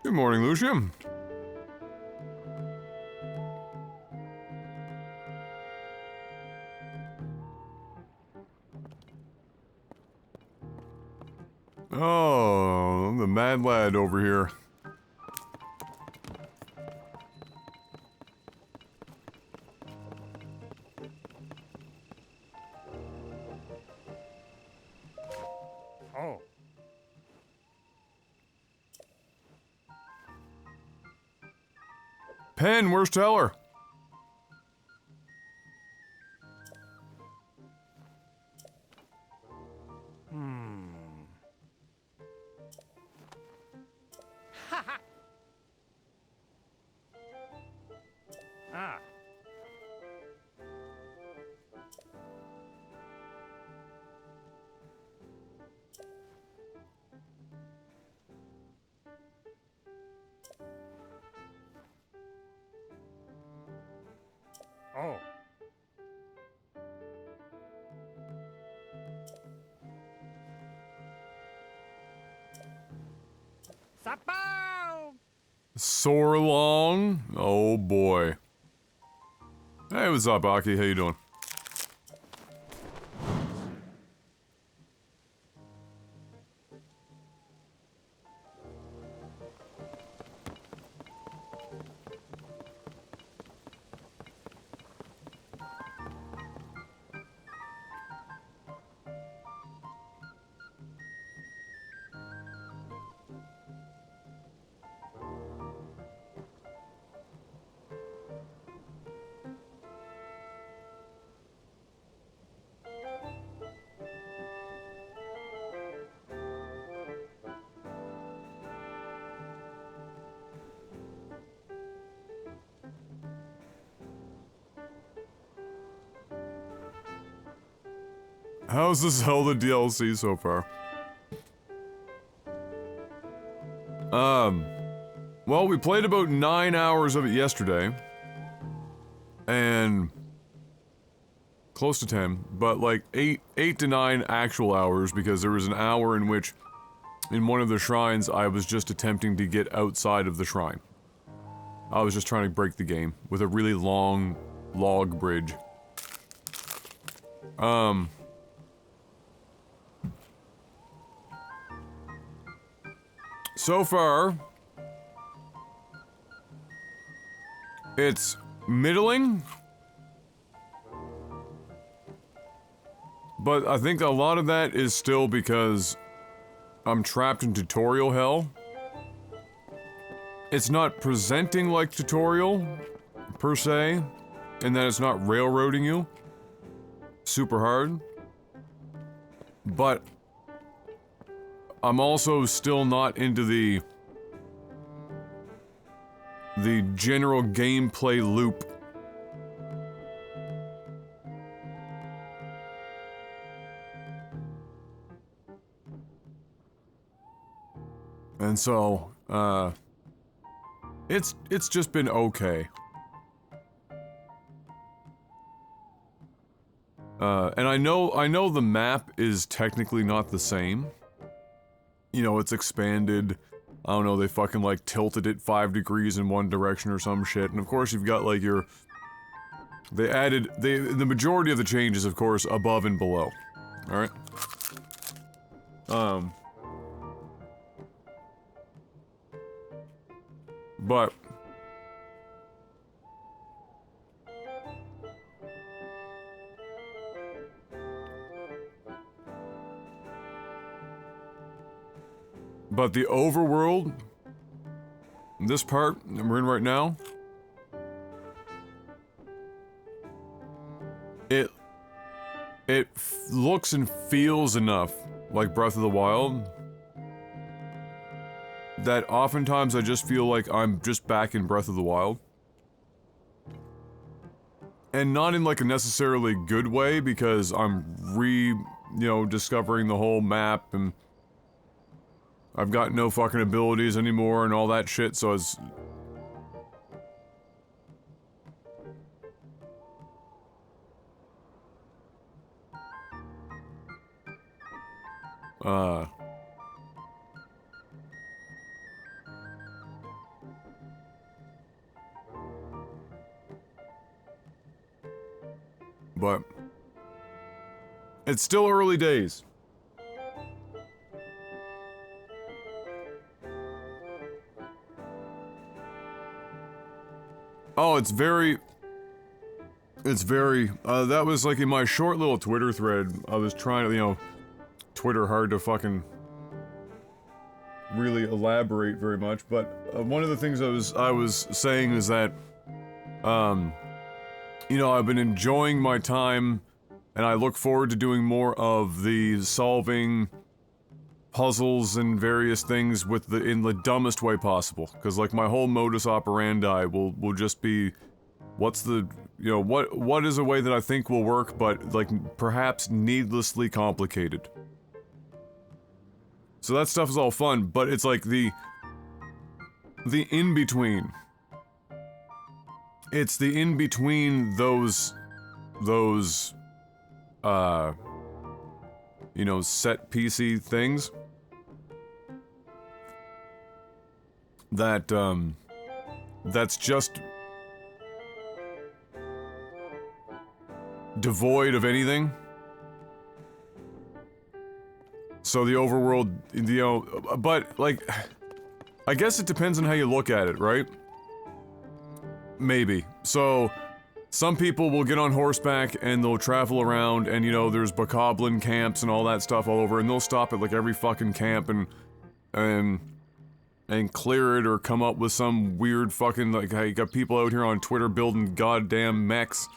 Good morning, Lucia. Oh, I'm the mad lad over here. Oh. Pen, where's Teller? Ha Ah. Oh. Sapo! Soar long? Oh boy. Hey, what's up, Aki? How you doing? How's the Zelda DLC so far? Well, we played about 9 hours of it yesterday. And... close to 10, but like 8 to 9 actual hours, because there was an hour in which, in one of the shrines, I was just attempting to get outside of the shrine. I was just trying to break the game with a really long log bridge. So far, it's middling, but I think a lot of that is still because I'm trapped in tutorial hell. It's not presenting like tutorial, per se, in that it's not railroading you super hard, but I'm also still not into the general gameplay loop. And so, it's just been okay. And I know the map is technically not the same. You know, it's expanded. I don't know, they fucking like tilted it 5 degrees in one direction or some shit. And of course you've got like your... They added... the majority of the changes, of course, above and below. Alright? But... But the overworld, this part that we're in right now, it looks and feels enough like Breath of the Wild that oftentimes I just feel like I'm just back in Breath of the Wild. And not in like a necessarily good way, because I'm discovering the whole map, and I've got no fucking abilities anymore and all that shit, so it's... But it's still early days. Oh, it's very, that was like in my short little Twitter thread, I was trying to, you know, Twitter hard to fucking really elaborate very much, but one of the things I was saying is that, you know, I've been enjoying my time, and I look forward to doing more of the solving puzzles and various things with in the dumbest way possible, because like my whole modus operandi will just be, what's the, you know, what is a way that I think will work, but like perhaps needlessly complicated. So that stuff is all fun, but it's like the in-between. It's the in-between those, you know, set piecey things that, that's just devoid of anything. So the overworld, you know, but, like, I guess it depends on how you look at it, right? Maybe. So, some people will get on horseback and they'll travel around and, you know, there's bokoblin camps and all that stuff all over, and they'll stop at, like, every fucking camp and clear it or come up with some weird fucking, like, you got people out here on Twitter building goddamn mechs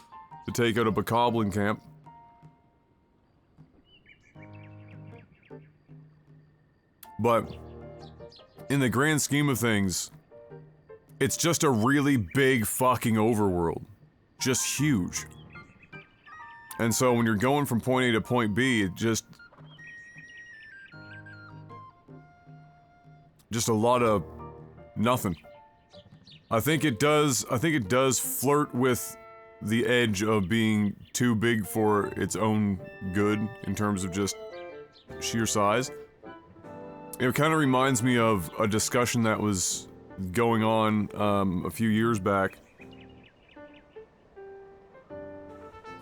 to take out a bokoblin camp. But, in the grand scheme of things, it's just a really big fucking overworld. Just huge. And so when you're going from point A to point B, it just a lot of nothing. I think it does flirt with the edge of being too big for its own good in terms of just sheer size. It kind of reminds me of a discussion that was going on a few years back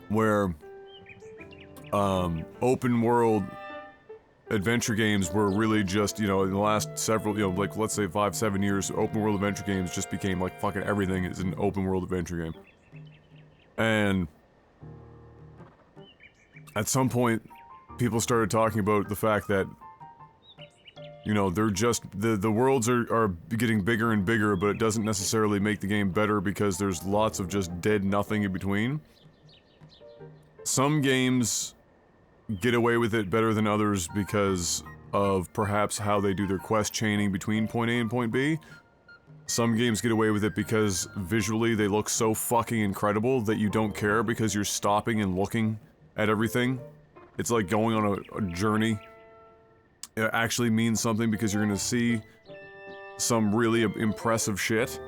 where open world adventure games were really just, you know, in the last several, you know, like let's say 5-7 years, open world adventure games just became like fucking everything is an open world adventure game. And at some point people started talking about the fact that, you know, they're just, the worlds are getting bigger and bigger, but it doesn't necessarily make the game better because there's lots of just dead nothing in between. Some games get away with it better than others because of perhaps how they do their quest chaining between point A and point B. Some games get away with it because visually they look so fucking incredible that you don't care because you're stopping and looking at everything. It's like going on a journey. It actually means something because you're gonna see some really impressive shit.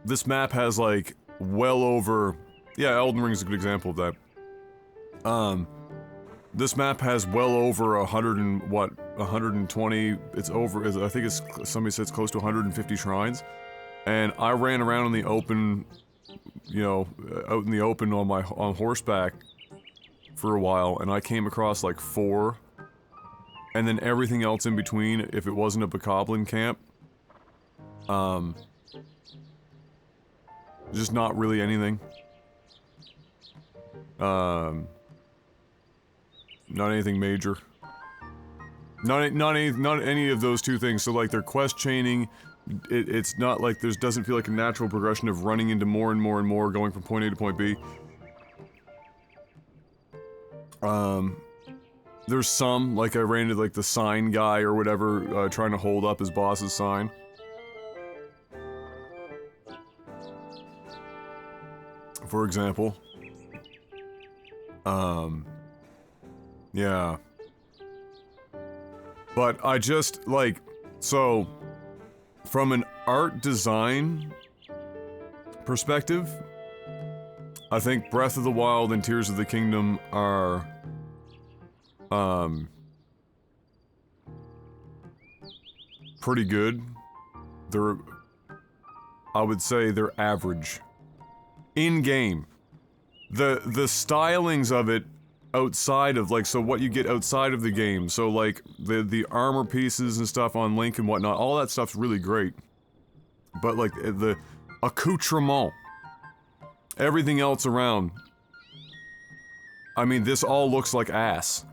This map has like well over, yeah, Elden Ring is a good example of that. This map has well over 120, it's over, I think it's, somebody said it's close to 150 shrines. And I ran around in the open, you know, out in the open on horseback for a while, and I came across like 4. And then everything else in between, if it wasn't a bokoblin camp, just not really anything. Not anything major. Not any of those two things. So like their quest chaining, it's not like doesn't feel like a natural progression of running into more and more and more, going from point A to point B. There's some, like I ran into like the sign guy or whatever, trying to hold up his boss's sign. For example. Yeah. But I just, like, so, from an art design perspective, I think Breath of the Wild and Tears of the Kingdom are, pretty good. They're I would say they're average. In-game. The stylings of it outside of, like, so what you get outside of the game, so, like, the armor pieces and stuff on Link and whatnot, all that stuff's really great. But, like, the accoutrement, everything else around, I mean, this all looks like ass.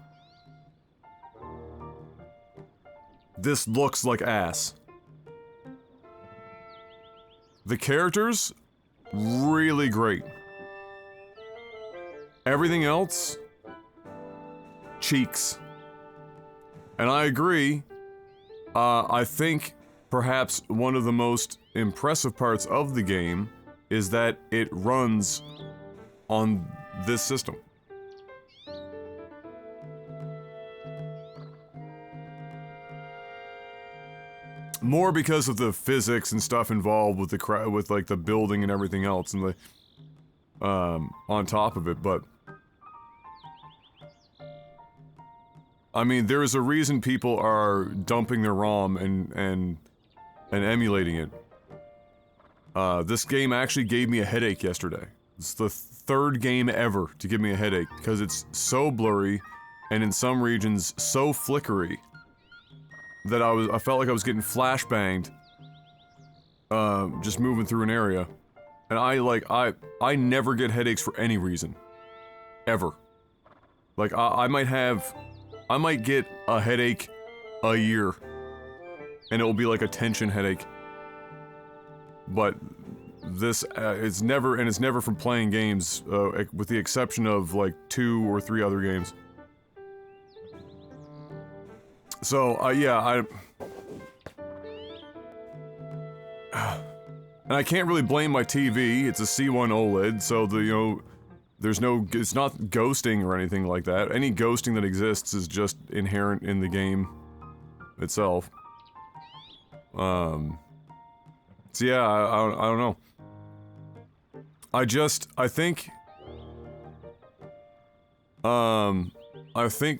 This looks like ass. The characters, really great. Everything else, cheeks. And I agree, I think perhaps one of the most impressive parts of the game is that it runs on this system. More because of the physics and stuff involved with the with like the building and everything else and the on top of it, but I mean, there is a reason people are dumping their ROM and emulating it. This game actually gave me a headache yesterday. It's the third game ever to give me a headache because it's so blurry and in some regions so flickery that I felt like I was getting flashbanged just moving through an area. And I never get headaches for any reason. Ever. Like, I might get a headache a year. And it will be like a tension headache. But this, it's never from playing games, with the exception of like 2 or 3 other games. So, yeah, and I can't really blame my TV, it's a C1 OLED, so it's not ghosting or anything like that. Any ghosting that exists is just inherent in the game itself. So yeah, I don't know. I think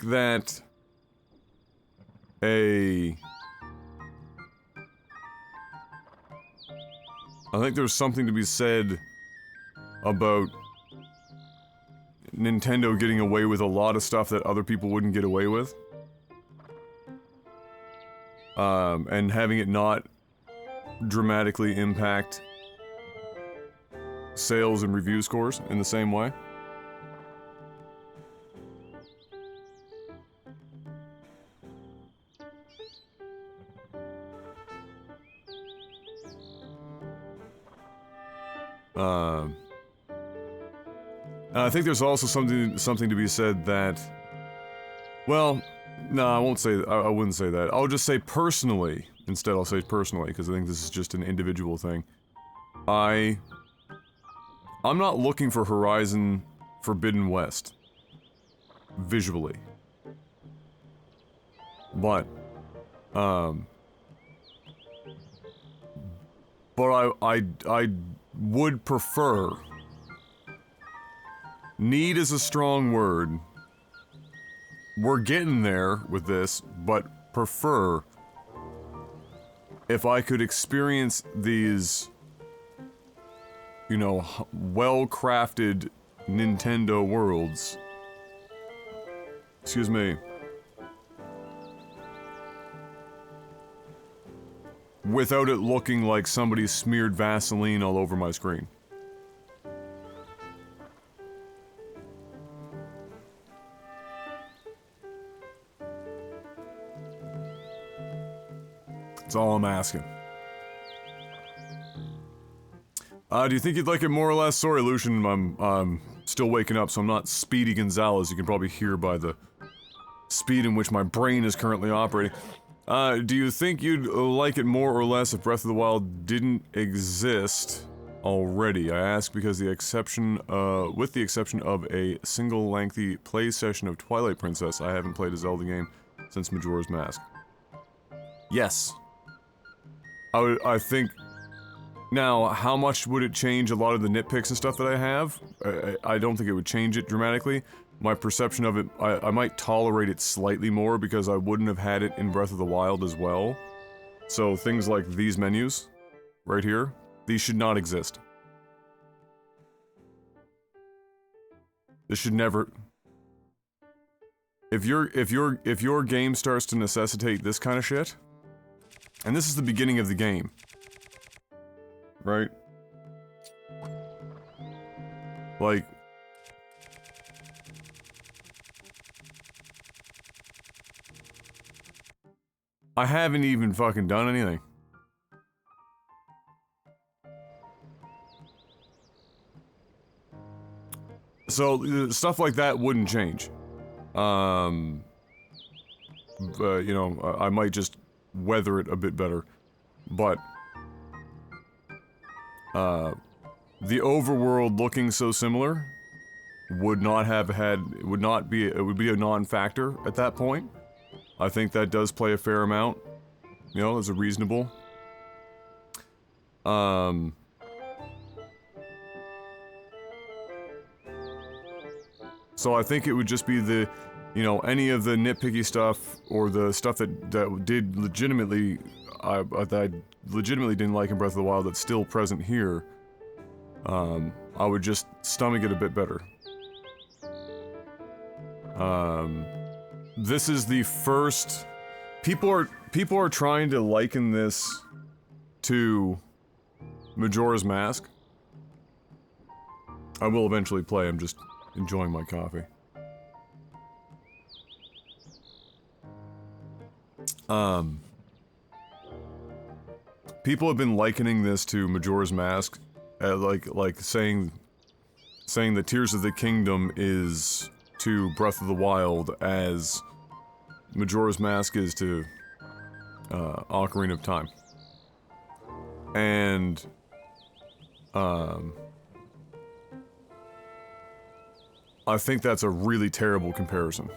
that I think there's something to be said about Nintendo getting away with a lot of stuff that other people wouldn't get away with. And having it not dramatically impact sales and review scores in the same way. And I think there's also something to be said that, well, no, I won't say, I wouldn't say that. I'll just say personally, instead I'll say personally, because I think this is just an individual thing. I'm not looking for Horizon Forbidden West. Visually. But I would prefer... Need is a strong word. We're getting there with this, but prefer if I could experience these, you know, well-crafted Nintendo worlds. Excuse me. Without it looking like somebody smeared Vaseline all over my screen. That's all I'm asking. Do you think you'd like it more or less? Sorry, Lucian, I'm still waking up, so I'm not Speedy Gonzalez. You can probably hear by the speed in which my brain is currently operating. Do you think you'd like it more or less if Breath of the Wild didn't exist already? I ask because with the exception of a single lengthy play session of Twilight Princess, I haven't played a Zelda game since Majora's Mask. Yes. I think... Now, how much would it change a lot of the nitpicks and stuff that I have? I don't think it would change it dramatically. My perception of it, I might tolerate it slightly more because I wouldn't have had it in Breath of the Wild as well. So things like these menus, right here, These should not exist. This should never... If your game starts to necessitate this kind of shit, and this is the beginning of the game, right? Like... I haven't even fucking done anything. So, stuff like that wouldn't change. You know, I might just weather it a bit better. But, the overworld looking so similar would not have had, it would be a non-factor at that point. I think that does play a fair amount. You know, as a reasonable. So I think it would just be the, you know, any of the nitpicky stuff, or the stuff that did legitimately, that I legitimately didn't like in Breath of the Wild that's still present here. I would just stomach it a bit better. This is the first... People are trying to liken this to Majora's Mask. I will eventually play, I'm just enjoying my coffee. People have been likening this to Majora's Mask, like saying that Tears of the Kingdom is to Breath of the Wild as Majora's Mask is to Ocarina of Time. And I think that's a really terrible comparison.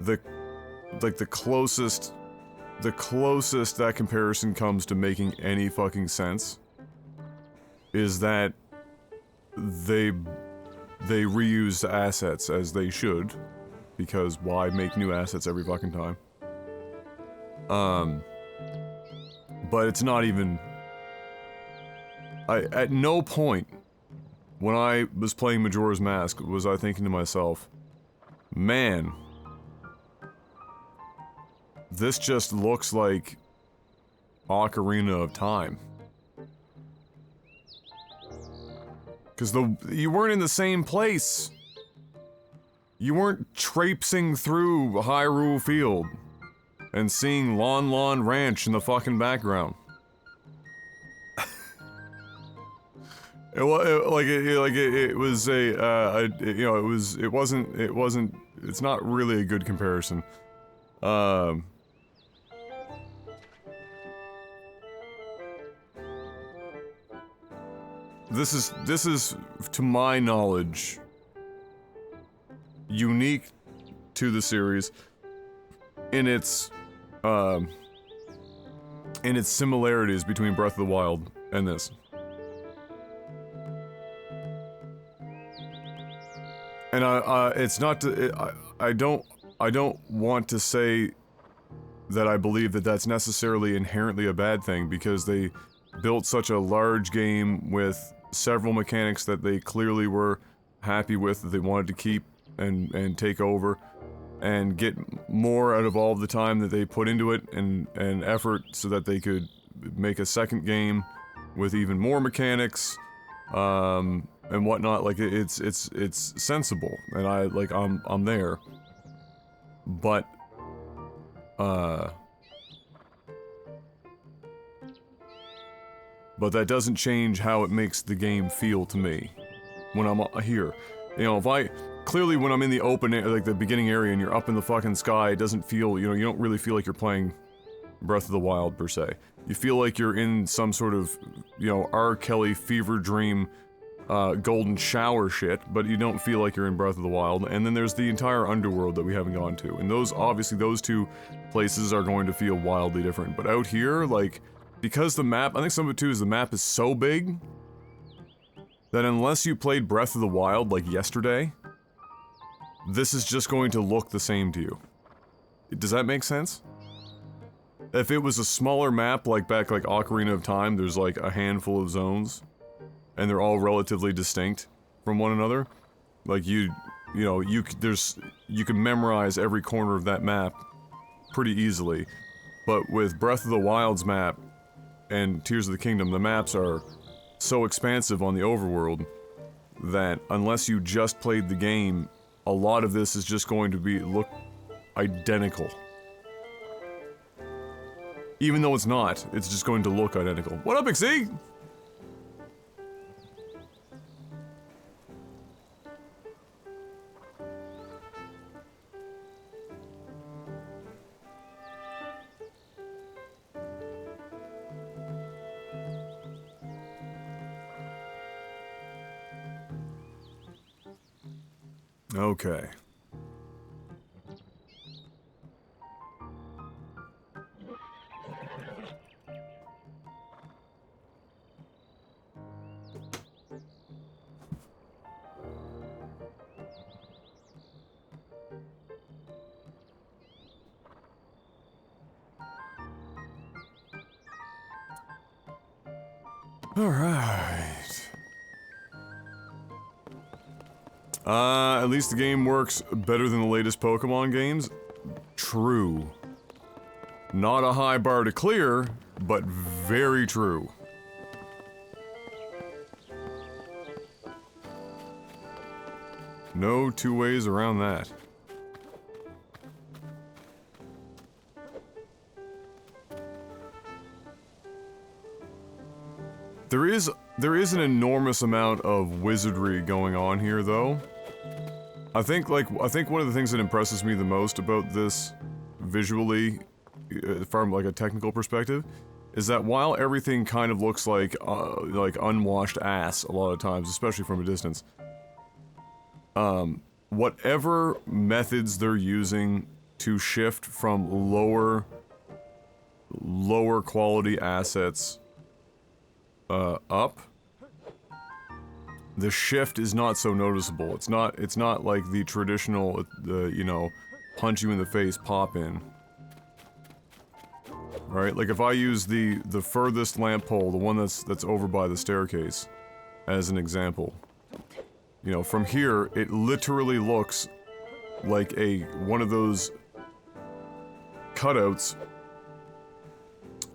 The closest that comparison comes to making any fucking sense is that they reuse assets as they should, because why make new assets every fucking time? But it's not even... at no point when I was playing Majora's Mask was I thinking to myself, man, this just looks like Ocarina of Time. Because you weren't in the same place. You weren't traipsing through Hyrule Field and seeing Lon Lon Ranch in the fucking background. It was a, you know, it wasn't, it's not really a good comparison. This is, to my knowledge, unique to the series in its similarities between Breath of the Wild and this. And it's not to, I don't want to say that I believe that that's necessarily inherently a bad thing, because they built such a large game with several mechanics that they clearly were happy with, that they wanted to keep and take over and get more out of all of the time that they put into it and effort, so that they could make a second game with even more mechanics and whatnot. Like it's sensible, and I'm there. But that doesn't change how it makes the game feel to me when I'm here. You know, clearly when I'm in the open, like the beginning area, and you're up in the fucking sky, it doesn't feel, you know, you don't really feel like you're playing Breath of the Wild per se. You feel like you're in some sort of, you know, R. Kelly fever dream, golden shower shit, but you don't feel like you're in Breath of the Wild. And then there's the entire underworld that we haven't gone to, and obviously those two places are going to feel wildly different. But out here, like, because the map, I think some of it too is the map is so big that unless you played Breath of the Wild like yesterday, this is just going to look the same to you. Does that make sense? If it was a smaller map, like back like Ocarina of Time, there's like a handful of zones, and they're all relatively distinct from one another. Like you know, you can memorize every corner of that map pretty easily. But with Breath of the Wild's map and Tears of the Kingdom, the maps are so expansive on the overworld that unless you just played the game, a lot of this is just going to look identical. Even though it's not, it's just going to look identical. What up, Exceed? Okay. Alright. At least the game works better than the latest Pokemon games. True. Not a high bar to clear, but very true. No two ways around that. There is an enormous amount of wizardry going on here, though. I think one of the things that impresses me the most about this visually, from like a technical perspective, is that while everything kind of looks like unwashed ass a lot of times, especially from a distance, whatever methods they're using to shift from lower quality assets up, the shift is not so noticeable. It's not like the traditional, you know, punch you in the face pop in. Right? Like if I use the furthest lamp pole, the one that's over by the staircase, as an example, you know, from here it literally looks like one of those cutouts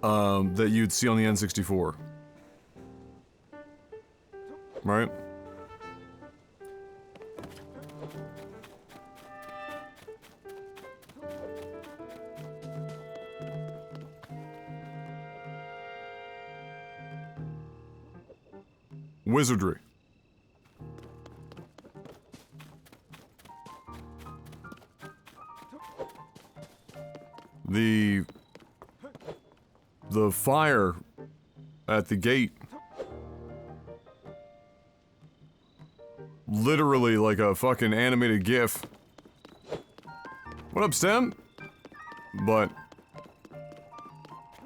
that you'd see on the N64. Right? Wizardry. The fire at the gate, literally like a fucking animated GIF. What up, Stem? But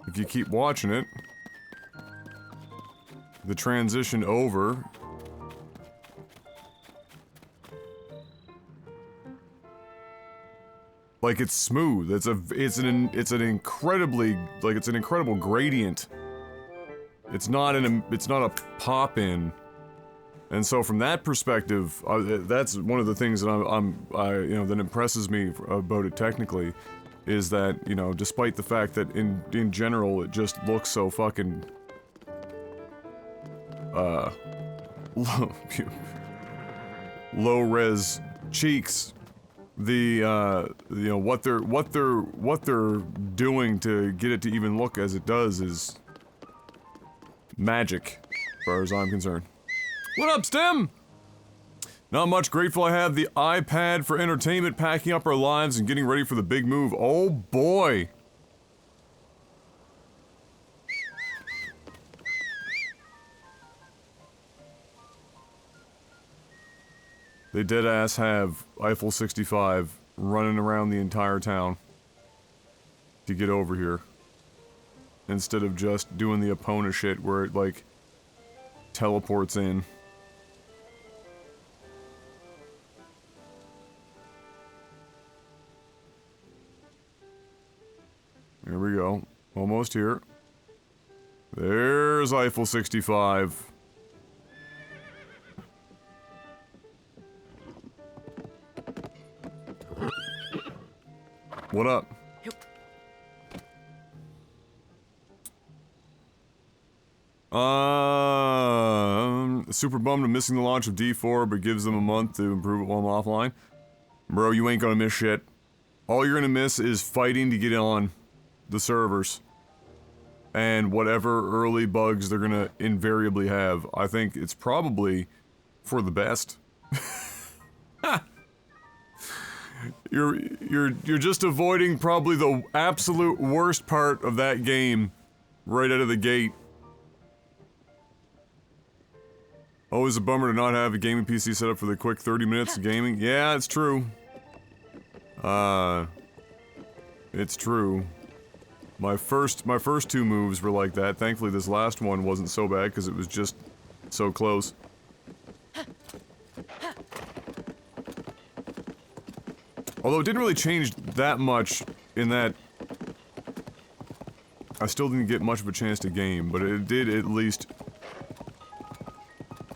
if you keep watching it, the transition over like it's smooth. It's an incredible gradient. It's not a pop in. And so from that perspective, that's one of the things that you know, that impresses me about it technically, is that, you know, despite the fact that in general it just looks so fucking low res cheeks, you know, what they're doing to get it to even look as it does is magic, as far as I'm concerned. What up, Stem? Not much. Grateful I have the iPad for entertainment, packing up our lives and getting ready for the big move. Oh boy! They deadass have Eiffel 65 running around the entire town to get over here. Instead of just doing the Epona shit where it, like, teleports in. There we go. Almost here. There's Eiffel 65. What up? Super bummed I'm missing the launch of D4, but gives them a month to improve it while I'm offline. Bro, you ain't gonna miss shit. All you're gonna miss is fighting to get on the servers. And whatever early bugs they're gonna invariably have. I think it's probably for the best. You're just avoiding probably the absolute worst part of that game right out of the gate. Always a bummer to not have a gaming PC set up for the quick 30 minutes of gaming. Yeah, it's true. It's true. My first two moves were like that. Thankfully, this last one wasn't so bad because it was just so close. Although it didn't really change that much in that I still didn't get much of a chance to game, but it did at least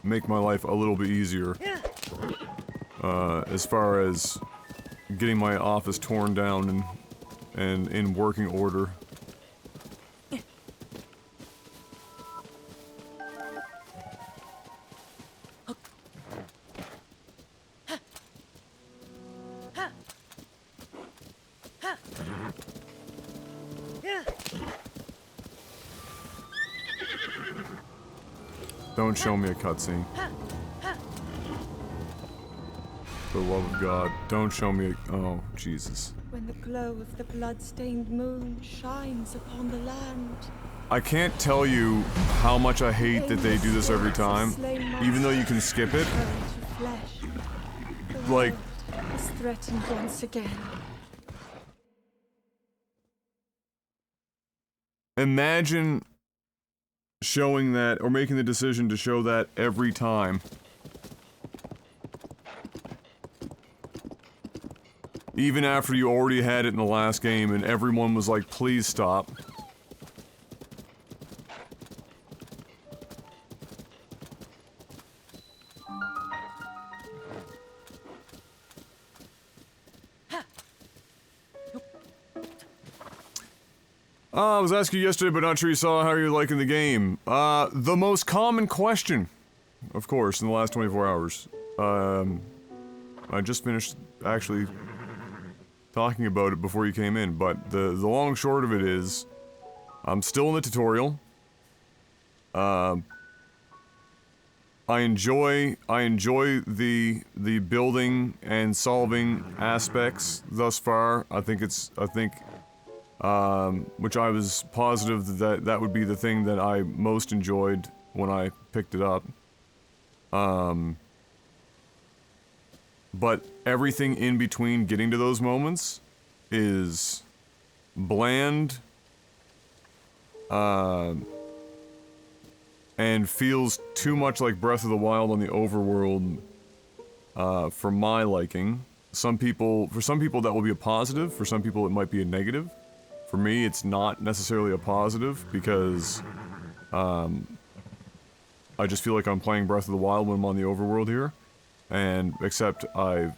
make my life a little bit easier. As far as getting my office torn down and in working order. Don't show me a cutscene. For the love of God, don't show me a— oh, Jesus. When the glow of the blood-stained moon shines upon the land. I can't tell you how much I hate that they do this every time, even though you can skip it. Like, is threatened once again. imagine showing that, or making the decision to show that every time. Even after you already had it in the last game and everyone was like, please stop. I was asking you yesterday, but not sure you saw how you're liking the game. The most common question, of course, in the last 24 hours. I just finished, actually, talking about it before you came in, but the long and short of it is, I'm still in the tutorial. I enjoy the building and solving aspects thus far. Which I was positive that that would be the thing that I most enjoyed when I picked it up. But everything in between getting to those moments is bland, and feels too much like Breath of the Wild on the overworld, for my liking. For some people that will be a positive, for some people it might be a negative. For me, it's not necessarily a positive, because, I just feel like I'm playing Breath of the Wild when I'm on the overworld here. And, except on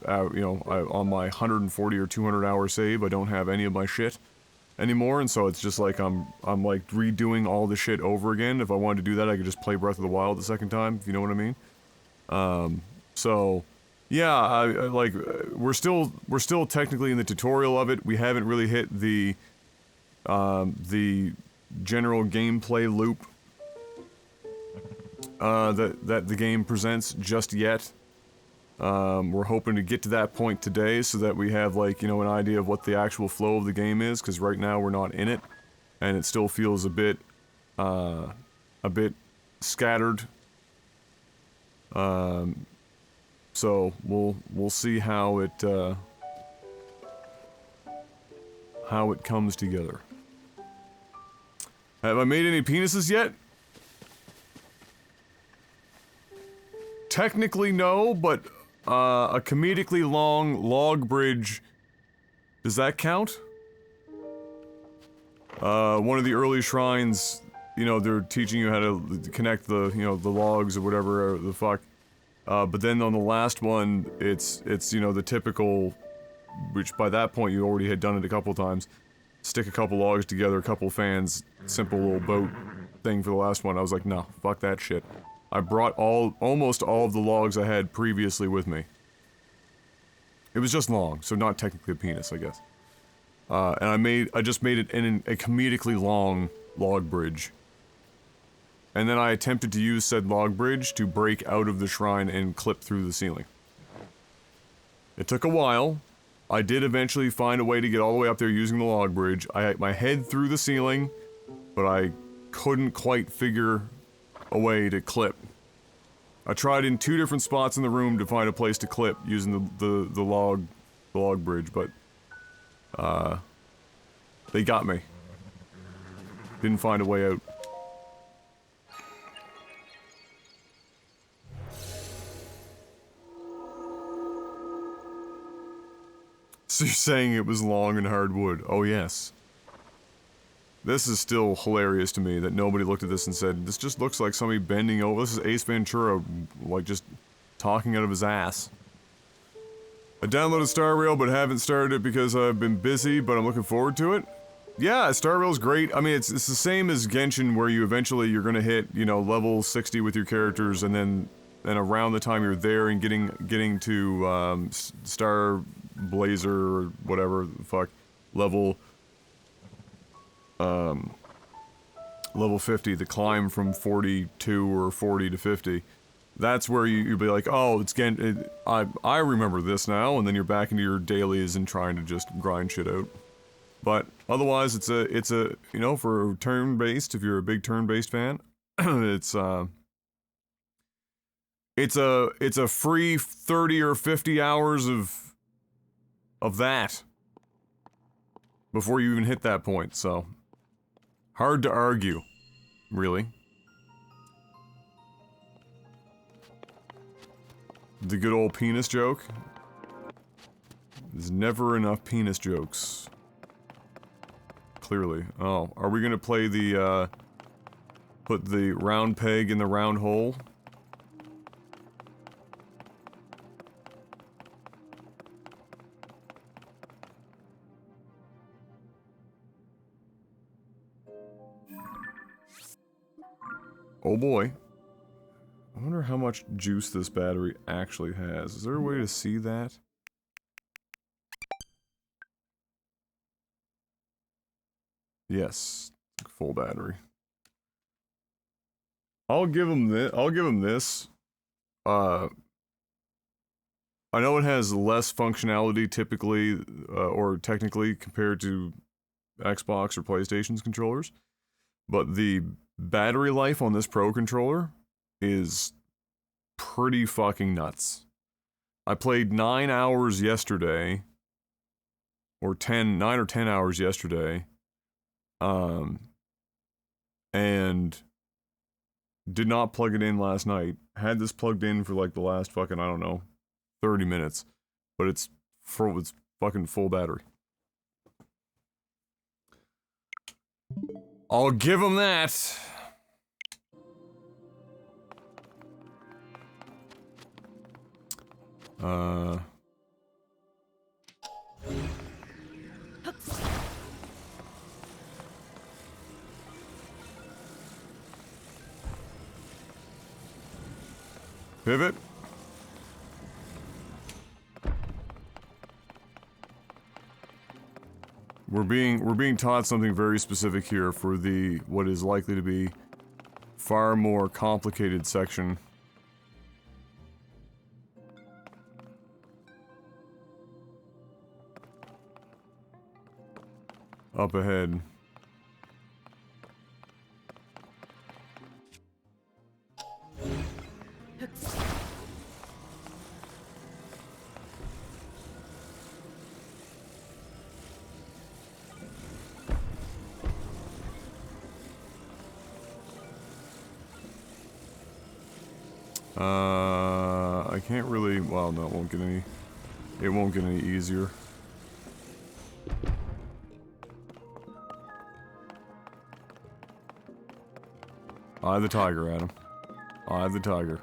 my 140 or 200 hour save, I don't have any of my shit anymore, and so it's just like I'm like redoing all the shit over again. If I wanted to do that, I could just play Breath of the Wild the second time, if you know what I mean. So, yeah, we're still technically in the tutorial of it. We haven't really hit the general gameplay loop that the game presents just yet. We're hoping to get to that point today so that we have, like, an idea of what the actual flow of the game is, because right now we're not in it, and it still feels a bit scattered. So we'll see how it comes together. Have I made any penises yet? Technically no, but a comedically long log bridge, does that count? One of the early shrines, you know, they're teaching you how to connect the, you know, the logs or whatever the fuck. But then on the last one, it's, you know, the typical, which by that point you already had done it a couple times. Stick a couple logs together, a couple fans, simple little boat thing for the last one. I was like, no, fuck that shit. I brought almost all of the logs I had previously with me. It was just long, so not technically a penis, I guess. And I just made it in a comedically long log bridge. And then I attempted to use said log bridge to break out of the shrine and clip through the ceiling. It took a while. I did eventually find a way to get all the way up there using the log bridge. I had my head through the ceiling, but I couldn't quite figure a way to clip. I tried in 2 different spots in the room to find a place to clip using the log bridge, but they got me. Didn't find a way out. So you're saying it was long and hard wood? Oh yes. This is still hilarious to me that nobody looked at this and said, this just looks like somebody bending over. This is Ace Ventura, like, just talking out of his ass. I downloaded Star Rail, but haven't started it because I've been busy, but I'm looking forward to it. Yeah, Star Rail's great. I mean, it's the same as Genshin, where you eventually, you're gonna hit, you know, level 60 with your characters, and then around the time you're there and getting to, Star Blazer, or whatever the fuck, level 50, the climb from 42 or 40 to 50, that's where you'll be like, oh, I remember this now, and then you're back into your dailies and trying to just grind shit out. But otherwise, it's a, you know, for turn-based, if you're a big turn-based fan, it's a free 30 or 50 hours of that before you even hit that point, so hard to argue, really. The good old penis joke. There's never enough penis jokes. Clearly. Oh, are we gonna play the, put the round peg in the round hole? Oh boy. I wonder how much juice this battery actually has. Is there a way to see that? Yes. Full battery. I'll give him this. I know it has less functionality typically, or technically compared to Xbox or PlayStation's controllers, but the battery life on this Pro controller is pretty fucking nuts. I played 9 hours yesterday, or 9 or 10 hours yesterday, and did not plug it in last night. Had this plugged in for like the last fucking, I don't know, 30 minutes, but it's fucking full battery. I'll give him that. Pivot. We're being taught something very specific here for what is likely to be far more complicated section. Up ahead. I can't really, well, no, it won't get any easier. Eye the tiger, Adam. Eye the tiger.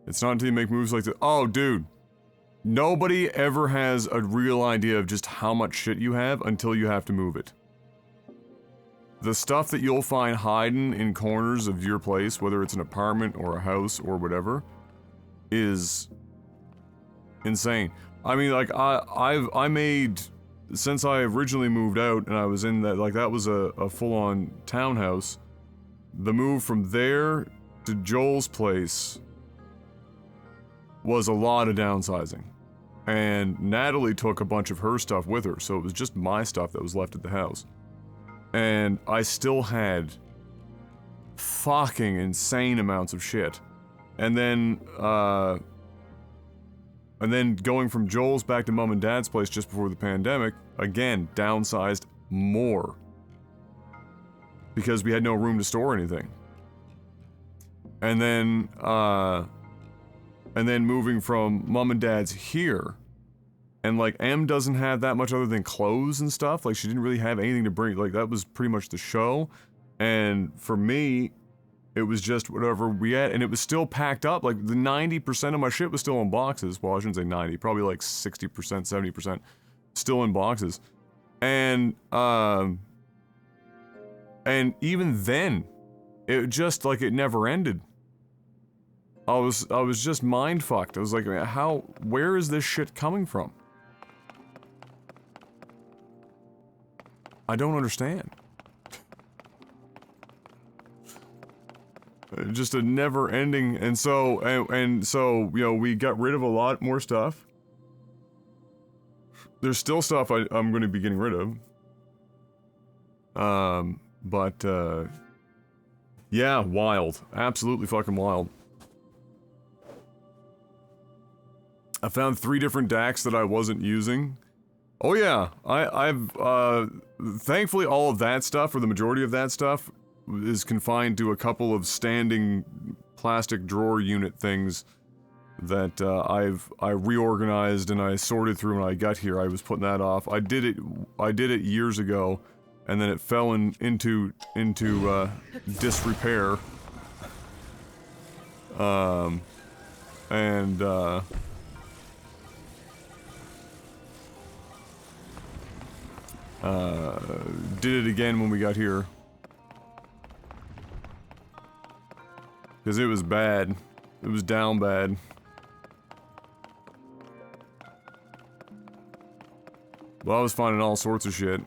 It's not until you make moves like this. Oh, dude. Nobody ever has a real idea of just how much shit you have until you have to move it. The stuff that you'll find hiding in corners of your place, whether it's an apartment or a house or whatever, is insane. I mean, like, I made, since I originally moved out and I was in that, like, that was a full-on townhouse, the move from there to Joel's place was a lot of downsizing. And Natalie took a bunch of her stuff with her, so it was just my stuff that was left at the house. And I still had fucking insane amounts of shit. And then going from Joel's back to Mom and Dad's place just before the pandemic, again, downsized more. Because we had no room to store anything. And then moving from Mom and Dad's here, and like M doesn't have that much other than clothes and stuff, like she didn't really have anything to bring, like that was pretty much the show, and for me, it was just whatever we had, and it was still packed up, like the 90% of my shit was still in boxes, well I shouldn't say 90, probably like 60%, 70% still in boxes, and even then, it just like it never ended. I was just mind fucked. I was like, where is this shit coming from? I don't understand. Just a never ending, and so, you know, we got rid of a lot more stuff. There's still stuff I'm gonna be getting rid of. Yeah, wild. Absolutely fucking wild. I found 3 different DACs that I wasn't using. Oh yeah, I've thankfully all of that stuff, or the majority of that stuff, is confined to a couple of standing plastic drawer unit things that I reorganized and I sorted through when I got here. I was putting that off. I did it years ago, and then it fell into disrepair. Did it again when we got here. Because it was bad. It was down bad. Well, I was finding all sorts of shit.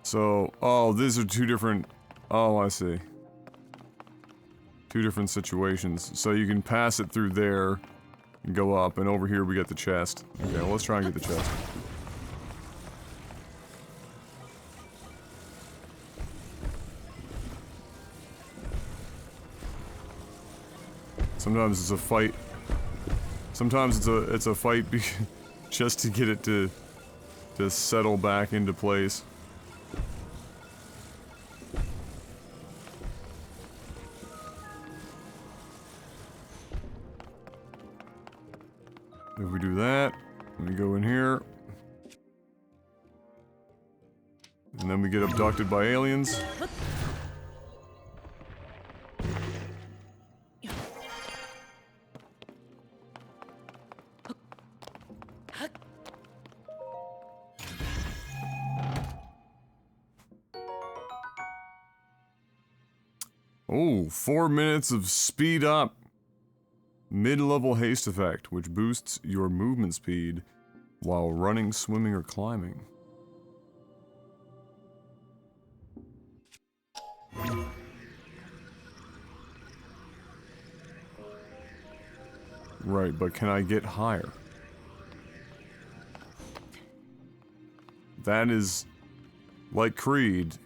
So, oh, these are 2 different, oh, I see. 2 different situations. So you can pass it through there and go up, and over here we get the chest. Okay, well, let's try and get the chest. Sometimes it's a fight. Sometimes it's a fight just to get it to settle back into place. If we do that, we go in here. And then we get abducted by aliens. Oh, 4 minutes of speed up. Mid-level haste effect, which boosts your movement speed while running, swimming, or climbing. Right, but can I get higher? That is like Creed.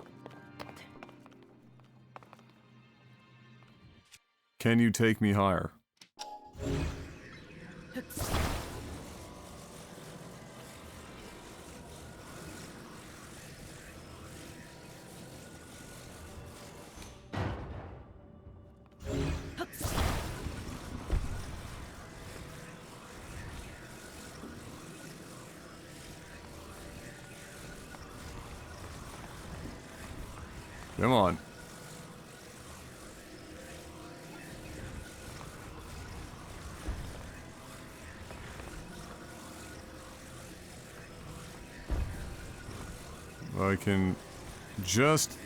Can you take me higher? Come on. I can just...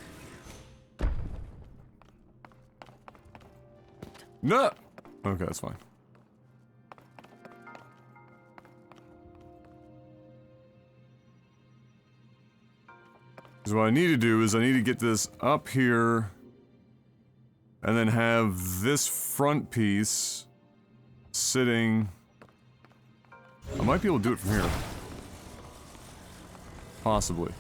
No! Okay, that's fine. So what I need to do is I need to get this up here and then have this front piece sitting... I might be able to do it from here. Possibly.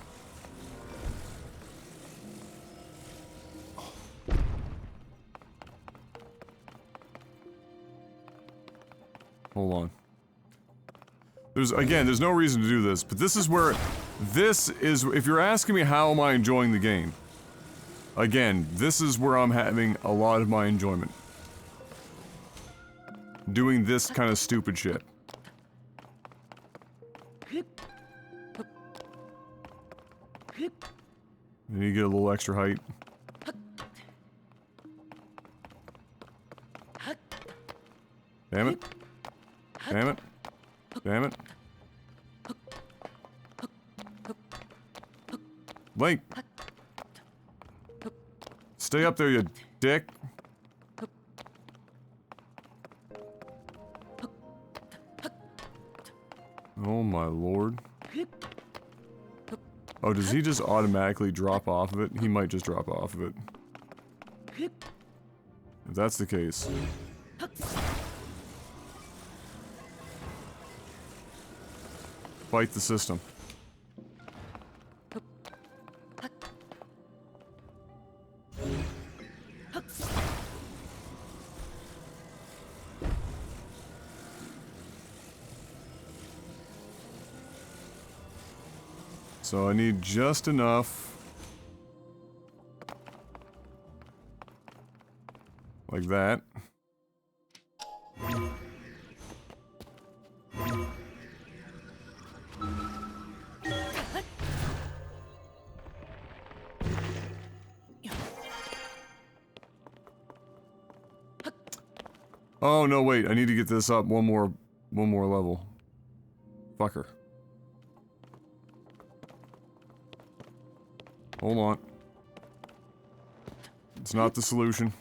Hold on. There's no reason to do this, but this is where... This is... If you're asking me how am I enjoying the game, again, this is where I'm having a lot of my enjoyment. Doing this kind of stupid shit. You need to get a little extra height. Damn it. Damn it. Damn it. Link! Stay up there, you dick! Oh my lord. Oh, does he just automatically drop off of it? He might just drop off of it. If that's the case... Fight the system. So I need just enough. Like that. Oh no, wait, I need to get this up one more level. Fucker. Hold on. It's not the solution.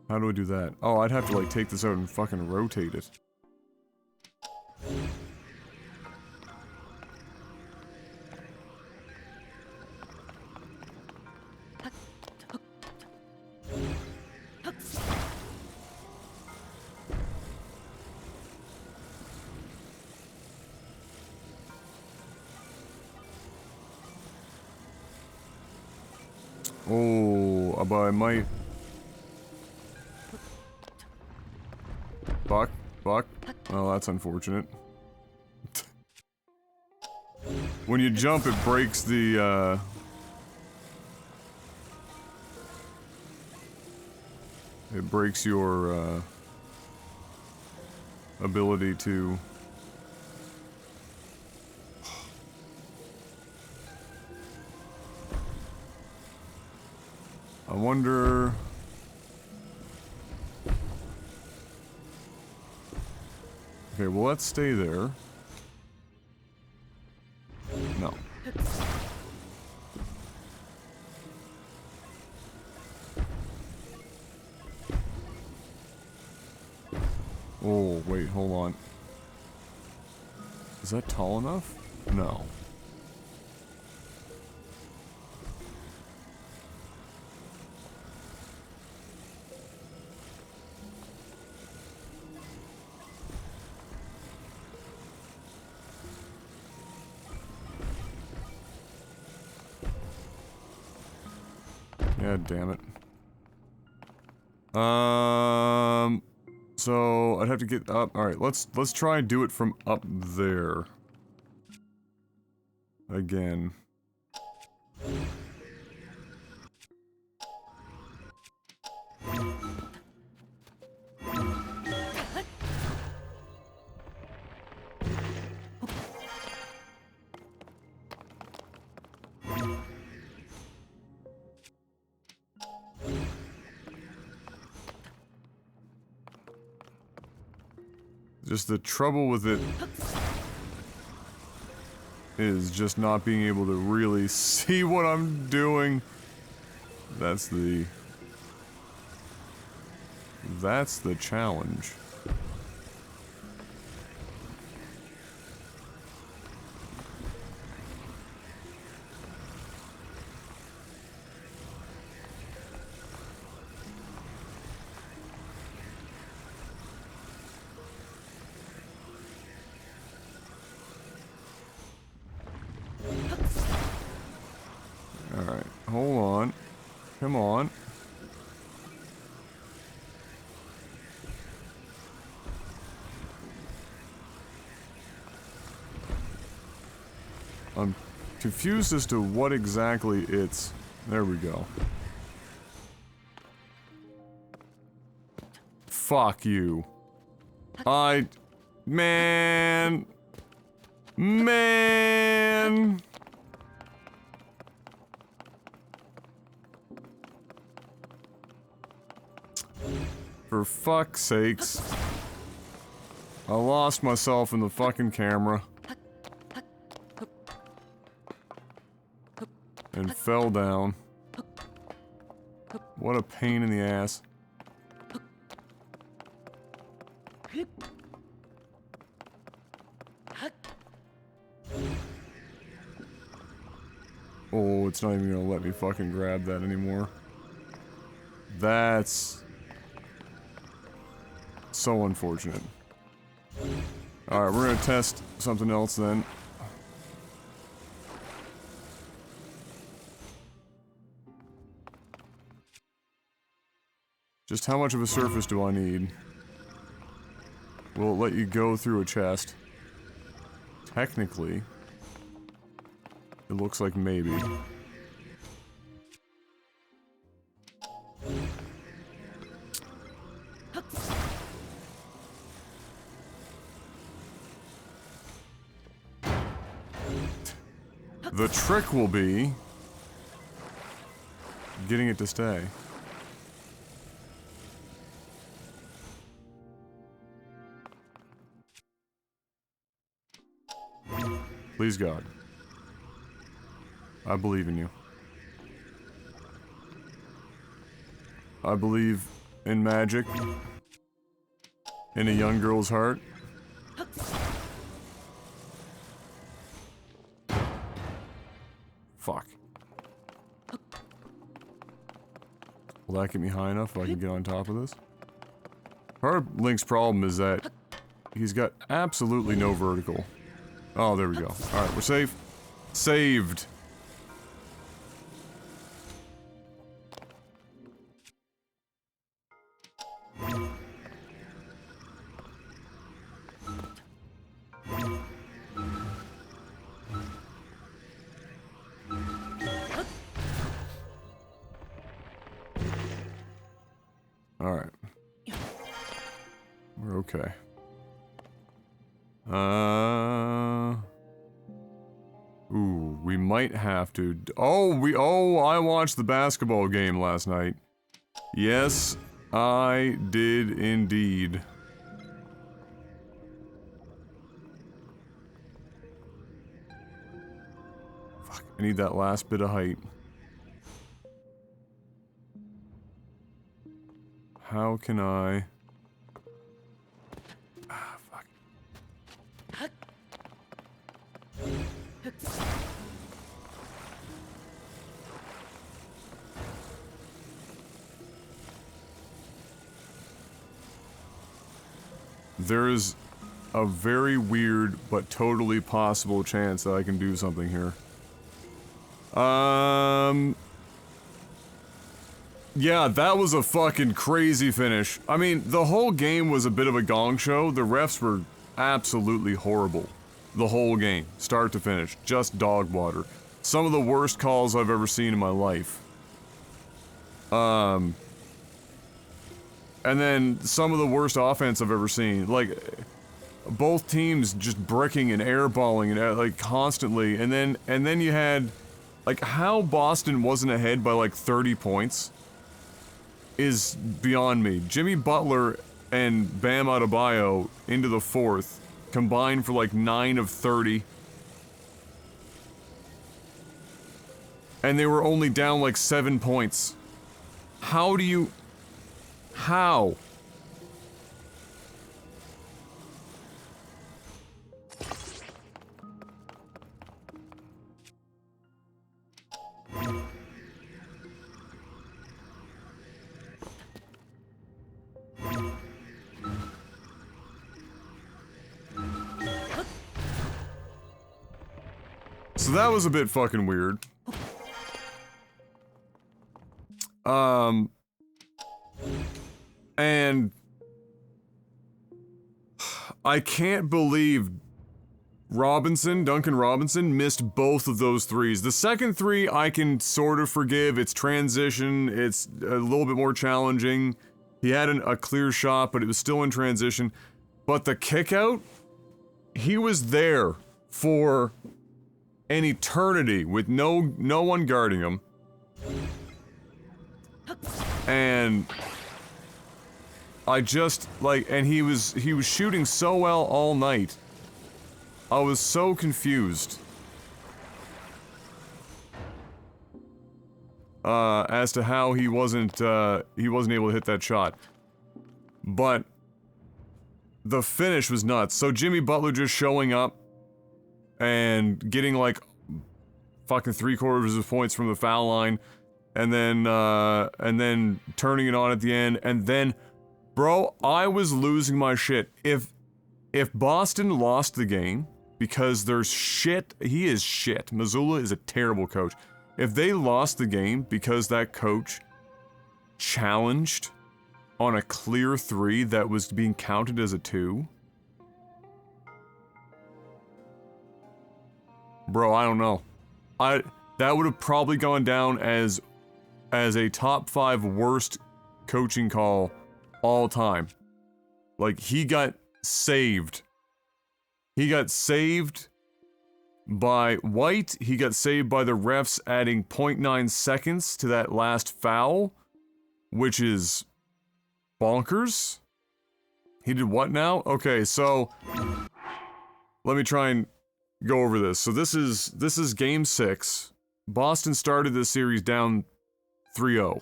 How do I do that? Oh, I'd have to like take this out and fucking rotate it. Oh, but I might... Fuck. Oh, that's unfortunate. When you jump, it breaks the, It breaks your, ability to... I wonder... Okay, well let's stay there. No. Oh, wait, hold on. Is that tall enough? No. God damn it. So I'd have to get up. All right, let's try and do it from up there. Again. Just the trouble with it is just not being able to really see what I'm doing. That's the challenge. Alright, hold on. Come on. I'm confused as to what exactly it's... There we go. Fuck you. Man... Man... For fuck's sakes. I lost myself in the fucking camera. And fell down. What a pain in the ass. Oh, it's not even gonna let me fucking grab that anymore. That's... so unfortunate. Alright, we're gonna test something else then. Just how much of a surface do I need? Will it let you go through a chest? Technically, it looks like maybe. The trick will be getting it to stay. Please, God. I believe in you. I believe in magic. In a young girl's heart. Fuck. Will that get me high enough so I can get on top of this? Part of Link's problem is that he's got absolutely no vertical. Oh, there we go. Alright, we're safe. Saved. Alright. We're okay. Ooh, we might have to... Oh, I watched the basketball game last night. Yes, I did indeed. Fuck, I need that last bit of height. How can I... Ah, fuck. There is a very weird but totally possible chance that I can do something here. Yeah, that was a fucking crazy finish. I mean, the whole game was a bit of a gong show. The refs were absolutely horrible. The whole game, start to finish, just dog water. Some of the worst calls I've ever seen in my life. And then some of the worst offense I've ever seen. Like, both teams just bricking and airballing and like constantly. And then you had, like, how Boston wasn't ahead by like 30 points is beyond me. Jimmy Butler and Bam Adebayo into the fourth combined for like 9 of 30. And they were only down like 7 points. How do you... How? So that was a bit fucking weird. And I can't believe Duncan Robinson missed both of those threes. The second three I can sort of forgive. It's transition, it's a little bit more challenging. He had a clear shot, but it was still in transition. But the kick out, he was there for an eternity with no one guarding him. And I just, like, and he was shooting so well all night. I was so confused. As to how he wasn't able to hit that shot. But the finish was nuts. So Jimmy Butler just showing up and getting like fucking 3/4 of points from the foul line, and then turning it on at the end, and then, bro, I was losing my shit. If Boston lost the game because there's shit, he is shit. Mazzulla is a terrible coach. If they lost the game because that coach challenged on a clear 3 that was being counted as a 2, bro, I don't know. That would have probably gone down as a top 5 worst coaching call all time. Like, he got saved. He got saved by White. He got saved by the refs adding 0.9 seconds to that last foul, which is bonkers. He did what now? Okay, so let me try and go over this. So this is game 6. Boston started this series down 3-0.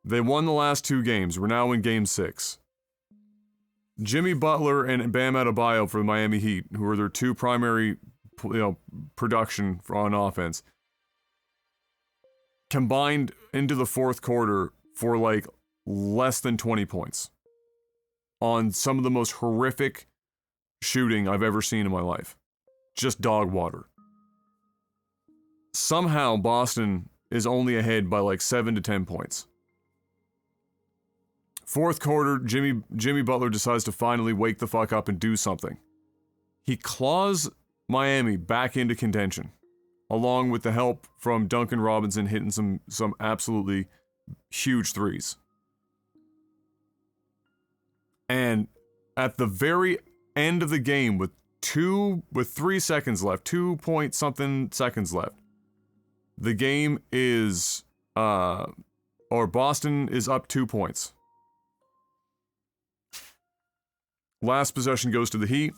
They won the last 2 games. We're now in game 6. Jimmy Butler and Bam Adebayo for the Miami Heat, who are their 2 primary, production on offense, combined into the fourth quarter for like less than 20 points on some of the most horrific shooting I've ever seen in my life. Just dog water. Somehow Boston is only ahead by like 7 to 10 points. Fourth quarter, Jimmy Butler decides to finally wake the fuck up and do something. He claws Miami back into contention, along with the help from Duncan Robinson hitting some absolutely huge threes. And at the very end of the game, with 3 seconds left, 2 point something seconds left, the game is, Boston is up 2 points. Last possession goes to the Heat.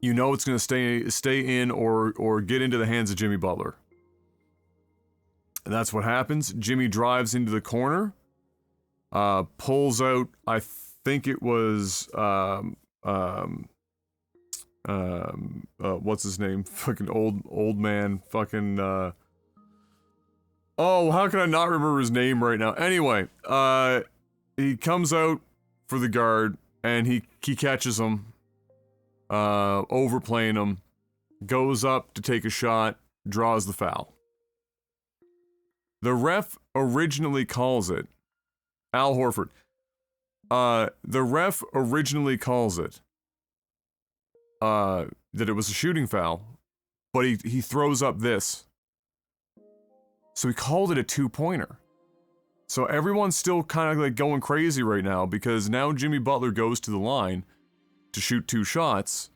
You know it's going to stay in or get into the hands of Jimmy Butler. And that's what happens. Jimmy drives into the corner, pulls out, I think it was, what's his name? Fucking old man, fucking, oh, how can I not remember his name right now? Anyway, he comes out for the guard, and he catches him, overplaying him, goes up to take a shot, draws the foul. The ref originally calls it, Al Horford, the ref originally calls it, that it was a shooting foul, but he throws up this. So he called it a 2-pointer. So everyone's still kind of like going crazy right now, because now Jimmy Butler goes to the line to shoot 2 shots,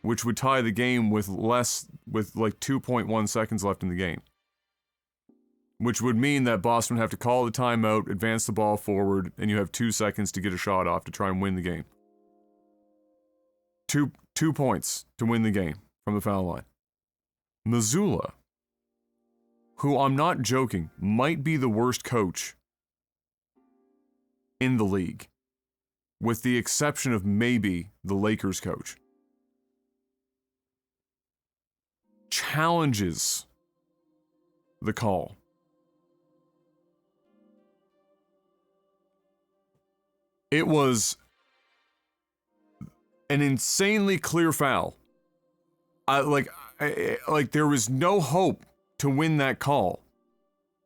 which would tie the game with like 2.1 seconds left in the game. which would mean that Boston would have to call the timeout, advance the ball forward, and you have 2 seconds to get a shot off to try and win the game. Two points to win the game from the foul line. Missoula, who I'm not joking, might be the worst coach in the league, with the exception of maybe the Lakers coach, challenges the call. It was an insanely clear foul. Like there was no hope to win that call.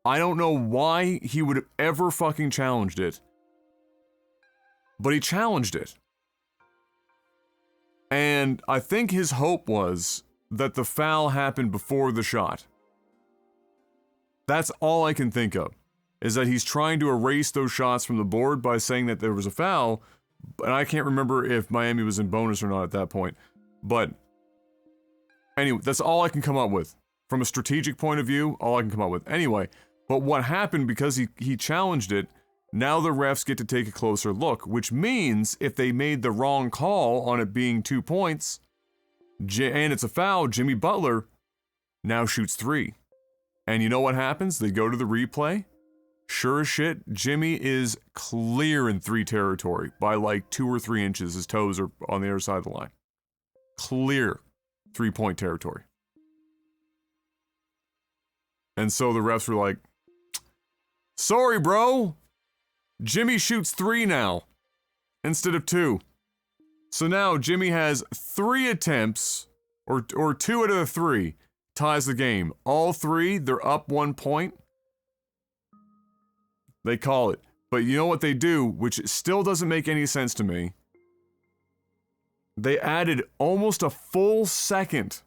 I don't know why he would have ever fucking challenged it, but he challenged it. And I think his hope was that the foul happened before the shot. That's all I can think of, is that he's trying to erase those shots from the board by saying that there was a foul, and I can't remember if Miami was in bonus or not at that point. But anyway, that's all I can come up with. From a strategic point of view, all I can come up with. Anyway, but what happened, because he challenged it, now the refs get to take a closer look, which means if they made the wrong call on it being 2 points, and it's a foul, Jimmy Butler now shoots 3. And you know what happens? They go to the replay. Sure as shit, Jimmy is clear in 3 territory by like 2 or 3 inches. His toes are on the other side of the line. Clear 3-point territory. And so the refs were like, sorry, bro. Jimmy shoots 3 now instead of 2. So now Jimmy has 3 attempts, or 2 out of the 3 ties the game. All 3, they're up 1 point. They call it. But you know what they do, which still doesn't make any sense to me? They added almost a full second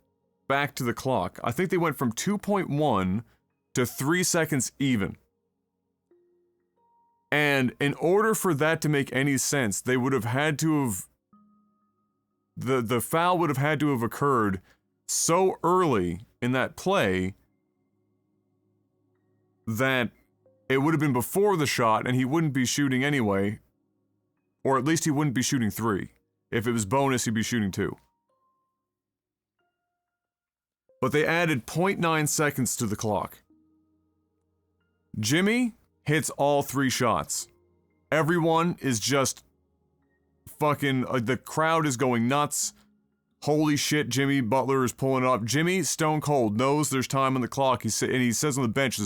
back to the clock. I think they went from 2.1 to 3 seconds even. And in order for that to make any sense, they would have had to have... The foul would have had to have occurred so early in that play that it would have been before the shot and he wouldn't be shooting anyway. Or at least he wouldn't be shooting 3. If it was bonus, he'd be shooting 2. But they added 0.9 seconds to the clock. Jimmy hits all 3 shots. Everyone is just fucking... the crowd is going nuts. Holy shit, Jimmy Butler is pulling up. Jimmy, stone cold, knows there's time on the clock. And he says on the bench,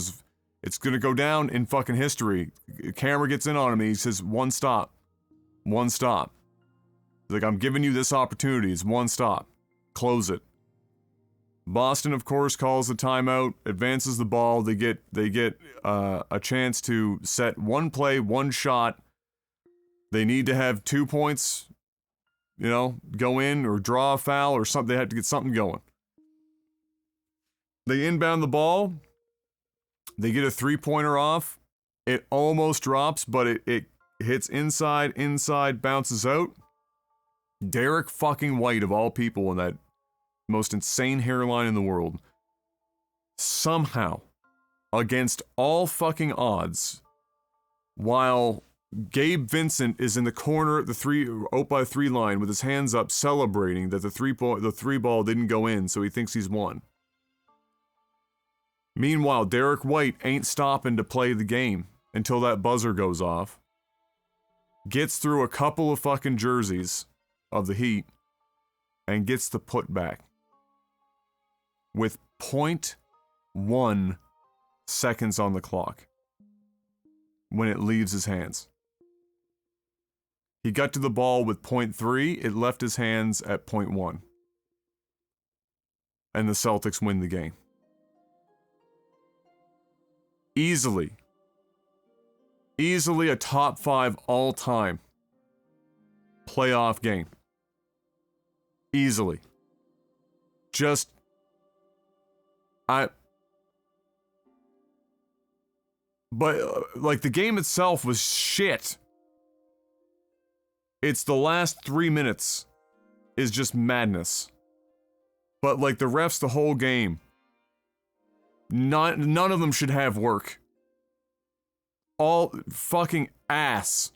it's gonna go down in fucking history. Camera gets in on him and he says, 1 stop. 1 stop. He's like, I'm giving you this opportunity. It's 1 stop. Close it. Boston, of course, calls the timeout, advances the ball. They get a chance to set 1 play, 1 shot. They need to have 2 points, go in or draw a foul or something. They have to get something going. They inbound the ball. They get a 3-pointer off. It almost drops, but it hits inside, bounces out. Derek fucking White, of all people, in that most insane hairline in the world, somehow, against all fucking odds, while Gabe Vincent is in the corner at the out by 3 line with his hands up celebrating that the three ball didn't go in, so he thinks he's won. Meanwhile, Derek White ain't stopping to play the game until that buzzer goes off. Gets through a couple of fucking jerseys of the Heat and gets the putback with 0.1 seconds on the clock when it leaves his hands. He got to the ball with 0.3, it left his hands at 0.1. And the Celtics win the game. Easily a top 5 all-time playoff game. Easily. But the game itself was shit. It's the last 3 minutes is just madness. But the refs the whole game None of them should have work. All fucking ass.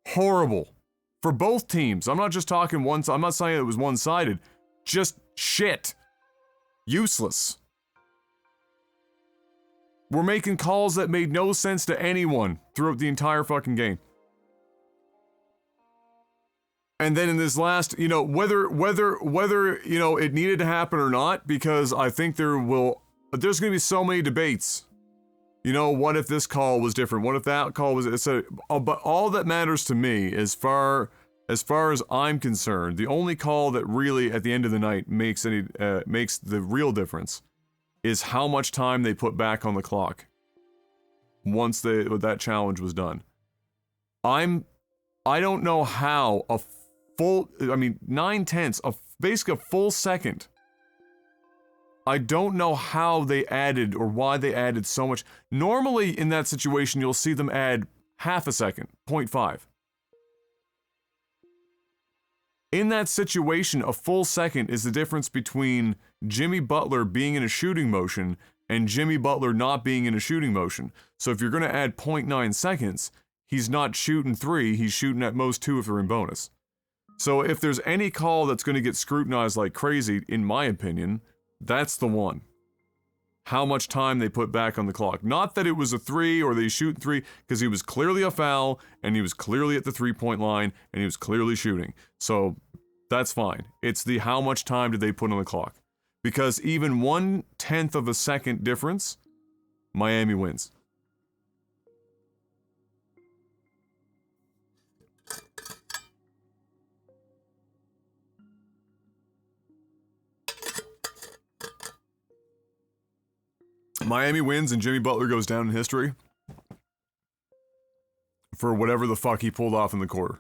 Horrible. For both teams. I'm not just talking I'm not saying it was one-sided. Just shit. Useless. We're making calls that made no sense to anyone throughout the entire fucking game. And then in this last, you know, whether, you know, it needed to happen or not, because I think there's gonna be so many debates. You know, what if this call was different? What if that call was, but all that matters to me, as far as I'm concerned, the only call that really, at the end of the night, makes the real difference is how much time they put back on the clock once that challenge was done. I don't know how a full, 9/10, basically a full second. I don't know how they added or why they added so much. Normally in that situation, you'll see them add half a second, 0.5. In that situation, a full second is the difference between Jimmy Butler being in a shooting motion and Jimmy Butler not being in a shooting motion. So if you're going to add 0.9 seconds, he's not shooting 3, he's shooting at most 2 if they're in bonus. So if there's any call that's going to get scrutinized like crazy, in my opinion, that's the one. How much time they put back on the clock. Not that it was a 3 or they shoot 3, because he was clearly a foul, and he was clearly at the 3-point line, and he was clearly shooting. So, that's fine. It's the how much time did they put on the clock. Because even 1/10 of a second difference, Miami wins. Miami wins and Jimmy Butler goes down in history for whatever the fuck he pulled off in the quarter.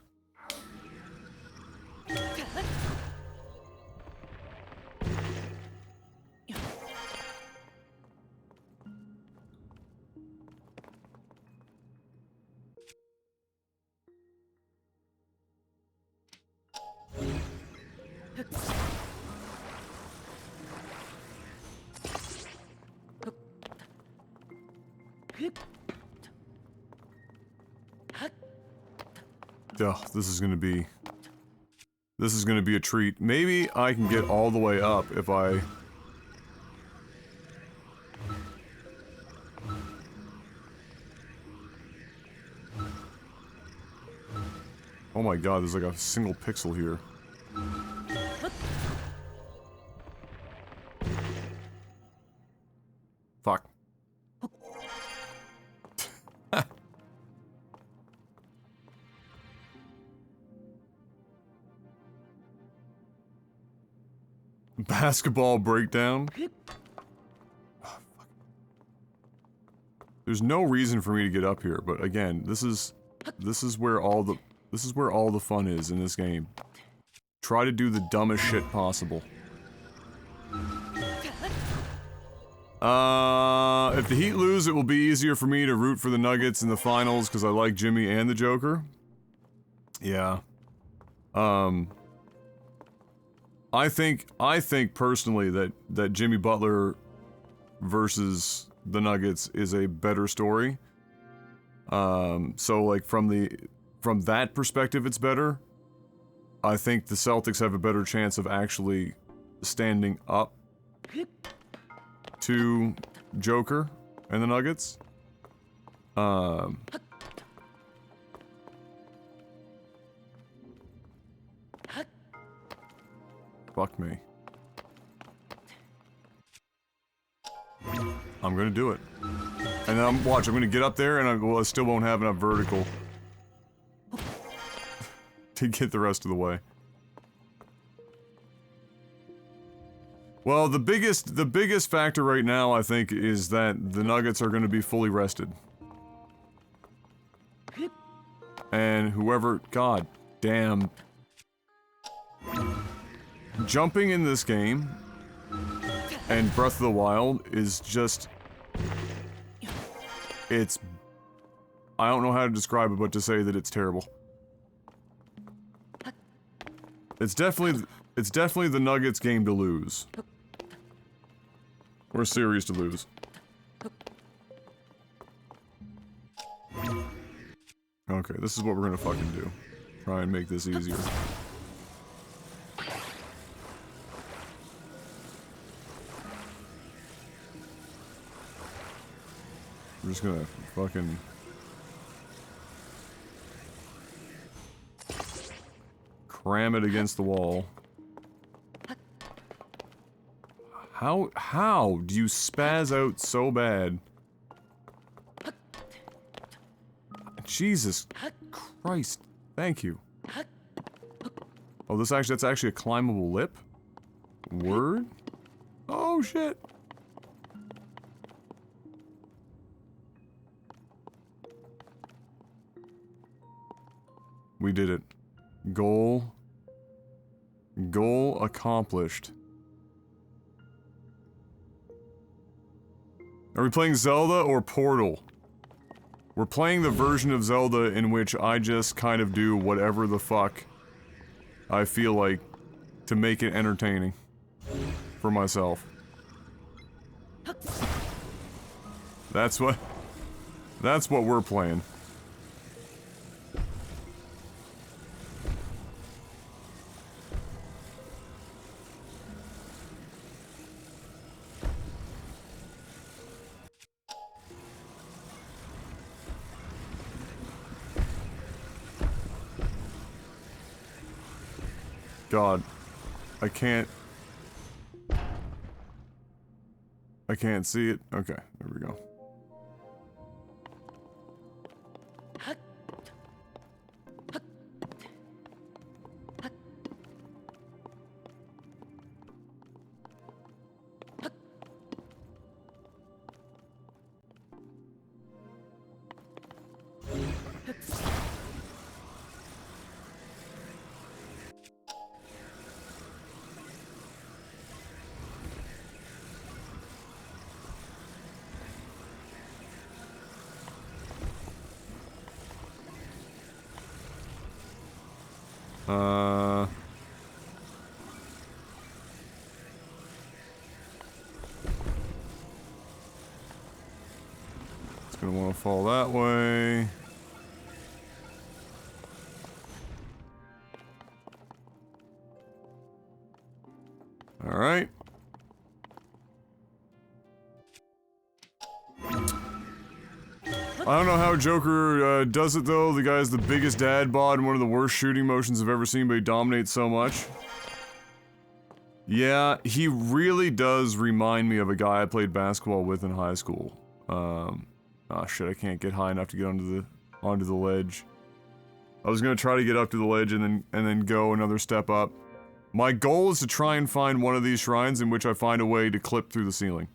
This is gonna be a treat. Maybe I can get all the way up if I... Oh my god, there's like a single pixel here. Fuck. Basketball breakdown. Oh, there's no reason for me to get up here, but again, this is where all the fun is in this game. Try to do the dumbest shit possible. If the Heat lose, it will be easier for me to root for the Nuggets in the finals because I like Jimmy and the Joker. Yeah. I think personally that Jimmy Butler versus the Nuggets is a better story. So like from that perspective, it's better. I think the Celtics have a better chance of actually standing up to Joker and the Nuggets. Fuck me. I'm gonna do it. And then I'm gonna get up there and I still won't have enough vertical to get the rest of the way. Well, the biggest factor right now, I think, is that the Nuggets are gonna be fully rested. And whoever, god damn. Jumping in this game and Breath of the Wild is just... It's... I don't know how to describe it, but to say that it's terrible. It's definitely the Nuggets game to lose. Or series to lose. Okay, this is what we're gonna fucking do. Try and make this easier. We're just gonna fucking... cram it against the wall. How do you spaz out so bad? Jesus Christ, thank you. Oh, that's actually a climbable lip? Word? Oh shit. We did it. Goal accomplished. Are we playing Zelda or Portal? We're playing the version of Zelda in which I just kind of do whatever the fuck I feel like to make it entertaining for myself. That's what we're playing. God, I can't see it. Okay, there we go. It's gonna want to fall that way. All right. I don't know how Joker does it though. The guy's the biggest dad bod and one of the worst shooting motions I've ever seen, but he dominates so much. Yeah, he really does remind me of a guy I played basketball with in high school. Oh shit, I can't get high enough to get onto the ledge. I was gonna try to get up to the ledge and then go another step up. My goal is to try and find one of these shrines in which I find a way to clip through the ceiling.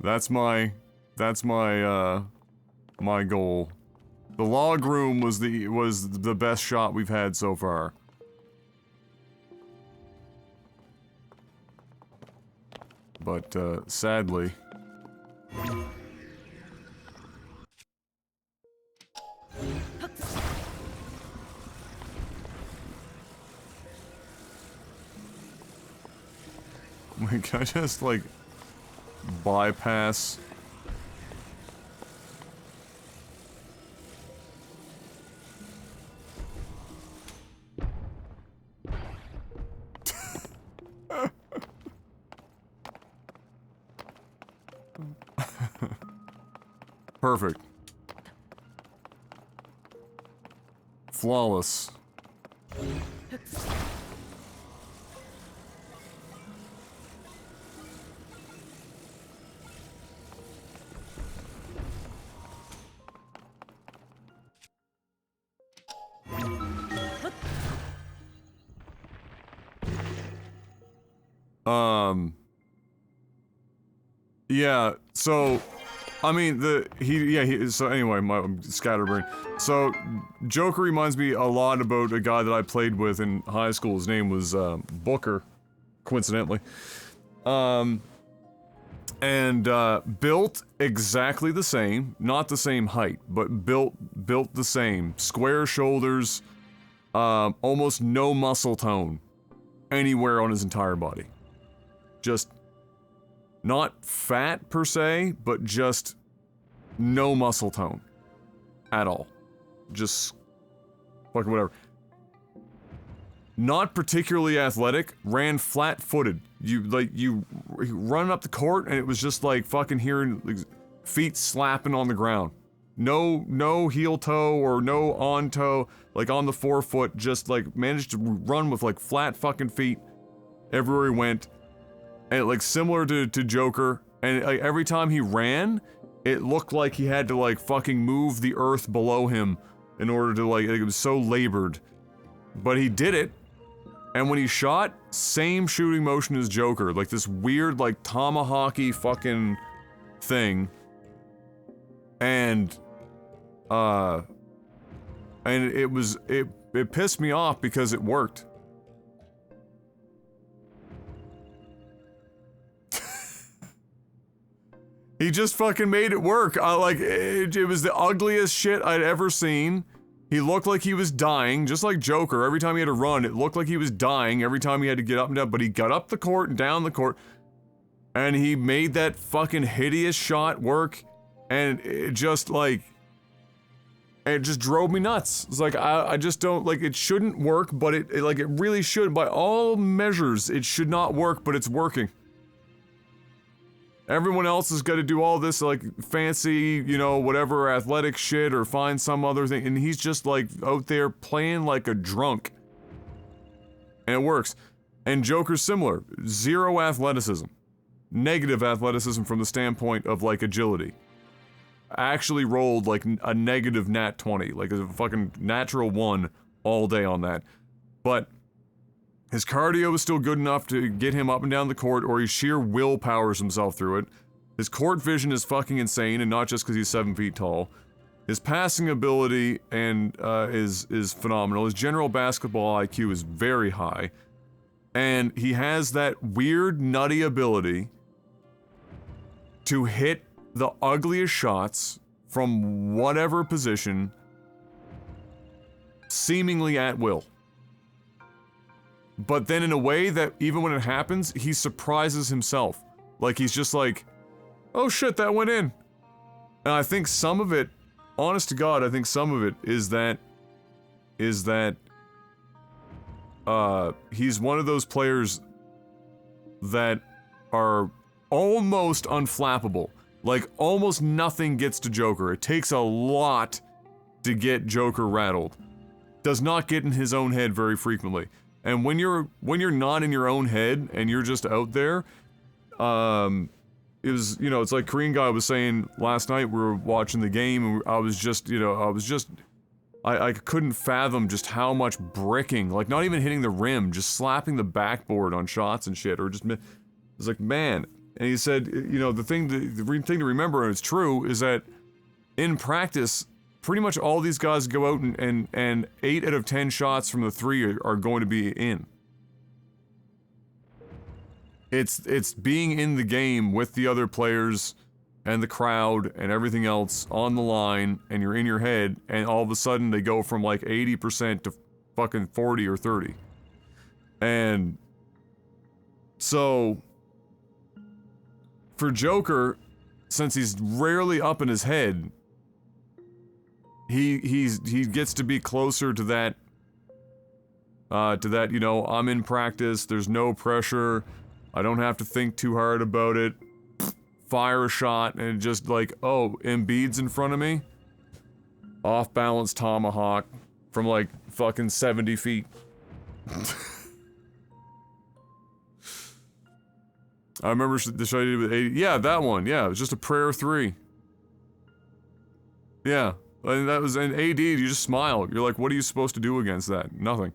That's my goal. The log room was the best shot we've had so far. But sadly, can I just like bypass? Perfect. Flawless. Yeah, so I mean, so anyway, my scatterbrain. So, Joker reminds me a lot about a guy that I played with in high school. His name was, Booker, coincidentally. Built exactly the same, not the same height, but built the same. Square shoulders, almost no muscle tone anywhere on his entire body. Just not fat per se, but just no muscle tone at all. Just fucking whatever. Not particularly athletic, ran flat-footed. You run up the court and it was just like fucking hearing like, feet slapping on the ground. No heel toe or no on toe, like on the forefoot, just like managed to run with like flat fucking feet everywhere he went. And like similar to Joker, and like every time he ran, it looked like he had to like fucking move the earth below him in order to like it was so labored. But he did it. And when he shot, same shooting motion as Joker, like this weird, like, tomahawky fucking thing. And it pissed me off because it worked. He just fucking made it work. It was the ugliest shit I'd ever seen. He looked like he was dying, just like Joker. Every time he had to run, it looked like he was dying every time he had to get up and down, but he got up the court and down the court, and he made that fucking hideous shot work, and it just, like, it just drove me nuts. It's like, I just don't, like, it shouldn't work, but it really should. By all measures, it should not work, but it's working. Everyone else has got to do all this, like, fancy, you know, whatever, athletic shit or find some other thing, and he's just, like, out there playing like a drunk. And it works. And Joker's similar. Zero athleticism. Negative athleticism from the standpoint of, like, agility. Actually rolled, like, a negative nat 20. Like, a fucking natural 1 all day on that. But his cardio is still good enough to get him up and down the court, or he sheer willpowers himself through it. His court vision is fucking insane, and not just because he's 7 feet tall. His passing ability and is phenomenal. His general basketball IQ is very high. And he has that weird, nutty ability to hit the ugliest shots from whatever position, seemingly at will. But then in a way that, even when it happens, he surprises himself. Like, he's just like, oh shit, that went in. And I think some of it, honest to God, I think some of it is that he's one of those players that are almost unflappable. Like, almost nothing gets to Joker. It takes a lot to get Joker rattled. Does not get in his own head very frequently. And when you're not in your own head and you're just out there, it was, you know, it's like Korean guy was saying last night, we were watching the game and I was just, you know, I couldn't fathom just how much bricking, like not even hitting the rim, just slapping the backboard on shots and shit, or just, it was like, man. And he said, you know, the thing to remember, and it's true, is that in practice, pretty much all these guys go out and 8 out of 10 shots from the 3 are going to be in. It's being in the game with the other players and the crowd and everything else on the line, and you're in your head, and all of a sudden they go from like 80% to fucking 40 or 30. And so for Joker, since he's rarely up in his head, he gets to be closer to that, you know, I'm in practice, there's no pressure, I don't have to think too hard about it, fire a shot, and just like, oh, Embiid's in front of me? Off-balance tomahawk from like fucking 70 feet. I remember the show I did with 80, yeah, that one, yeah, it was just a prayer 3. Yeah. And that was an AD, you just smile. You're like, what are you supposed to do against that? Nothing.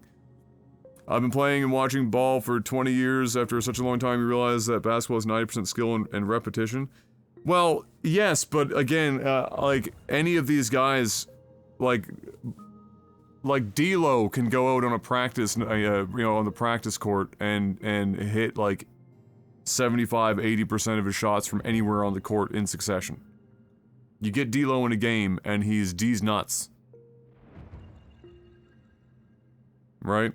I've been playing and watching ball for 20 years. After such a long time, you realize that basketball is 90% skill and repetition. Well, yes, but again, like, any of these guys, like D'Lo can go out on a practice, you know, on the practice court and hit, like, 75-80% of his shots from anywhere on the court in succession. You get D'Lo in a game, and he's D's nuts. Right?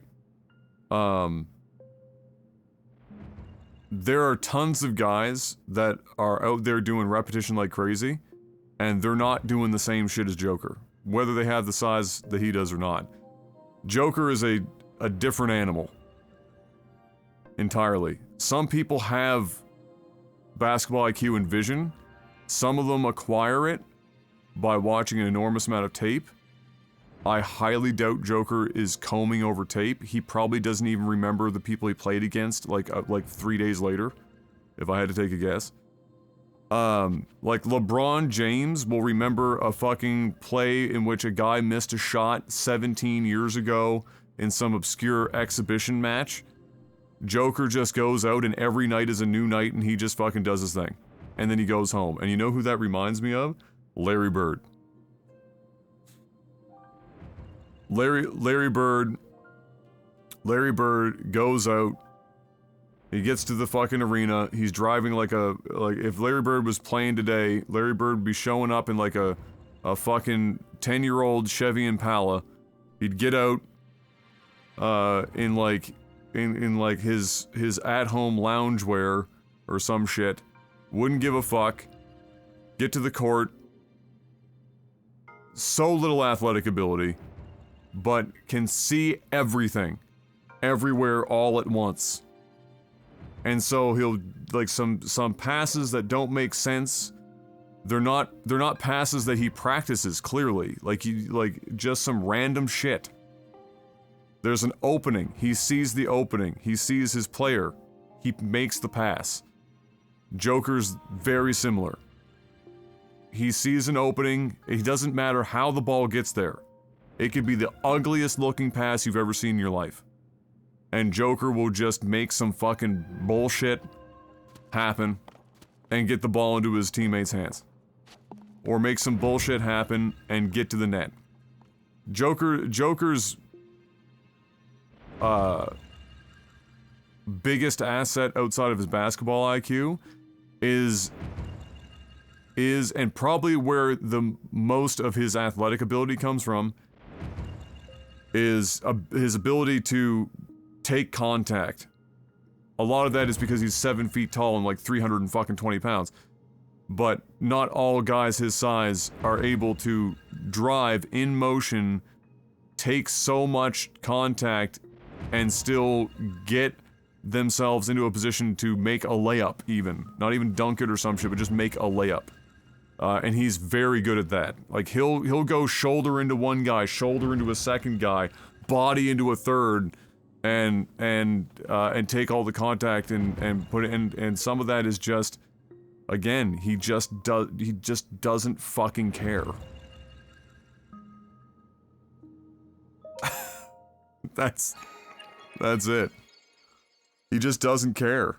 there are tons of guys that are out there doing repetition like crazy, and they're not doing the same shit as Joker, whether they have the size that he does or not. Joker is a different animal. Entirely. Some people have basketball IQ and vision. Some of them acquire it by watching an enormous amount of tape. I highly doubt Joker is combing over tape. He probably doesn't even remember the people he played against like 3 days later, if I had to take a guess. Like LeBron James will remember a fucking play in which a guy missed a shot 17 years ago in some obscure exhibition match. Joker just goes out and every night is a new night and he just fucking does his thing. And then he goes home. And you know who that reminds me of? Larry Bird. Larry Bird goes out, he gets to the fucking arena, he's driving like if Larry Bird was playing today, Larry Bird would be showing up in like a fucking 10-year-old Chevy Impala. He'd get out, in his at-home loungewear or some shit, wouldn't give a fuck, get to the court, so little athletic ability, but can see everything, everywhere, all at once. And so he'll, like, some passes that don't make sense, they're not passes that he practices, clearly. Like, just some random shit. There's an opening, he sees the opening, he sees his player, he makes the pass. Joker's very similar. He sees an opening, it doesn't matter how the ball gets there. It could be the ugliest looking pass you've ever seen in your life. And Joker will just make some fucking bullshit happen and get the ball into his teammates' hands. Or make some bullshit happen and get to the net. Joker's biggest asset outside of his basketball IQ is and probably where the most of his athletic ability comes from is his ability to take contact. A lot of that is because he's 7 feet tall and like 320 pounds. But not all guys his size are able to drive in motion, take so much contact, and still get themselves into a position to make a layup even. Not even dunk it or some shit, but just make a layup. And he's very good at that. Like, he'll go shoulder into one guy, shoulder into a second guy, body into a third, and take all the contact and put it in, and some of that is just, again, he just doesn't fucking care. That's it. He just doesn't care.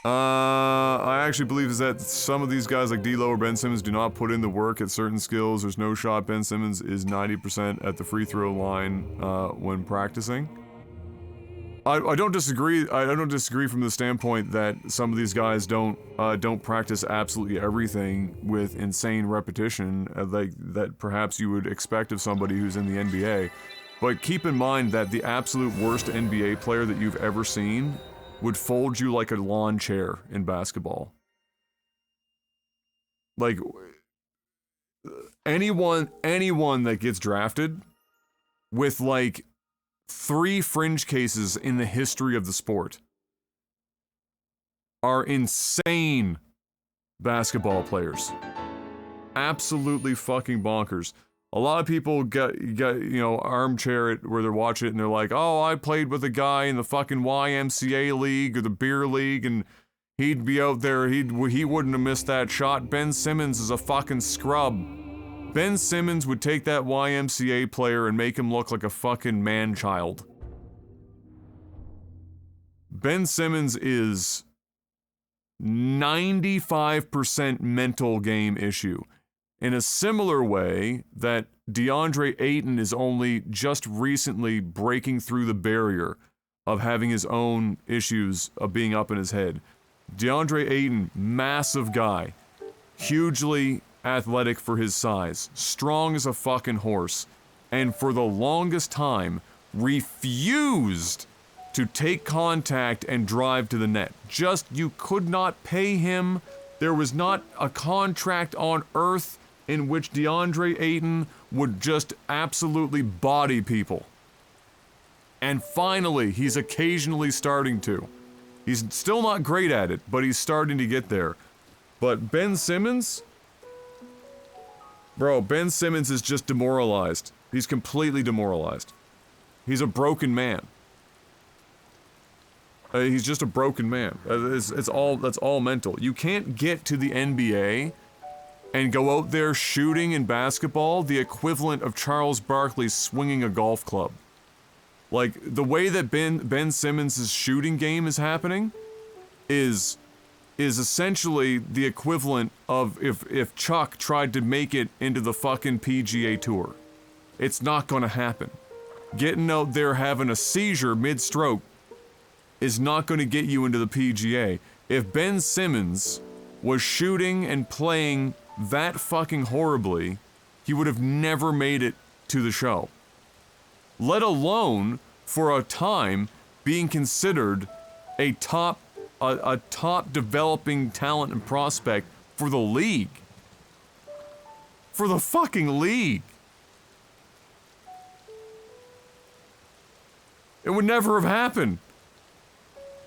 I actually believe is that some of these guys like D'Lo or Ben Simmons do not put in the work at certain skills. There's no shot Ben Simmons is 90% at the free throw line when practicing. I don't disagree. I don't disagree from the standpoint that some of these guys don't practice absolutely everything with insane repetition, like that perhaps you would expect of somebody who's in the NBA. But keep in mind that the absolute worst NBA player that you've ever seen would fold you like a lawn chair in basketball. Like, anyone that gets drafted with like 3 fringe cases in the history of the sport are insane basketball players. Absolutely fucking bonkers. A lot of people get you know, armchair it where they're watching it and they're like, oh, I played with a guy in the fucking YMCA league or the beer league and he'd be out there, he wouldn't have missed that shot. Ben Simmons is a fucking scrub. Ben Simmons would take that YMCA player and make him look like a fucking man-child. Ben Simmons is 95% mental game issue. In a similar way that DeAndre Ayton is only just recently breaking through the barrier of having his own issues of being up in his head. DeAndre Ayton, massive guy, hugely athletic for his size, strong as a fucking horse, and for the longest time refused to take contact and drive to the net. Just, you could not pay him. There was not a contract on Earth in which DeAndre Ayton would just absolutely body people. And finally, he's occasionally starting to. He's still not great at it, but he's starting to get there. But Ben Simmons? Bro, Ben Simmons is just demoralized. He's completely demoralized. He's a broken man. He's just a broken man. That's all mental. You can't get to the NBA and go out there shooting in basketball the equivalent of Charles Barkley swinging a golf club. Like, the way that Ben Simmons' shooting game is happening is essentially the equivalent of if Chuck tried to make it into the fucking PGA Tour. It's not gonna happen. Getting out there having a seizure mid-stroke is not gonna get you into the PGA. If Ben Simmons was shooting and playing that fucking horribly, he would have never made it to the show. Let alone, for a time, being considered a top developing talent and prospect for the league. For the fucking league. It would never have happened.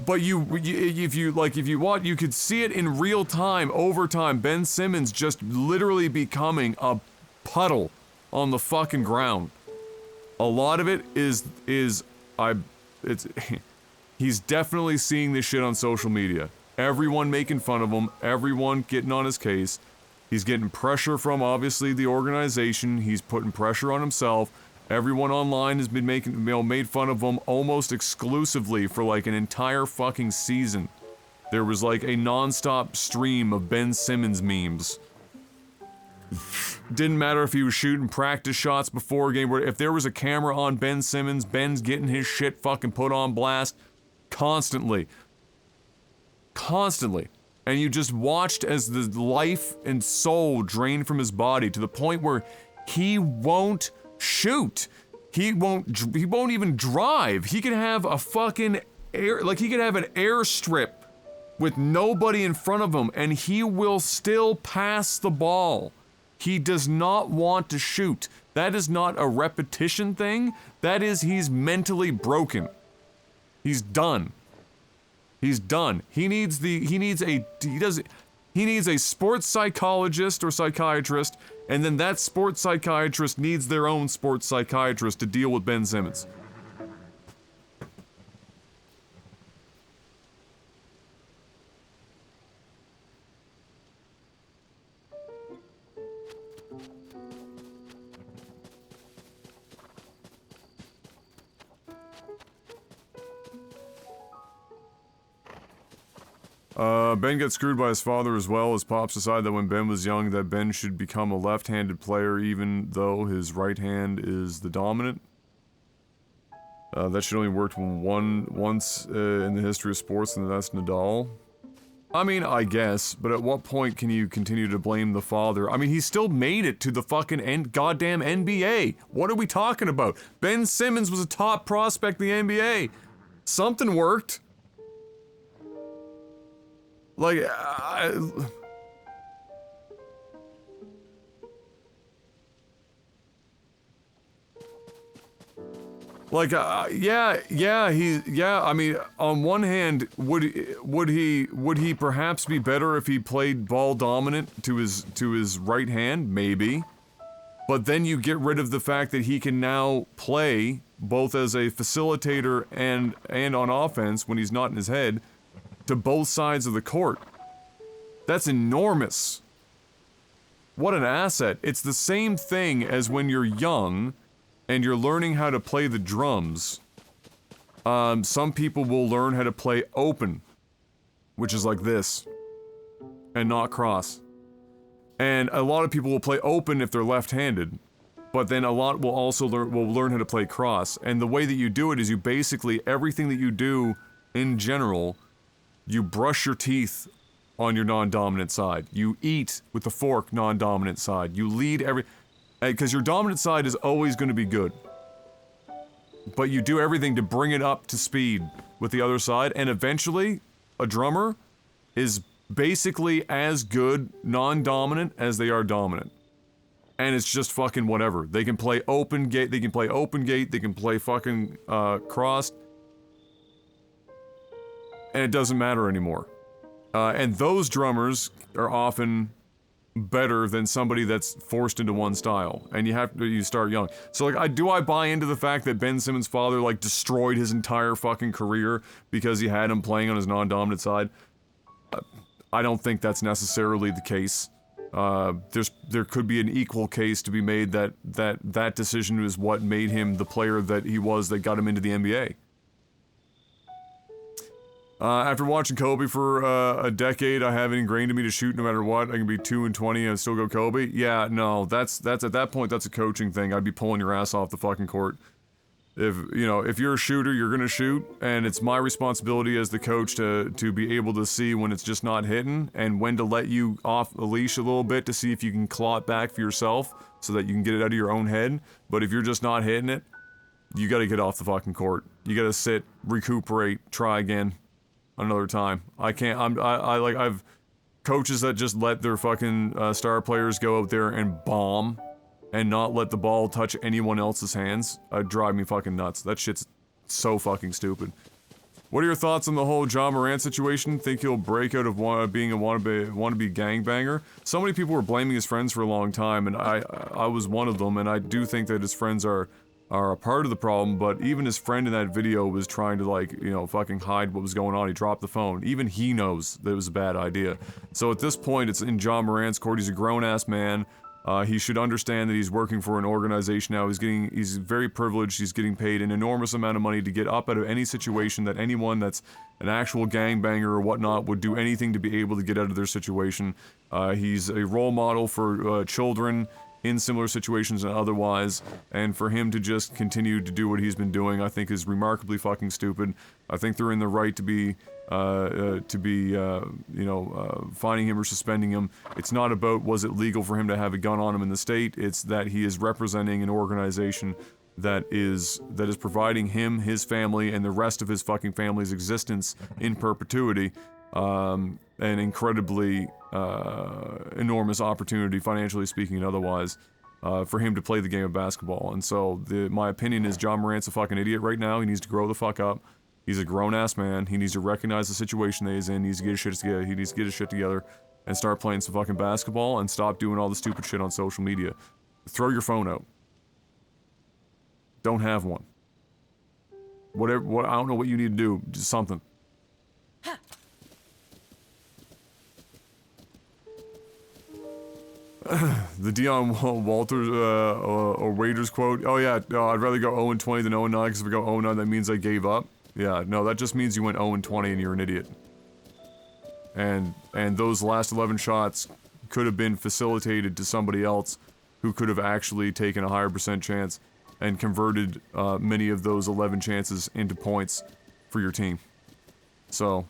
But if you watch, you could see it in real time, over time. Ben Simmons just literally becoming a puddle on the fucking ground. A lot of it he's definitely seeing this shit on social media. Everyone making fun of him, everyone getting on his case. He's getting pressure from, obviously, the organization. He's putting pressure on himself. Everyone online has been made fun of him almost exclusively for like an entire fucking season. There was like a non-stop stream of Ben Simmons memes. Didn't matter if he was shooting practice shots before a game. If there was a camera on Ben Simmons, Ben's getting his shit fucking put on blast constantly. Constantly. And you just watched as the life and soul drained from his body to the point where he won't shoot. He won't even drive. He could have a fucking he could have an airstrip with nobody in front of him and he will still pass the ball. He does not want to shoot. That is not a repetition thing. That is, he's mentally broken. He's done. He's done. He needs a sports psychologist or psychiatrist, and then that sports psychiatrist needs their own sports psychiatrist to deal with Ben Simmons. Ben gets screwed by his father as well. His pops decide that when Ben was young that Ben should become a left-handed player even though his right hand is the dominant. That should only worked once in the history of sports, and that's Nadal. I mean, I guess, but at what point can you continue to blame the father? I mean, he still made it to the fucking goddamn NBA. What are we talking about? Ben Simmons was a top prospect in the NBA. Something worked. Like, I mean, on one hand, would he perhaps be better if he played ball dominant to his right hand? Maybe. But then you get rid of the fact that he can now play both as a facilitator and on offense when he's not in his head to both sides of the court. That's enormous. What an asset. It's the same thing as when you're young and you're learning how to play the drums. Some people will learn how to play open, which is like this, and not cross. And a lot of people will play open if they're left-handed, but then a lot will also learn how to play cross. And the way that you do it is you basically, everything that you do in general, you brush your teeth on your non-dominant side. You eat with the fork, non-dominant side. You lead because your dominant side is always going to be good. but you do everything to bring it up to speed with the other side, and eventually, a drummer is basically as good non-dominant as they are dominant. And it's just fucking whatever. They can play open gate, they can play fucking crossed, and it doesn't matter anymore. And those drummers are often better than somebody that's forced into one style, and you start young. So like, do I buy into the fact that Ben Simmons' father like destroyed his entire fucking career because he had him playing on his non-dominant side? I don't think that's necessarily the case. There could be an equal case to be made that decision is what made him the player that he was that got him into the NBA. After watching Kobe for a decade, I have it ingrained in me to shoot no matter what. I can be 2 and 20 and still go Kobe. Yeah, no, that's at that point that's a coaching thing. I'd be pulling your ass off the fucking court. If you're a shooter, you're gonna shoot, and it's my responsibility as the coach to be able to see when it's just not hitting and when to let you off the leash a little bit to see if you can claw it back for yourself so that you can get it out of your own head. But if you're just not hitting it, you gotta get off the fucking court. You gotta sit, recuperate, try again another time. I can't, I've coaches that just let their fucking star players go out there and bomb and not let the ball touch anyone else's hands, drive me fucking nuts. That shit's so fucking stupid. What are your thoughts on the whole Ja Morant situation? Think he'll break out of being a wannabe gangbanger? So many people were blaming his friends for a long time, and I was one of them, and I do think that his friends are a part of the problem, but even his friend in that video was trying to, like, fucking hide what was going on. He dropped the phone. Even he knows that it was a bad idea. So at this point, it's in Ja Morant's court. He's a grown-ass man. He should understand that he's working for an organization now. He's very privileged. He's getting paid an enormous amount of money to get up out of any situation that anyone that's an actual gangbanger or whatnot would do anything to be able to get out of their situation. He's a role model for children in similar situations and otherwise, and for him to just continue to do what he's been doing, I think is remarkably fucking stupid. I think they're in the right to be fining him or suspending him. It's not about was it legal for him to have a gun on him in the state, it's that he is representing an organization that is providing him, his family, and the rest of his fucking family's existence in perpetuity, an incredibly enormous opportunity, financially speaking and otherwise, for him to play the game of basketball. And so, my opinion is Ja Morant's a fucking idiot right now. He needs to grow the fuck up. He's a grown-ass man. He needs to recognize the situation that he's in. He needs to get his shit together. He needs to get his shit together and start playing some fucking basketball and stop doing all the stupid shit on social media. Throw your phone out. Don't have one. Whatever. I don't know what you need to do. Just something. The Dion Walters or Waiters quote. Oh yeah, I'd rather go 0-20 than 0-9 because if I go 0-9 that means I gave up. Yeah, no, that just means you went 0-20 and you're an idiot. And those last 11 shots could have been facilitated to somebody else who could have actually taken a higher percent chance and converted many of those 11 chances into points for your team. So,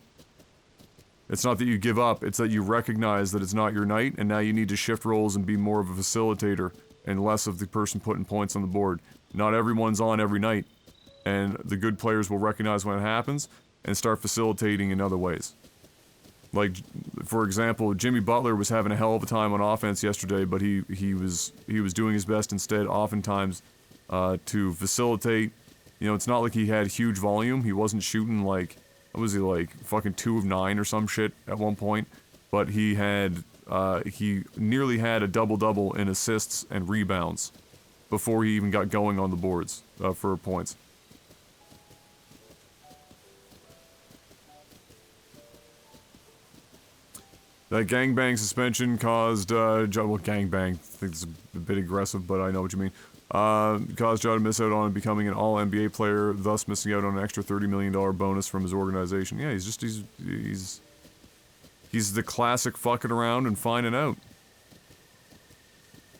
it's not that you give up, it's that you recognize that it's not your night, and now you need to shift roles and be more of a facilitator and less of the person putting points on the board. Not everyone's on every night, and the good players will recognize when it happens and start facilitating in other ways. Like, for example, Jimmy Butler was having a hell of a time on offense yesterday, but he was doing his best instead, oftentimes, to facilitate. You know, it's not like he had huge volume. He wasn't shooting like, what was he, like, fucking 2 of 9 or some shit at one point, but he nearly had a double-double in assists and rebounds before he even got going on the boards for points. That gangbang suspension caused, gangbang, I think it's a bit aggressive, but I know what you mean. Caused Ja to miss out on becoming an all-NBA player, thus missing out on an extra $30 million bonus from his organization. Yeah, he's the classic fucking around and finding out.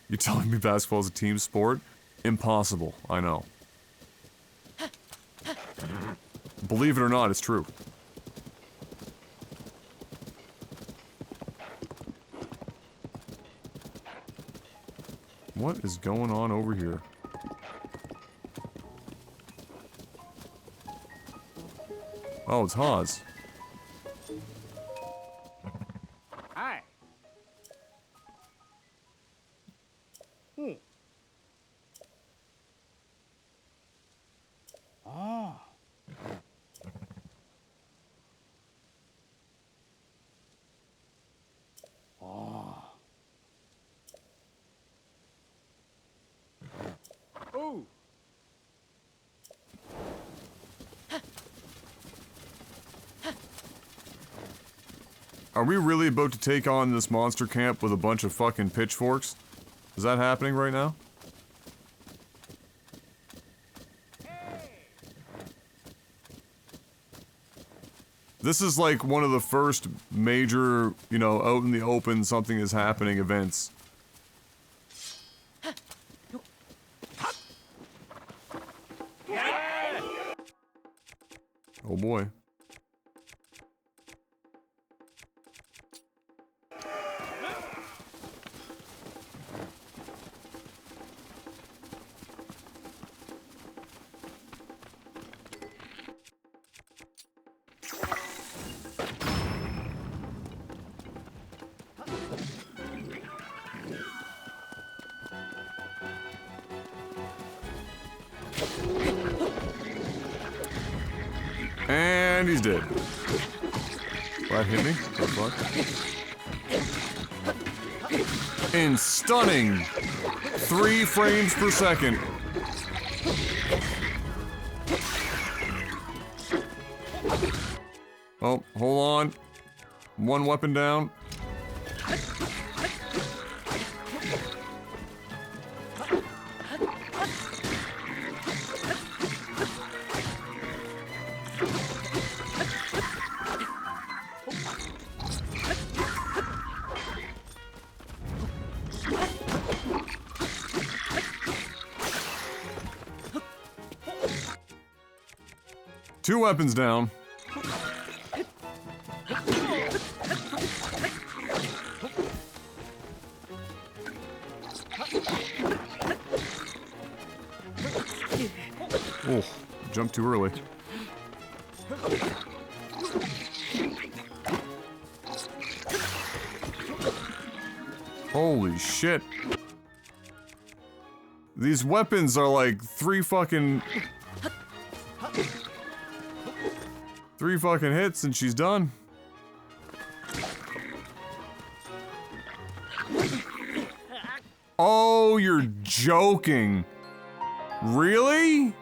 You're telling me basketball is a team sport? Impossible, I know. Believe it or not, it's true. What is going on over here? Oh, it's Hawes. Hi. Oh. Oh. Ooh. Are we really about to take on this monster camp with a bunch of fucking pitchforks? Is that happening right now? This is like one of the first major, you know, out in the open, something is happening events. Oh boy. And he's dead. That hit me? The fuck? In stunning 3 frames per second. Oh, hold on. 1 weapon down. Two weapons down. Oh, jumped too early. Holy shit. These weapons are like 3 fucking hits and she's done. Oh, you're joking. Really?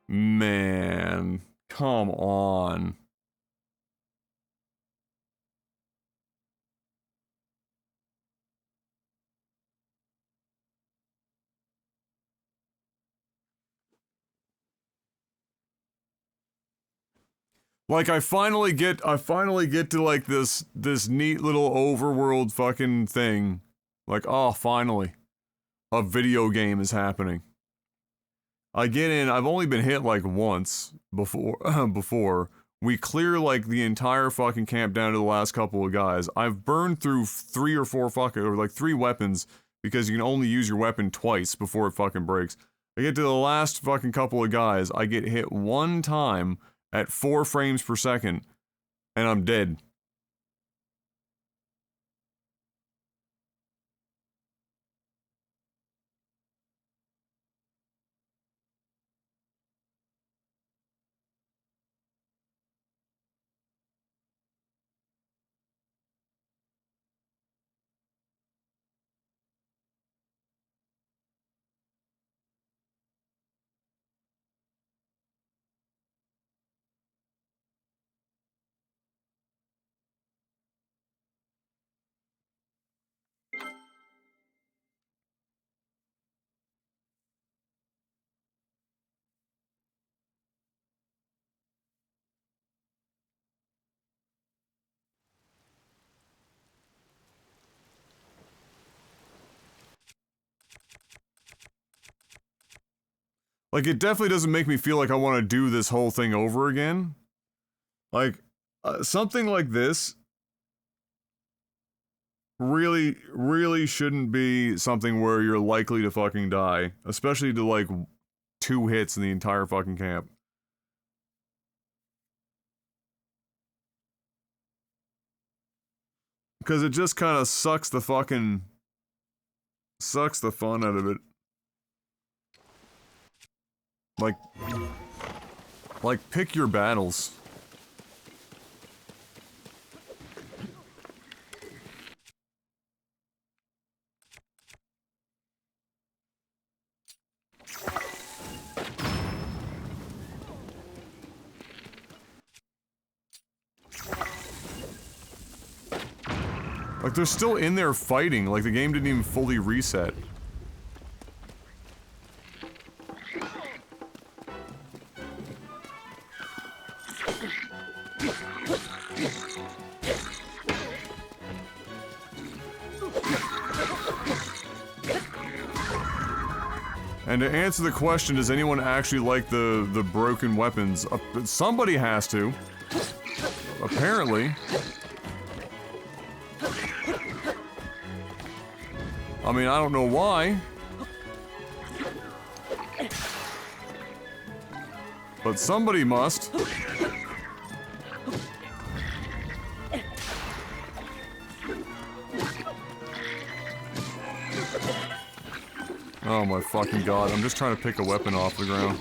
Man, come on. Like, I finally get to, like, this neat little overworld fucking thing. Like, oh, finally. A video game is happening. I get in, I've only been hit, like, once before. We clear, like, the entire fucking camp down to the last couple of guys. I've burned through 3 or 4 3 weapons, because you can only use your weapon twice before it fucking breaks. I get to the last fucking couple of guys, I get hit 1 time, at 4 frames per second, and I'm dead. Like, it definitely doesn't make me feel like I want to do this whole thing over again. Like, something like this really shouldn't be something where you're likely to fucking die. Especially to, like, 2 hits in the entire fucking camp. Because it just kind of sucks the fun out of it. Like pick your battles. Like, they're still in there fighting, like the game didn't even fully reset. And to answer the question, does anyone actually like the broken weapons? Somebody has to. Apparently. I mean, I don't know why. But somebody must. Oh my fucking god, I'm just trying to pick a weapon off the ground.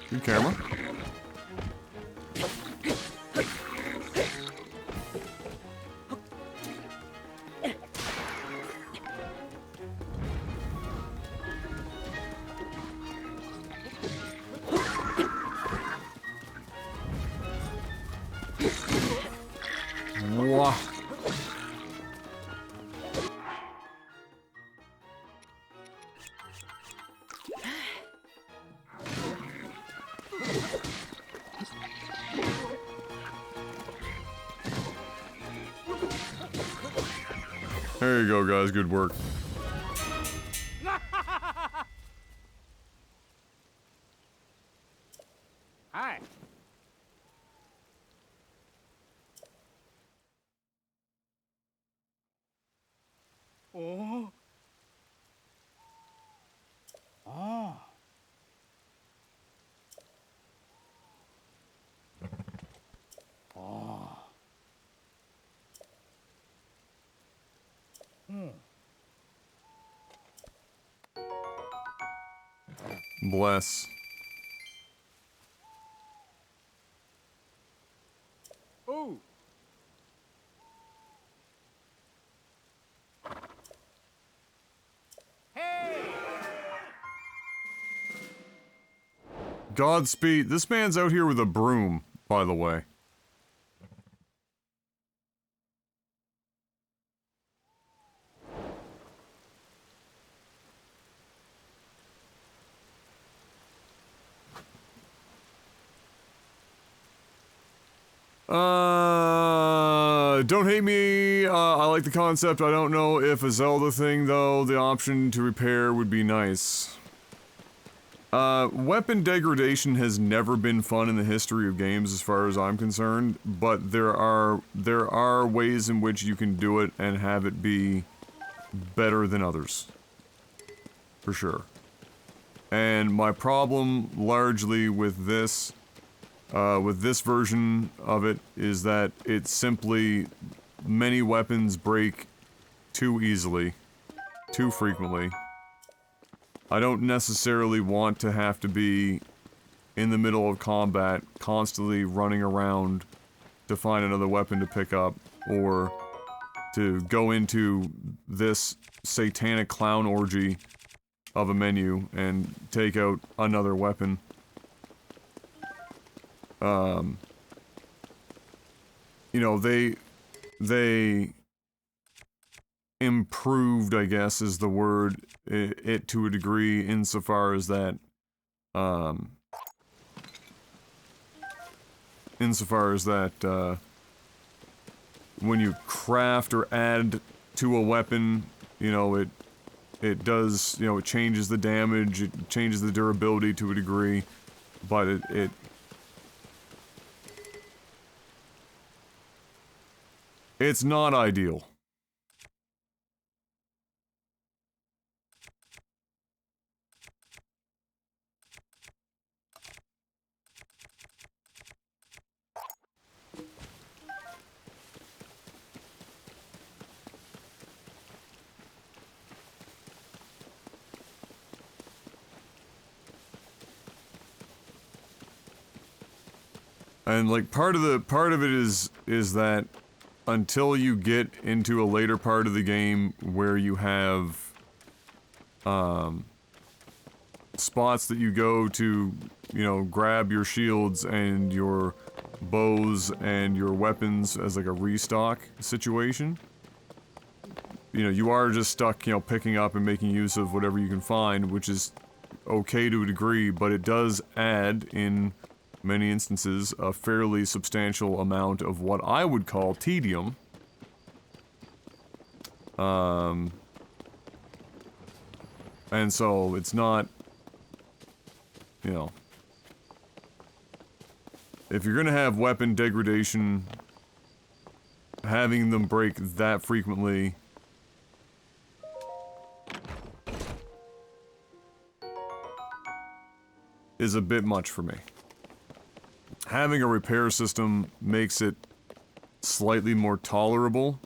Good camera. Wah. There you go, guys. Good work. Hi. Oh. Oh. Oh. Bless. Ooh. Hey. Godspeed. This man's out here with a broom, by the way. Don't hate me, I like the concept. I don't know if a Zelda thing, though, the option to repair would be nice. Weapon degradation has never been fun in the history of games as far as I'm concerned, but there are ways in which you can do it and have it be better than others. For sure. And my problem largely with this version of it is that it's simply many weapons break too easily, too frequently. I don't necessarily want to have to be in the middle of combat, constantly running around to find another weapon to pick up, or to go into this satanic clown orgy of a menu and take out another weapon. You know, they improved, I guess is the word, it to a degree insofar as that, when you craft or add to a weapon, you know, it does, you know, it changes the damage, it changes the durability to a degree, but It's not ideal. And like part of it is that until you get into a later part of the game where you have spots that you go to, you know, grab your shields and your bows and your weapons as like a restock situation. You know, you are just stuck, you know, picking up and making use of whatever you can find, which is okay to a degree, but it does add, in many instances, a fairly substantial amount of what I would call tedium. And so it's not, you know, if you're gonna have weapon degradation, having them break that frequently is a bit much for me. Having a repair system makes it slightly more tolerable.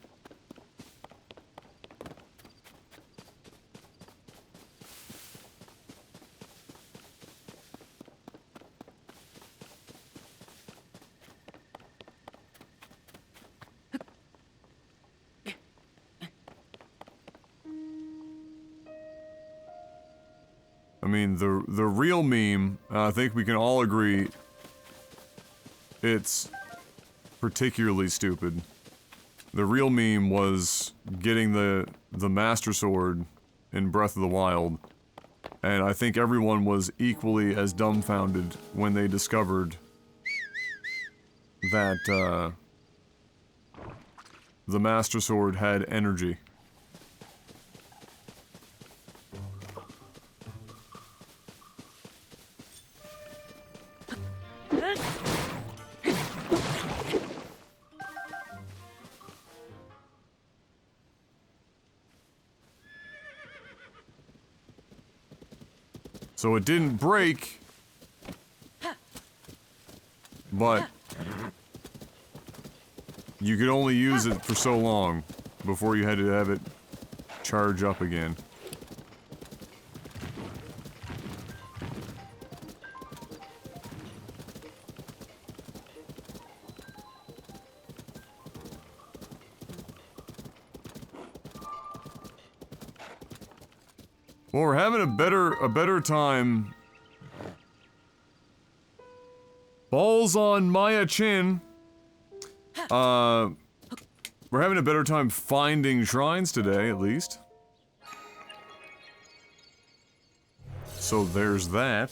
I mean, the real meme, I think we can all agree, it's particularly stupid. The real meme was getting the Master Sword in Breath of the Wild, and I think everyone was equally as dumbfounded when they discovered that, the Master Sword had energy. So it didn't break, but you could only use it for so long before you had to have it charge up again. Well, we're having a better time. Balls on Maya Chin. We're having a better time finding shrines today, at least. So there's that.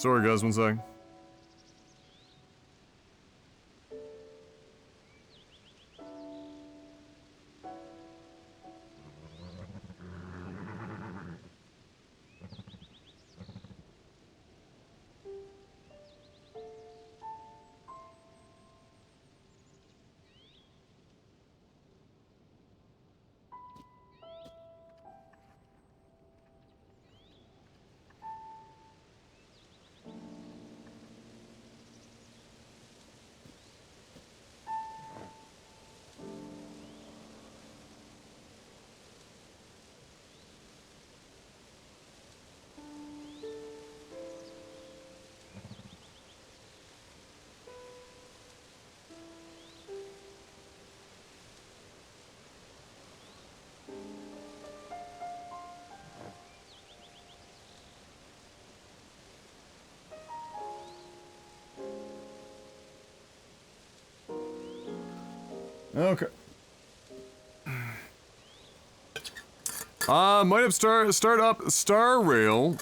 Sorry guys, one sec. Okay. Might have start up Star Rail.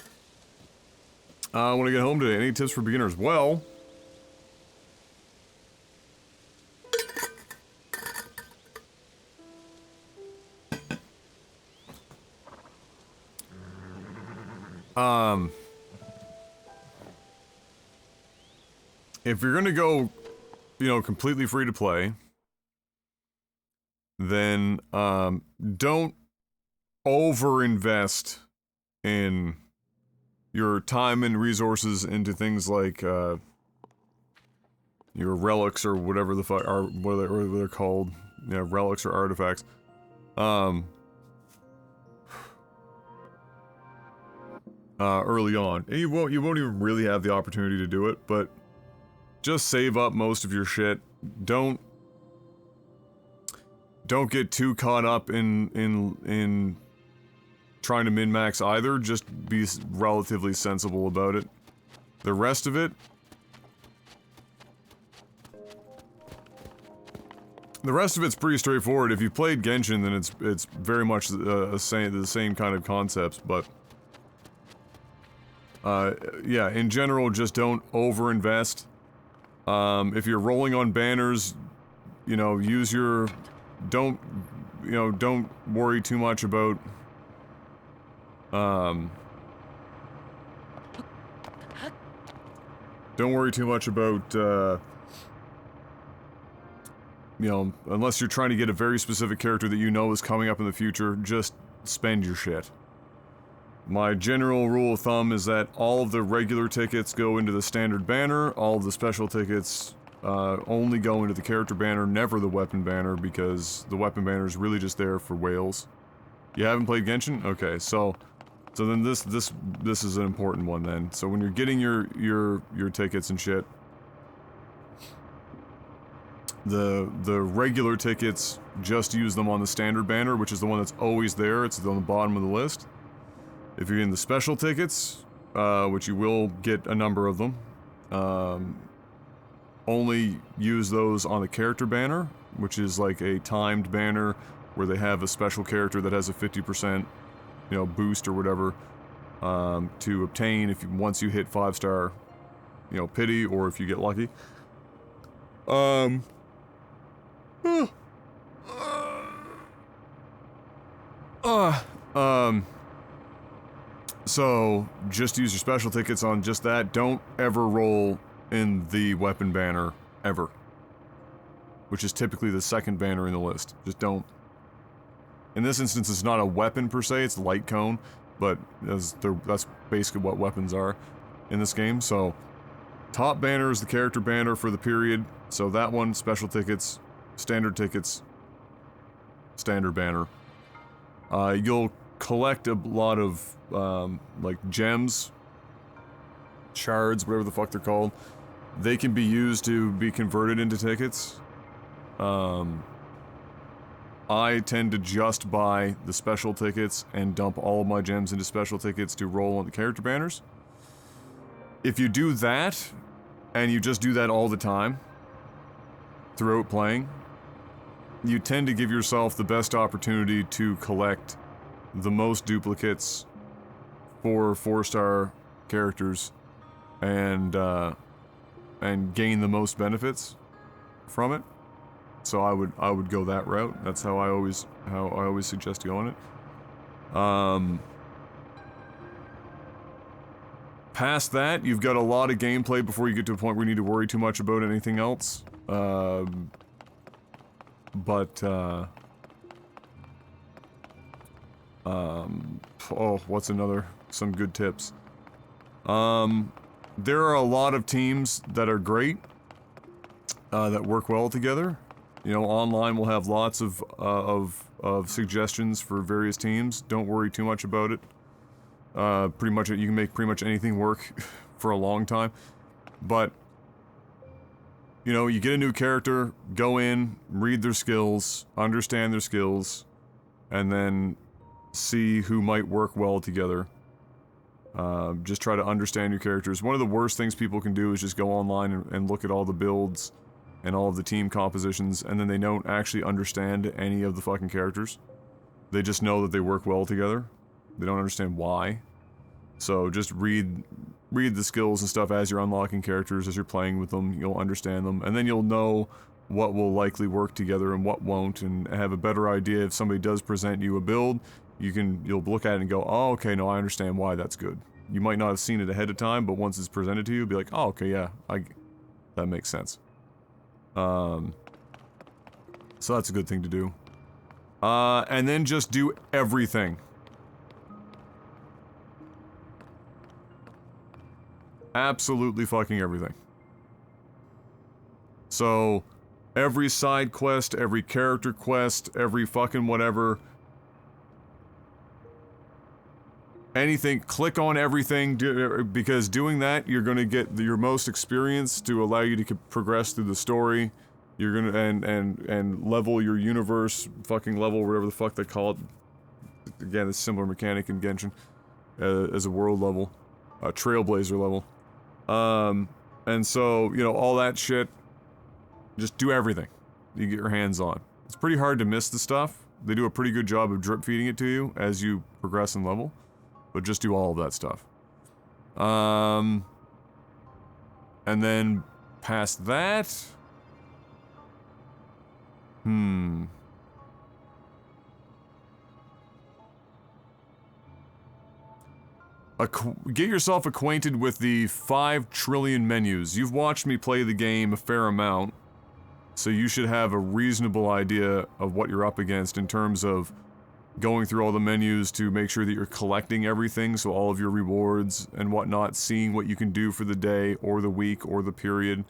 When I get home today. Any tips for beginners? Well, if you're gonna go, you know, completely free to play, then, don't over-invest in your time and resources into things like, your relics or whatever the fuck are, what they're called, you know, relics or artifacts. Early on. And you won't even really have the opportunity to do it, but just save up most of your shit. Don't get too caught up in trying to min-max either, just be relatively sensible about it. The rest of it... The rest of it's pretty straightforward. If you've played Genshin, then it's very much the same kind of concepts, but... yeah, in general, just don't over-invest. If you're rolling on banners, you know, use your... Don't worry too much about, don't worry too much about, you know, unless you're trying to get a very specific character that you know is coming up in the future, just spend your shit. My general rule of thumb is that all of the regular tickets go into the standard banner, all of the special tickets only go into the character banner, never the weapon banner, because the weapon banner is really just there for whales. You haven't played Genshin? Okay, so then this is an important one then. So when you're getting your tickets and shit, the regular tickets, just use them on the standard banner, which is the one that's always there. It's on the bottom of the list. If you're in the special tickets, which you will get a number of them, only use those on the character banner, which is like a timed banner where they have a special character that has a 50%, you know, boost or whatever, to obtain if once you hit 5-star, you know, pity, or if you get lucky. So, just use your special tickets on just that. Don't ever roll in the weapon banner, ever. Which is typically the second banner in the list. Just don't. In this instance, it's not a weapon per se, it's light cone, but that's basically what weapons are in this game, so... Top banner is the character banner for the period, so that one, special tickets, standard banner. You'll collect a lot of, like, gems, shards, whatever the fuck they're called. They can be used to be converted into tickets. I tend to just buy the special tickets and dump all of my gems into special tickets to roll on the character banners. If you do that, and you just do that all the time, throughout playing, you tend to give yourself the best opportunity to collect the most duplicates for 4-star characters and gain the most benefits from it. So I would go that route. That's how I always suggest going it. Past that, you've got a lot of gameplay before you get to a point where you need to worry too much about anything else. Oh, what's some good tips? There are a lot of teams that are great, that work well together. You know, online we'll have lots of suggestions for various teams. Don't worry too much about it. Pretty much, you can make pretty much anything work for a long time. But, you know, you get a new character, go in, read their skills, understand their skills, and then see who might work well together. Just try to understand your characters. One of the worst things people can do is just go online and look at all the builds and all of the team compositions, and then they don't actually understand any of the fucking characters. They just know that they work well together. They don't understand why. So just read the skills and stuff as you're unlocking characters, as you're playing with them. You'll understand them, and then you'll know what will likely work together and what won't, and have a better idea if somebody does present you a build. You'll look at it and go, oh, okay, no, I understand why that's good. You might not have seen it ahead of time, but once it's presented to you, you'll be like, oh, okay, yeah, that makes sense. So that's a good thing to do. And then just do everything. Absolutely fucking everything. So, every side quest, every character quest, every fucking whatever. Anything, click on everything, because doing that, you're gonna get your most experience to allow you to progress through the story. You're gonna, and level your universe, fucking level, whatever the fuck they call it. Again, it's a similar mechanic in Genshin, as a world level, a trailblazer level. And so, you know, all that shit, just do everything you get your hands on. It's pretty hard to miss the stuff. They do a pretty good job of drip feeding it to you as you progress in level, but just do all of that stuff. And then past that, get yourself acquainted with the 5 trillion menus. You've watched me play the game a fair amount, so you should have a reasonable idea of what you're up against in terms of going through all the menus to make sure that you're collecting everything, so all of your rewards and whatnot, seeing what you can do for the day or the week or the period,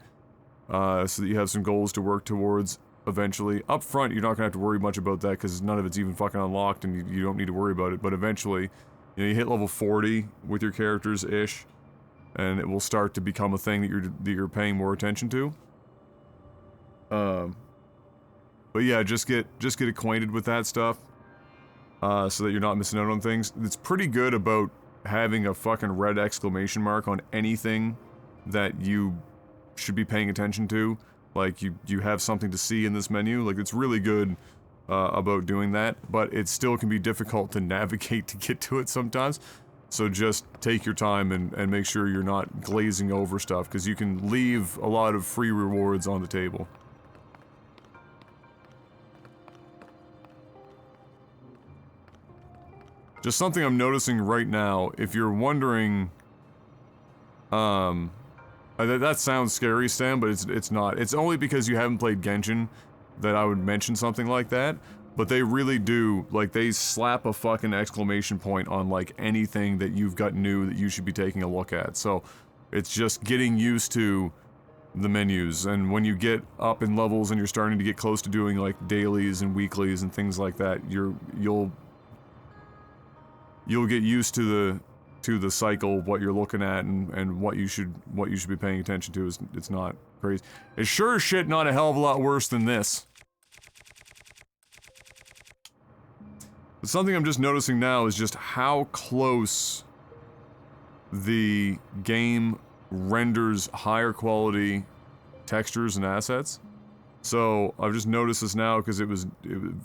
so that you have some goals to work towards eventually. Up front, you're not gonna have to worry much about that because none of it's even fucking unlocked and you don't need to worry about it, but eventually, you know, you hit level 40 with your characters-ish, and it will start to become a thing that you're paying more attention to. But yeah, just get acquainted with that stuff, so that you're not missing out on things. It's pretty good about having a fucking red exclamation mark on anything that you should be paying attention to. Like, you have something to see in this menu. Like, it's really good about doing that, but it still can be difficult to navigate to get to it sometimes. So just take your time and make sure you're not glazing over stuff, because you can leave a lot of free rewards on the table. Just something I'm noticing right now, if you're wondering, that sounds scary, Sam, but it's not. It's only because you haven't played Genshin that I would mention something like that, but they really do, like, they slap a fucking exclamation point on, like, anything that you've got new that you should be taking a look at. So, it's just getting used to the menus, and when you get up in levels and you're starting to get close to doing, like, dailies and weeklies and things like that, you'll get used to the cycle of what you're looking at and what you should be paying attention to. It's not crazy. It's sure as shit not a hell of a lot worse than this. But something I'm just noticing now is just how close the game renders higher quality textures and assets. So I've just noticed this now because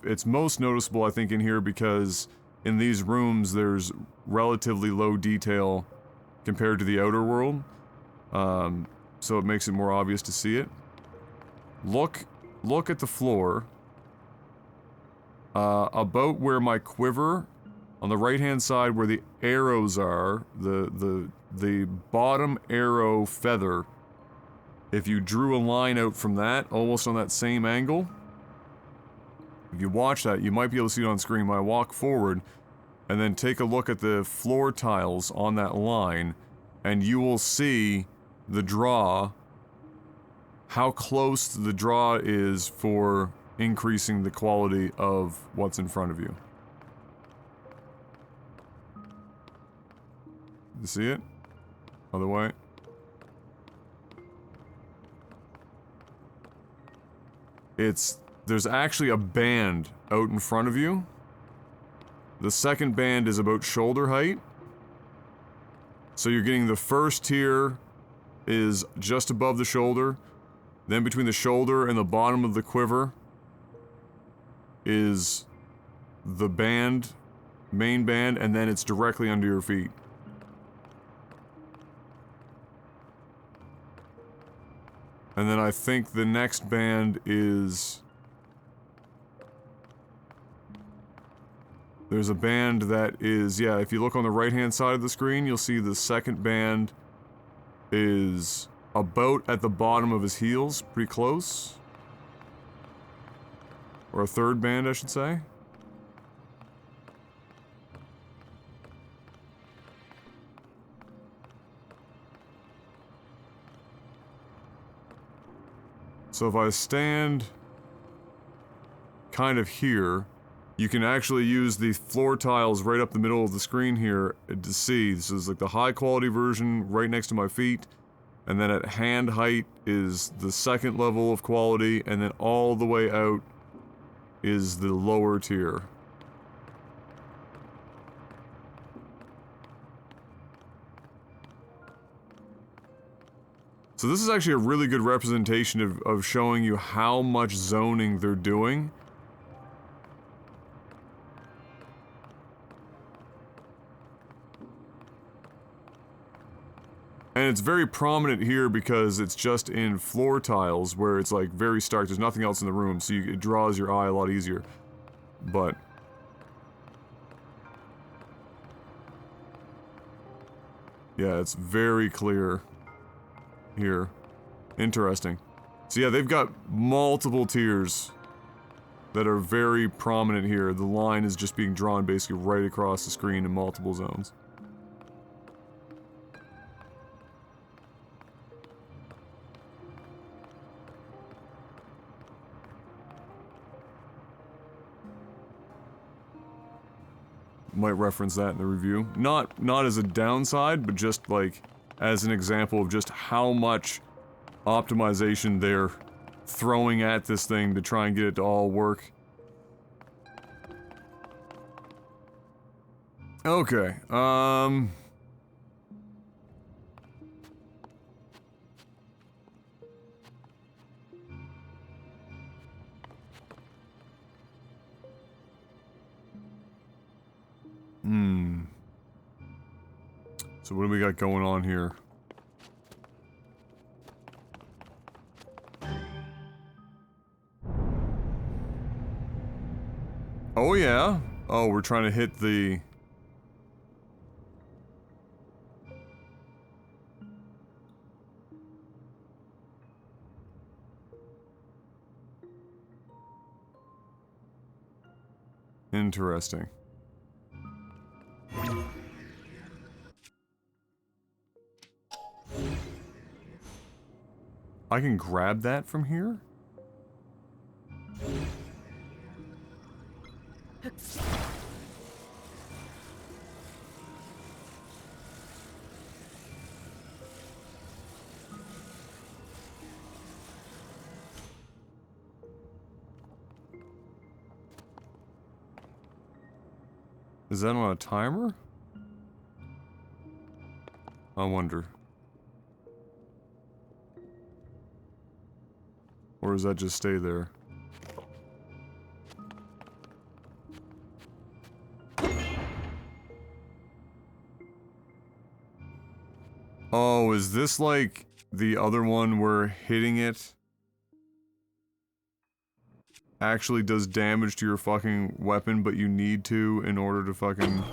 it's most noticeable, I think, in here because in these rooms there's relatively low detail compared to the outer world. So it makes it more obvious to see it. Look at the floor. About where my quiver, on the right-hand side where the arrows are, the bottom arrow feather, if you drew a line out from that, almost on that same angle, if you watch that, you might be able to see it on screen. When I walk forward, and then take a look at the floor tiles on that line, and you will see the draw, how close the draw is for increasing the quality of what's in front of you. You see it? Other way. There's actually a band out in front of you. The second band is about shoulder height. So you're getting the first tier is just above the shoulder. Then between the shoulder and the bottom of the quiver is the band, main band, and then it's directly under your feet. And then I think the next band is... There's a band that is, yeah, if you look on the right-hand side of the screen, you'll see the second band is about at the bottom of his heels, pretty close. Or a third band, I should say. So if I stand kind of here, you can actually use the floor tiles right up the middle of the screen here to see. This is like the high quality version right next to my feet. And then at hand height is the second level of quality, and then all the way out is the lower tier. So this is actually a really good representation of showing you how much zoning they're doing. And it's very prominent here because it's just in floor tiles where it's like very stark. There's nothing else in the room, so it draws your eye a lot easier. But yeah, it's very clear here. Interesting. So yeah, they've got multiple tiers that are very prominent here. The line is just being drawn basically right across the screen in multiple zones. Might reference that in the review. Not as a downside, but just like as an example of just how much optimization they're throwing at this thing to try and get it to all work. Okay, So what do we got going on here? Oh yeah? Oh, we're trying to hit the... Interesting. I can grab that from here? Is that on a timer? I wonder. Or does that just stay there? Oh, is this like the other one where hitting it actually does damage to your fucking weapon, but you need to in order to fucking...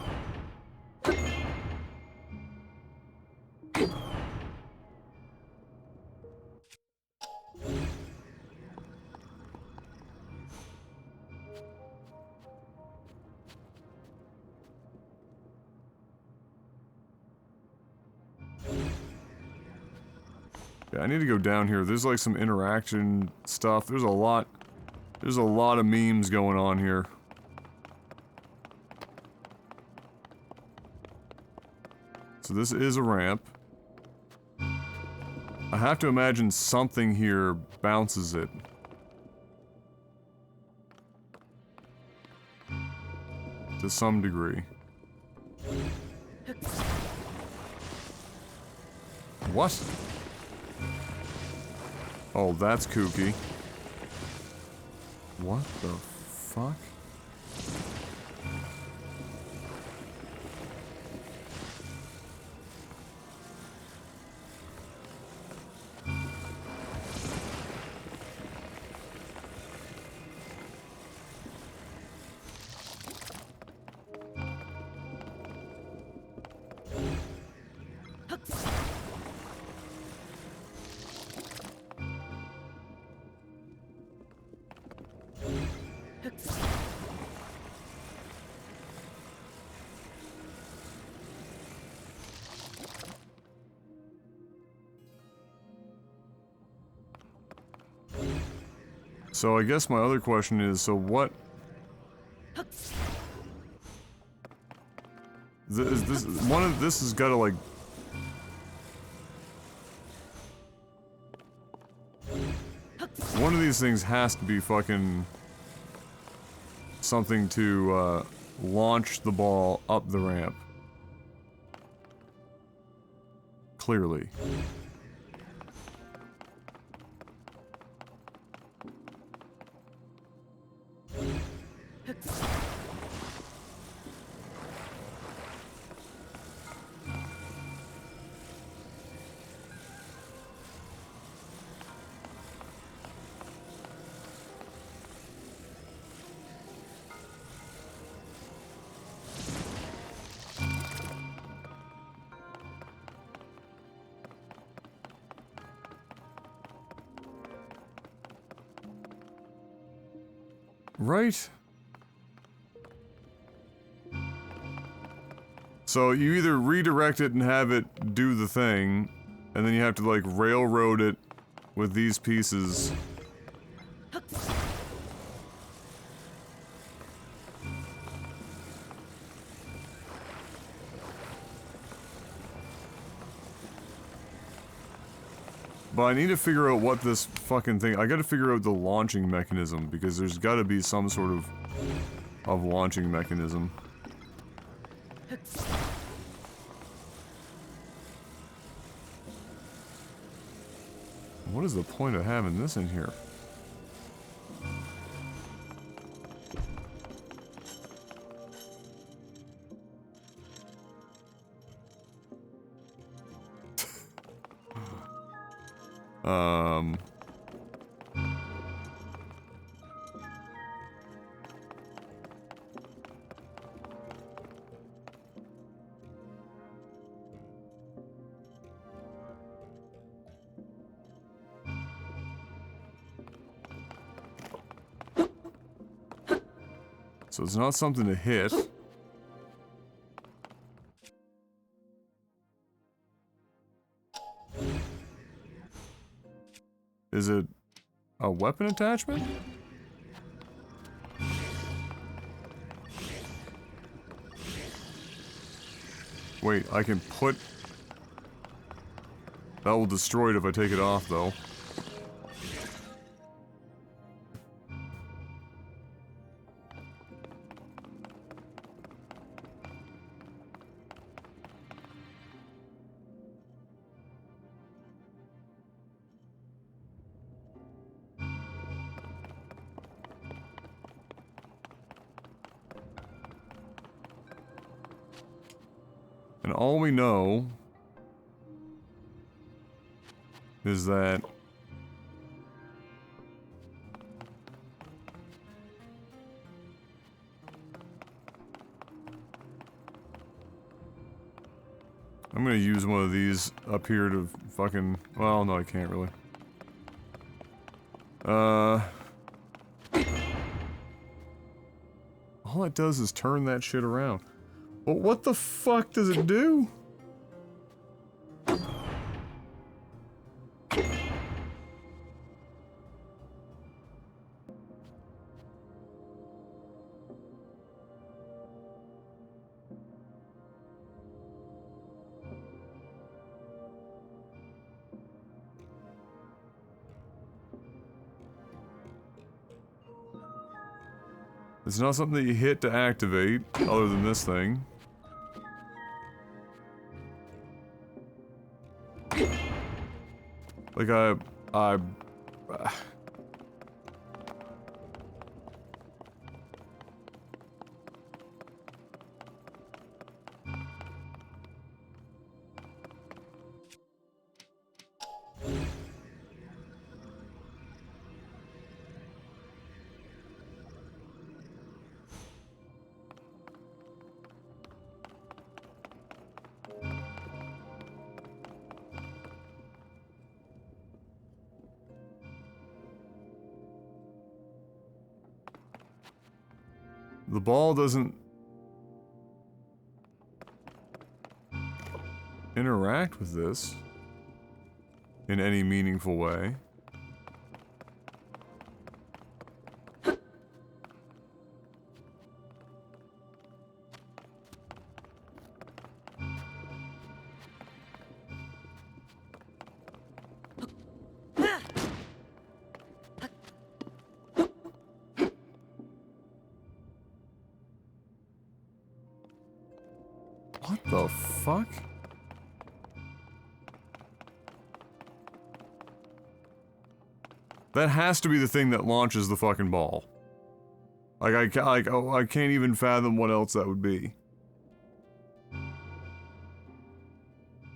Yeah, I need to go down here. There's like some interaction stuff. There's a lot of memes going on here. So this is a ramp. I have to imagine something here bounces it. To some degree. What? Oh, that's kooky. What the fuck? So I guess my other question is, so what... This has gotta like... One of these things has to be fucking... something to, launch the ball up the ramp. Clearly. Right? So you either redirect it and have it do the thing, and then you have to like railroad it with these pieces. But I need to figure out what this fucking thing... I gotta figure out the launching mechanism, because there's gotta be some sort of launching mechanism. What is the point of having this in here? So it's not something to hit. Is it a weapon attachment? Wait, I can put... That will destroy it if I take it off, though. And all we know is that... I'm gonna use one of these up here to fucking... Well, no, I can't really. All it does is turn that shit around. Well, what the fuck does it do? It's not something that you hit to activate, other than this thing. Like the ball doesn't interact with this in any meaningful way. What the fuck? That has to be the thing that launches the fucking ball. Like, I can't even fathom what else that would be.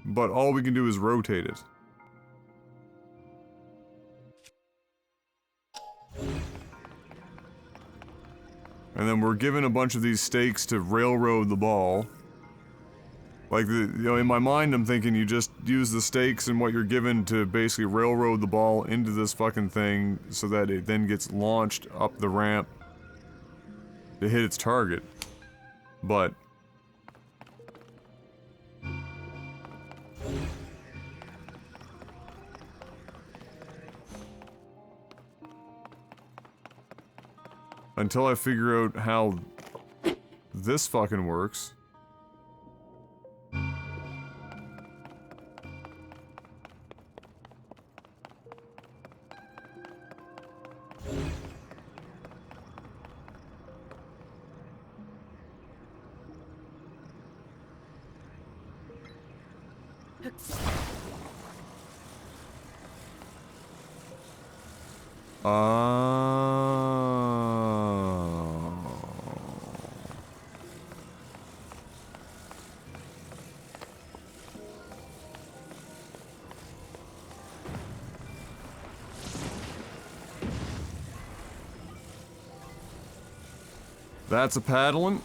But all we can do is rotate it. And then we're given a bunch of these stakes to railroad the ball. Like, in my mind, I'm thinking you just use the stakes and what you're given to basically railroad the ball into this fucking thing so that it then gets launched up the ramp to hit its target. But... until I figure out how this fucking works... That's a paddling.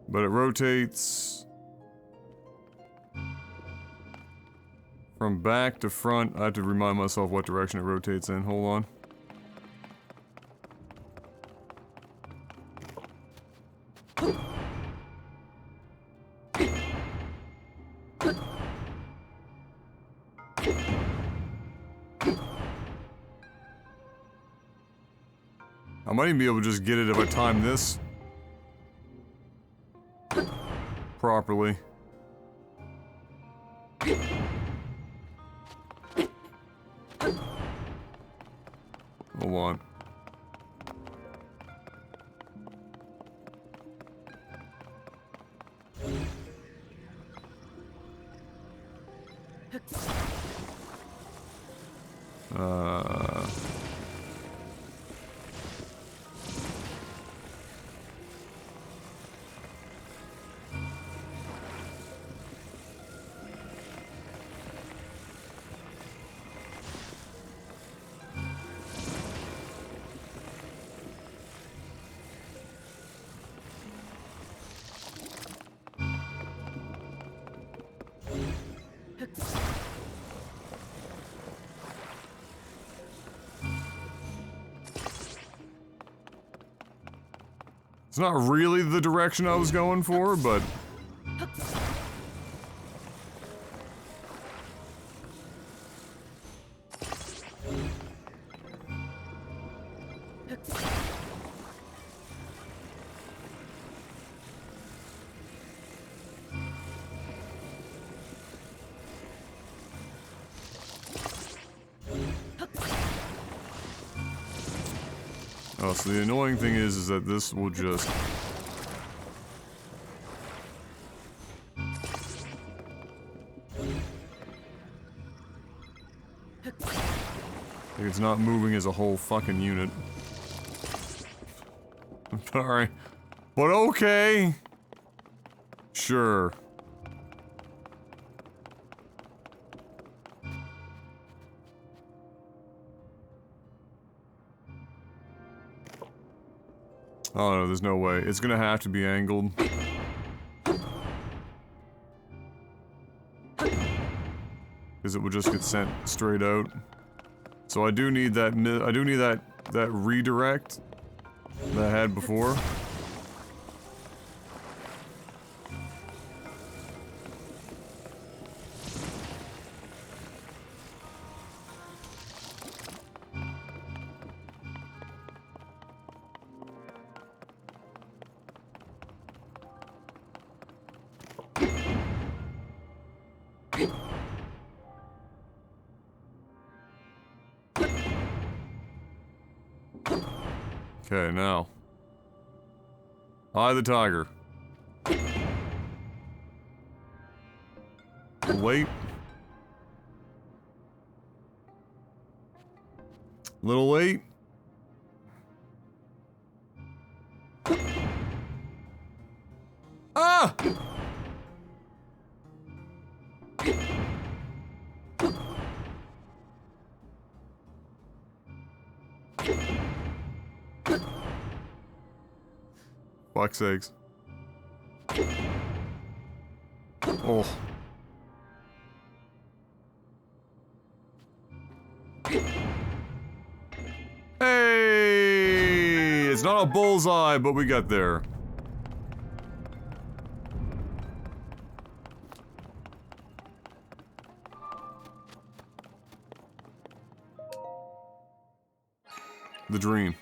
But it rotates from back to front. I have to remind myself what direction it rotates in. Hold on. might even be able to just get it if I time this properly. Hold on. It's not really the direction I was going for, but... Oh, so the annoying thing is that this will just... Like it's not moving as a whole fucking unit. I'm sorry. But okay! Sure. Oh no, there's no way. It's gonna have to be angled. Because it would just get sent straight out. So I do need that that redirect that I had before. Okay, now. Eye the tiger. Wait. Little late. Ah! Fuck's sakes. Oh. Hey! It's not a bullseye, but we got there. The dream.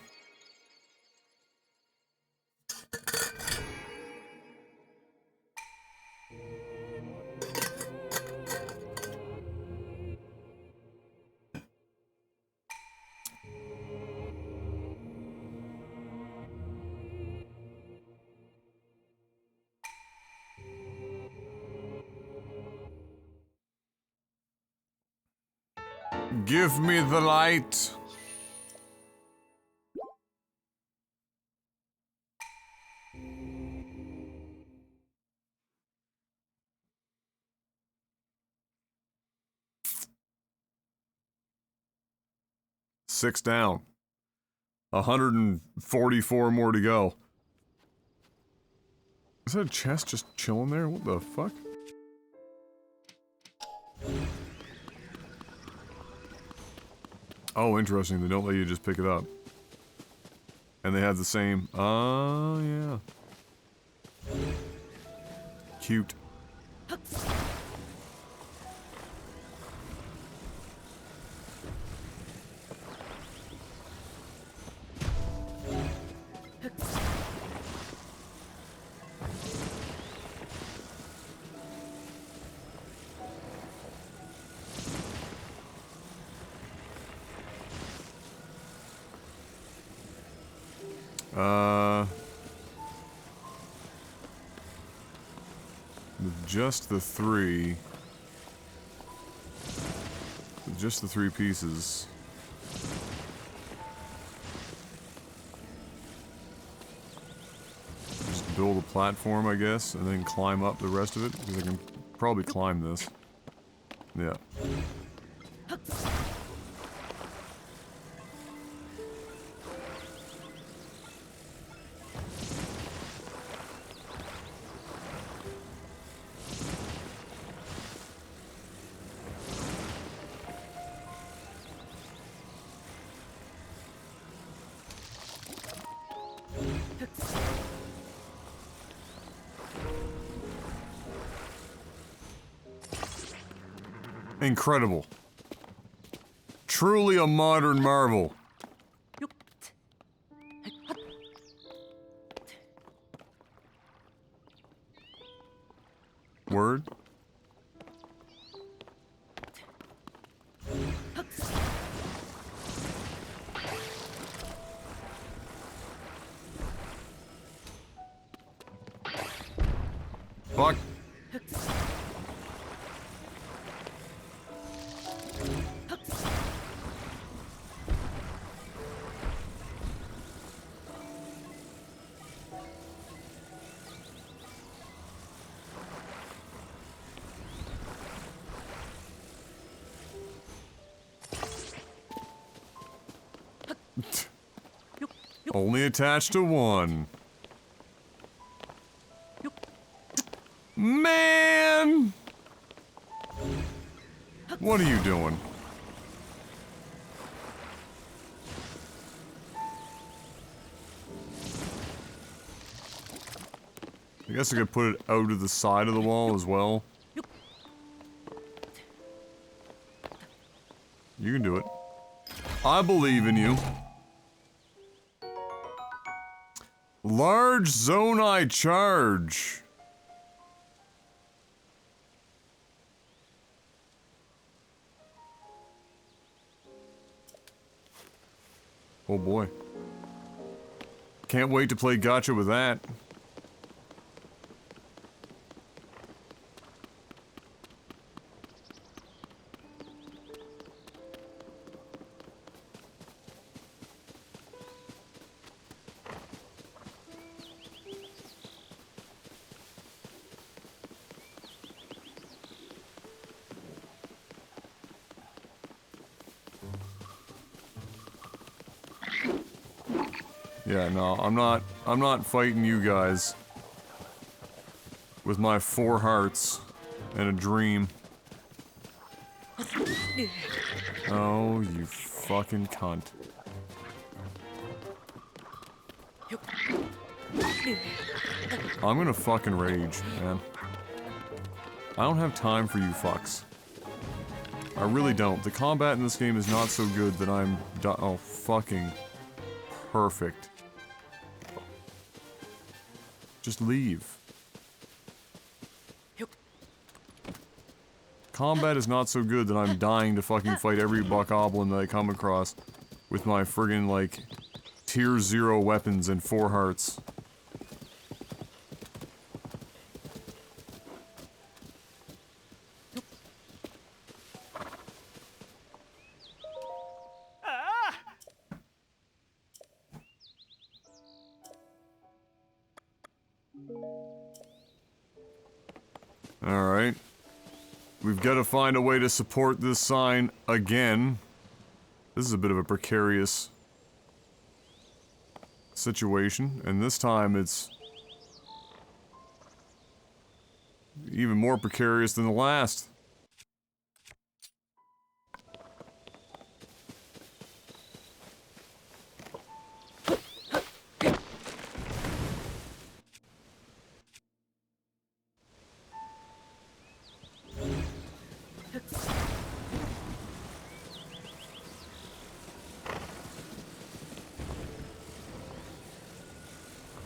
Give me the light. Six down. 144 more to go. Is that a chest just chilling there? What the fuck? Oh, interesting. They don't let you just pick it up. And they have the same... Oh, yeah. Cute. With just the three... With just the three pieces... Just build a platform, I guess, and then climb up the rest of it, because I can probably climb this. Yeah. Incredible. Truly a modern marvel. Word? Fuck. Only attached to one. Man! What are you doing? I guess I could put it out to the side of the wall as well. You can do it. I believe in you. Large Zonai charge. Oh boy. Can't wait to play gacha with that. Yeah, no, I'm not fighting you guys. With my 4 hearts and a dream. Oh, you fucking cunt. I'm gonna fucking rage, man. I don't have time for you fucks. I really don't. The combat in this game is not so good that I'm oh, fucking perfect. Just leave. Combat is not so good that I'm dying to fucking fight every bokoblin that I come across with my friggin', like, tier 0 weapons and 4 hearts. Alright. We've got to find a way to support this sign again. This is a bit of a precarious situation, and this time it's even more precarious than the last.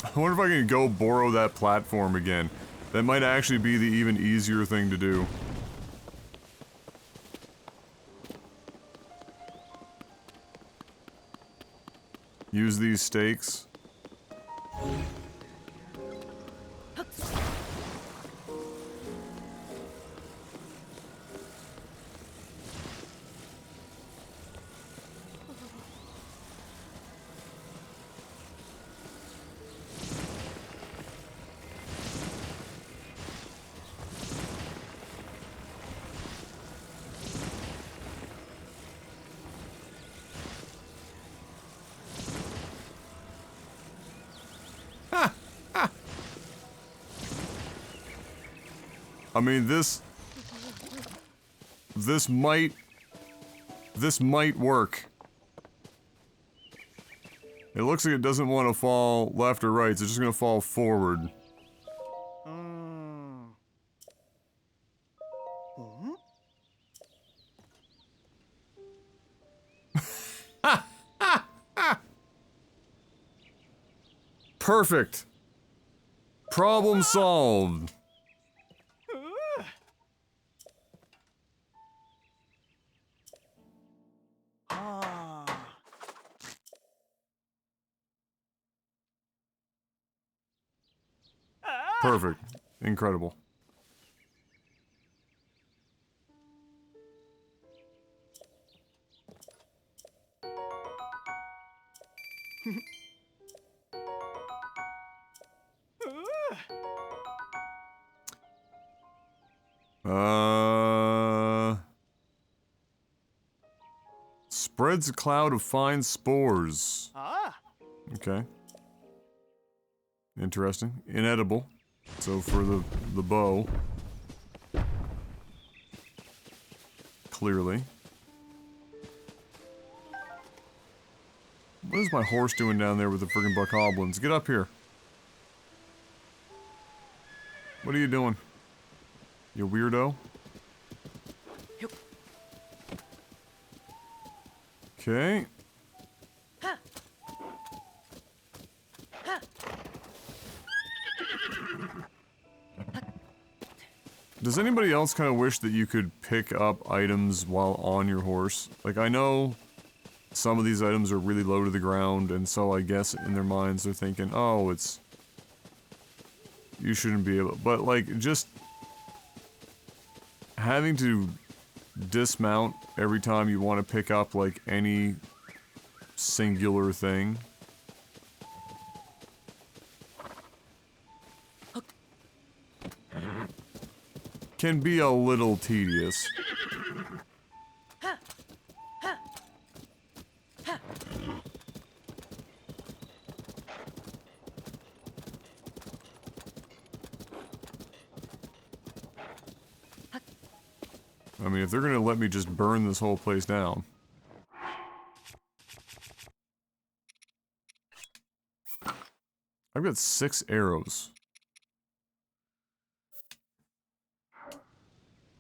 I wonder if I can go borrow that platform again. That might actually be the even easier thing to do. Use these stakes. I mean, this might work. It looks like it doesn't want to fall left or right, so it's just gonna fall forward. Perfect. Problem solved. Perfect. Incredible. Spreads a cloud of fine spores. Okay. Interesting. Inedible. So for the bow. Clearly. What is my horse doing down there with the friggin' bokoblins? Get up here. What are you doing? You weirdo? Okay. Does anybody else kind of wish that you could pick up items while on your horse? Like, I know some of these items are really low to the ground, and so I guess in their minds they're thinking, oh, it's... you shouldn't be able... But, like, just... having to dismount every time you want to pick up, like, any singular thing... can be a little tedious. I mean, if they're gonna let me just burn this whole place down. I've got 6 arrows.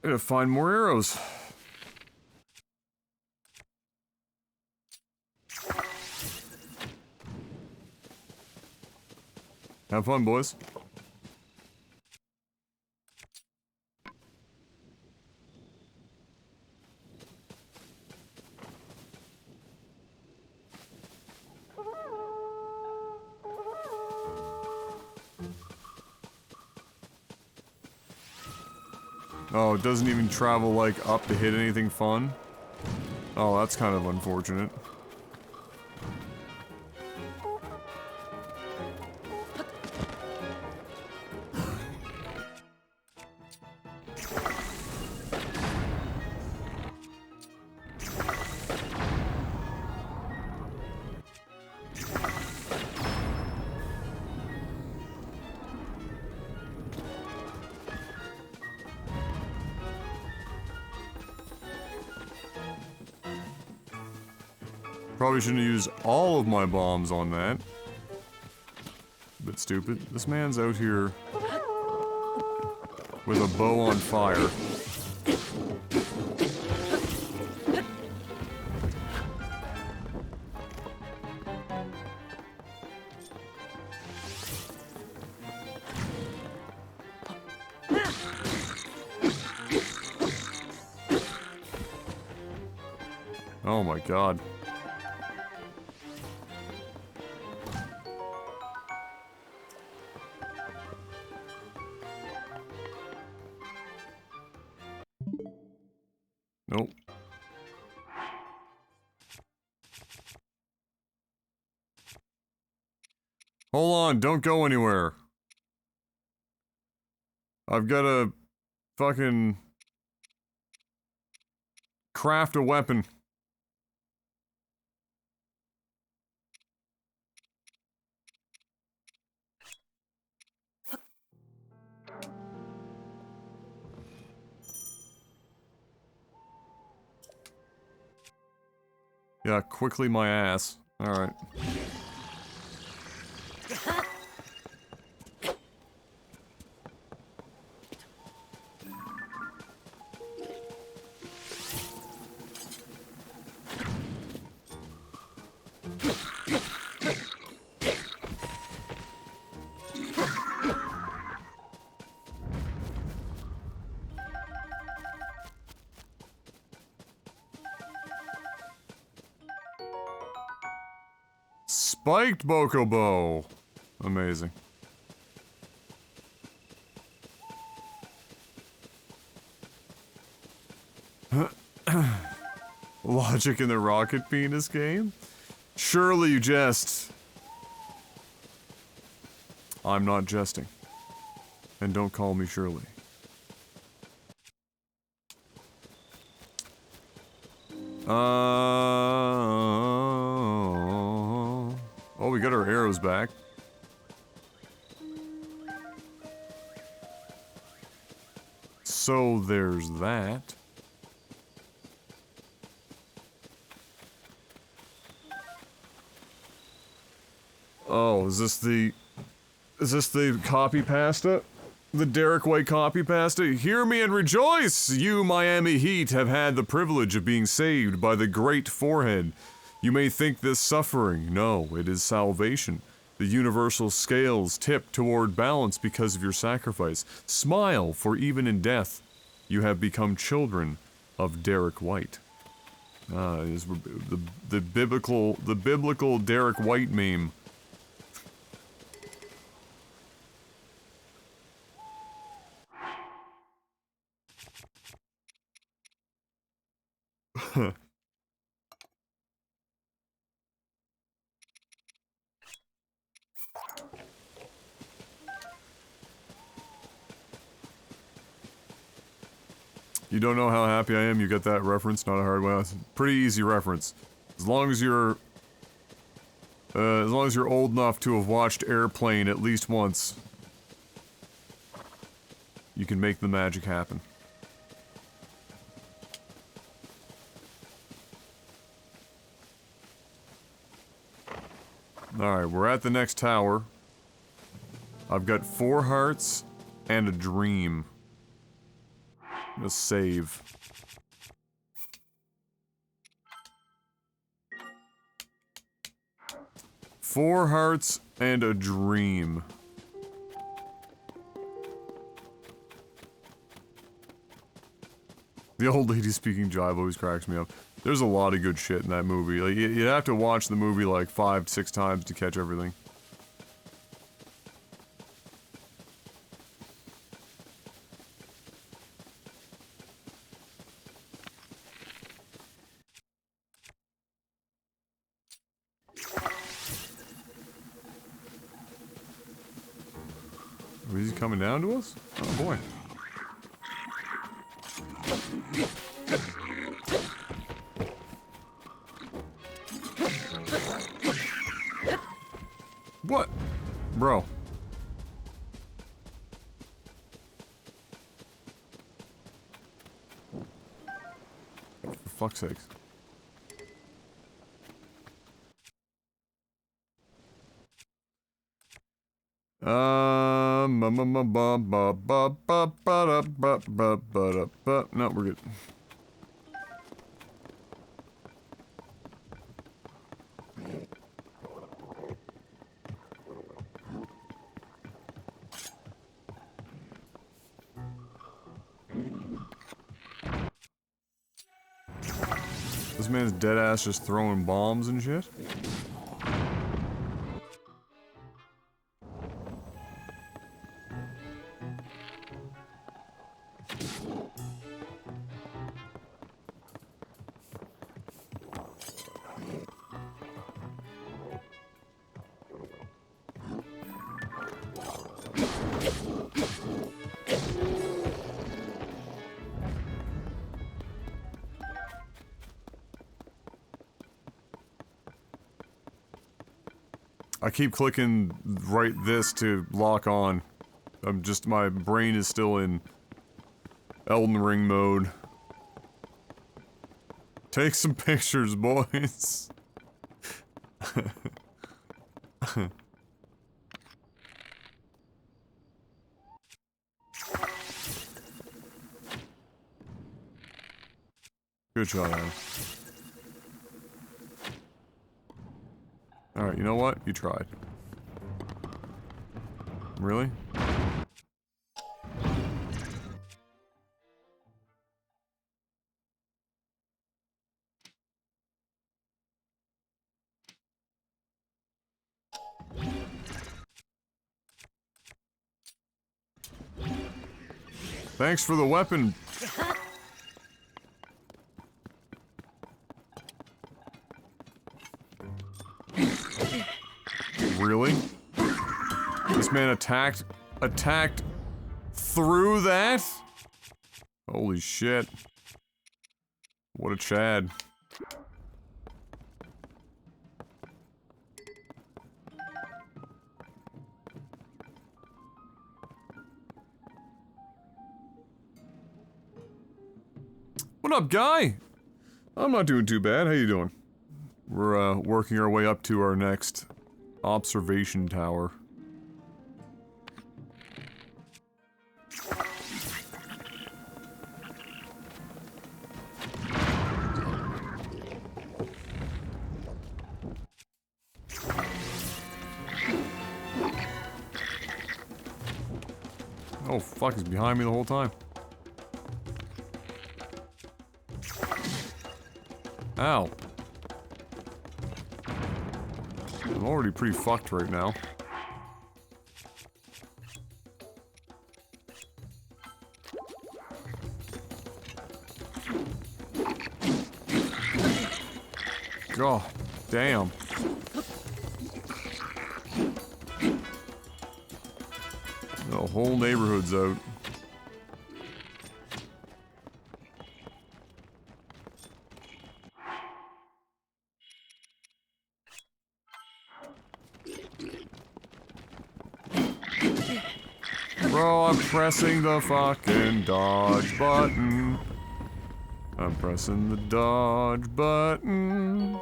I gotta find more arrows. Have fun, boys. Oh, it doesn't even travel, like, up to hit anything fun? Oh, that's kind of unfortunate. Probably shouldn't have used all of my bombs on that. Bit stupid. This man's out here with a bow on fire. Oh my god. Nope. Hold on, don't go anywhere. I've gotta fucking craft a weapon. Yeah, quickly my ass. Alright. Spiked Bokobo! Amazing. Logic in the rocket penis game? Surely you jest. I'm not jesting. And don't call me Shirley. Oh, we got our arrows back. So there's that. Oh, is this the copy pasta? The Derek White copy pasta? Hear me and rejoice! You, Miami Heat, have had the privilege of being saved by the great forehead. You may think this suffering. No, it is salvation. The universal scales tip toward balance because of your sacrifice. Smile, for even in death, you have become children of Derek White. Is the biblical Derek White meme. You don't know how happy I am you get that reference, not a hard one. It's a pretty easy reference. As long as you're old enough to have watched Airplane at least once, you can make the magic happen. Alright, we're at the next tower. I've got 4 hearts and a dream. I'm gonna save. Four hearts and a dream. The old lady speaking jive always cracks me up. There's a lot of good shit in that movie. Like, you have to watch the movie like 5, 6 times to catch everything. Is he coming down to us? Oh boy. What? Bro. For fuck's sakes. No, we're good. This man's dead ass just throwing bombs and shit. I keep clicking right this to lock on. My brain is still in Elden Ring mode. Take some pictures, boys. Good shot, Adam. Alright, you know what? You tried. Really? Thanks for the weapon. Really? This man attacked through that? Holy shit. What a Chad. What up, guy? I'm not doing too bad. How you doing? We're, working our way up to our next observation tower. Oh, fuck, he's behind me the whole time. Ow. I'm already pretty fucked right now. God damn. The whole neighborhood's out. Bro, I'm pressing the fucking dodge button. I'm pressing the dodge button.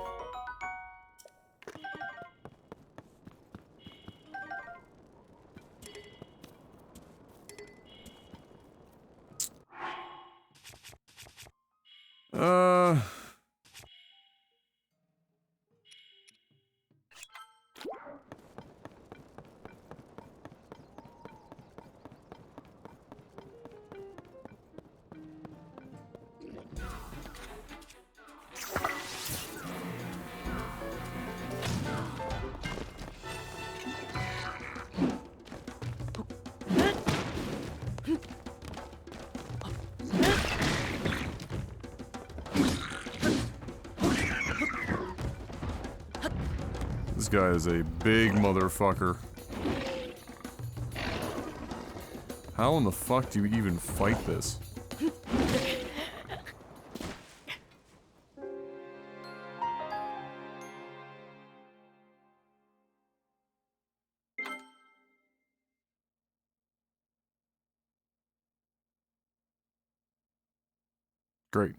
This guy is a big motherfucker. How in the fuck do you even fight this? Great.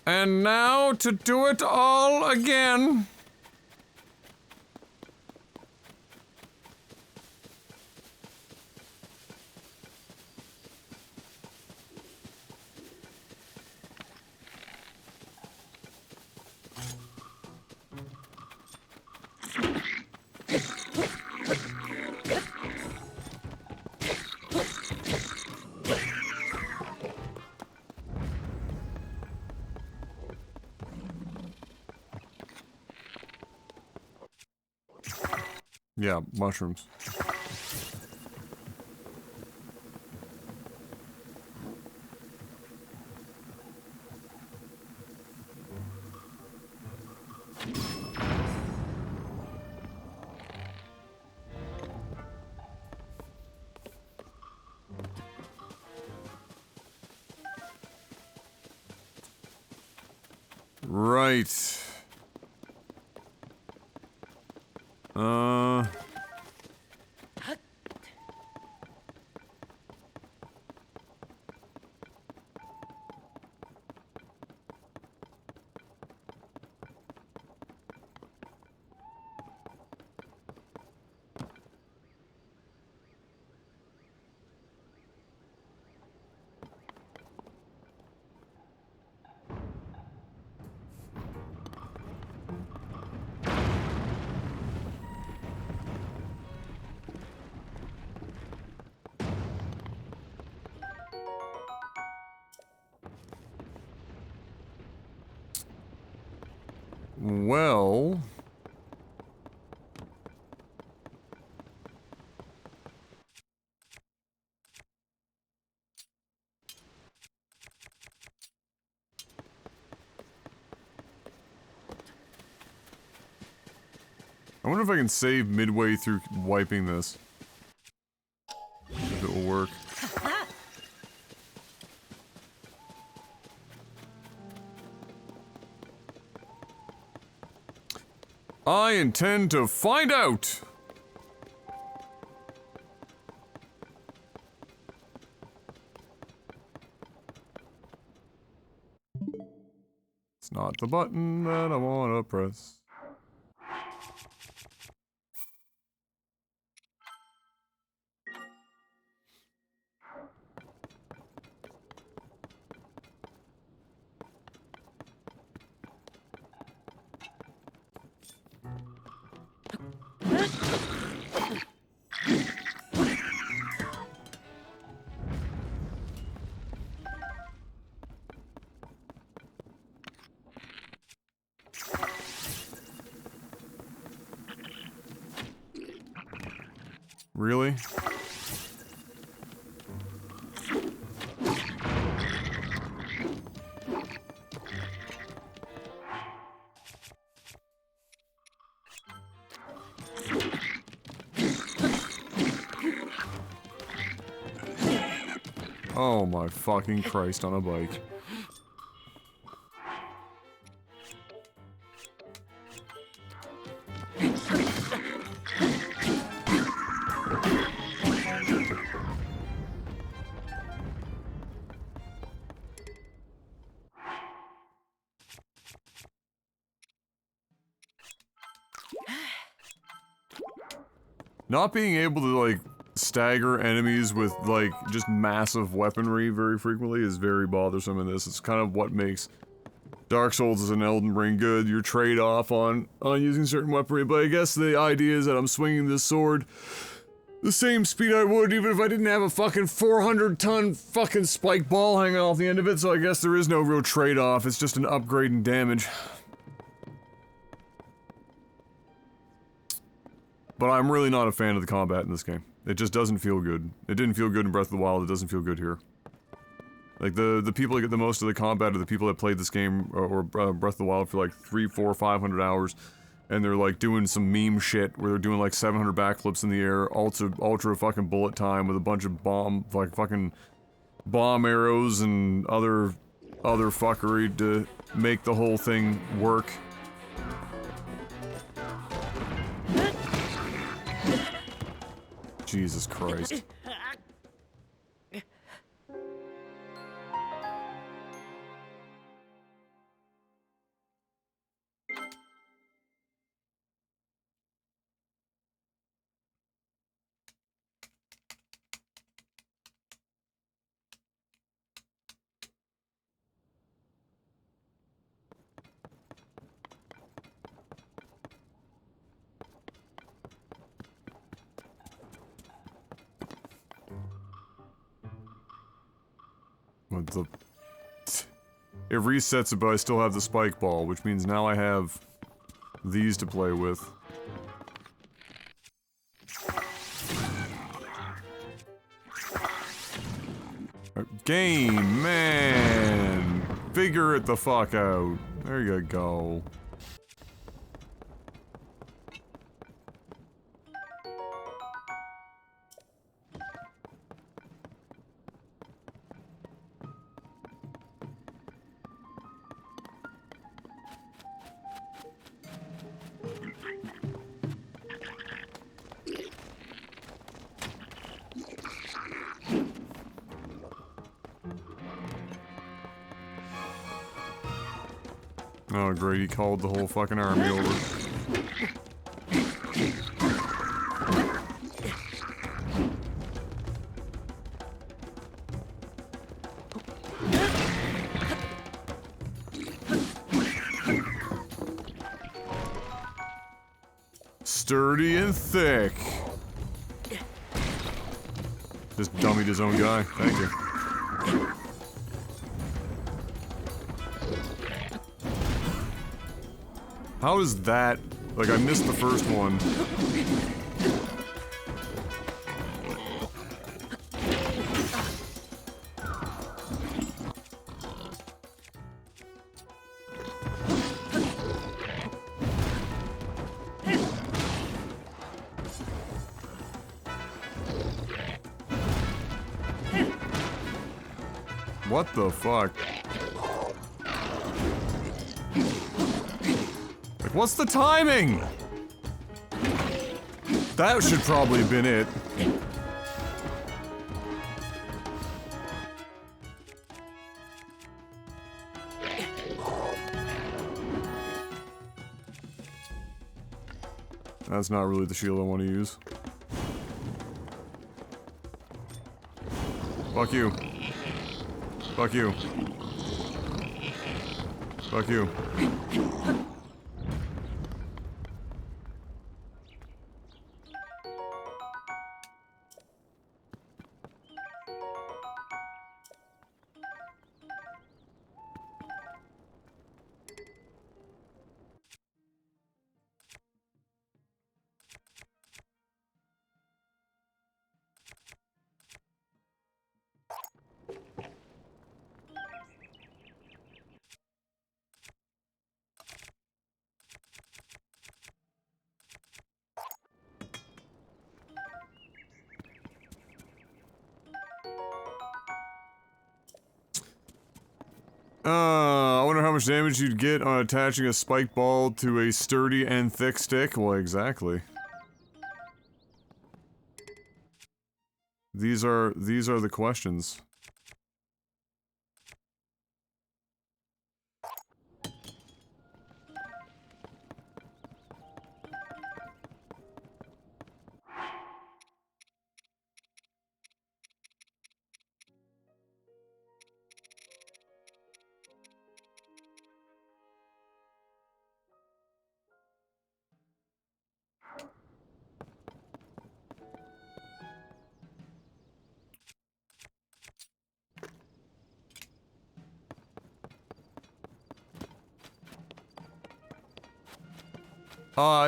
And now to do it all again. Yeah, mushrooms. Right. Well... I wonder if I can save midway through wiping this. If it will work. I intend to find out! It's not the button that I wanna press. Really? Oh my fucking Christ on a bike. Not being able to, like, stagger enemies with, like, just massive weaponry very frequently is very bothersome in this. It's kind of what makes Dark Souls as an Elden Ring good, your trade-off on using certain weaponry, but I guess the idea is that I'm swinging this sword the same speed I would even if I didn't have a fucking 400-ton fucking spike ball hanging off the end of it, so I guess there is no real trade-off, it's just an upgrade in damage. But I'm really not a fan of the combat in this game. It just doesn't feel good. It didn't feel good in Breath of the Wild, it doesn't feel good here. Like, the people that get the most of the combat are the people that played this game, or Breath of the Wild for like 300, 400, 500 hours, and they're like doing some meme shit where they're doing like 700 backflips in the air, ultra fucking bullet time with a bunch of fucking bomb arrows and other fuckery to make the whole thing work. Jesus Christ. What the... It resets it, but I still have the spike ball, which means now I have these to play with. Game, man! Figure it the fuck out. There you go. Oh, great, he called the whole fucking army over. Sturdy and thick. Just dummied his own guy. Thank you. How is that? Like, I missed the first one. What the fuck? Like, what's the timing? That should probably have been it. That's not really the shield I want to use. Fuck you. Fuck you. Fuck you. I wonder how much damage you'd get on attaching a spike ball to a sturdy and thick stick. Well, exactly. These are the questions.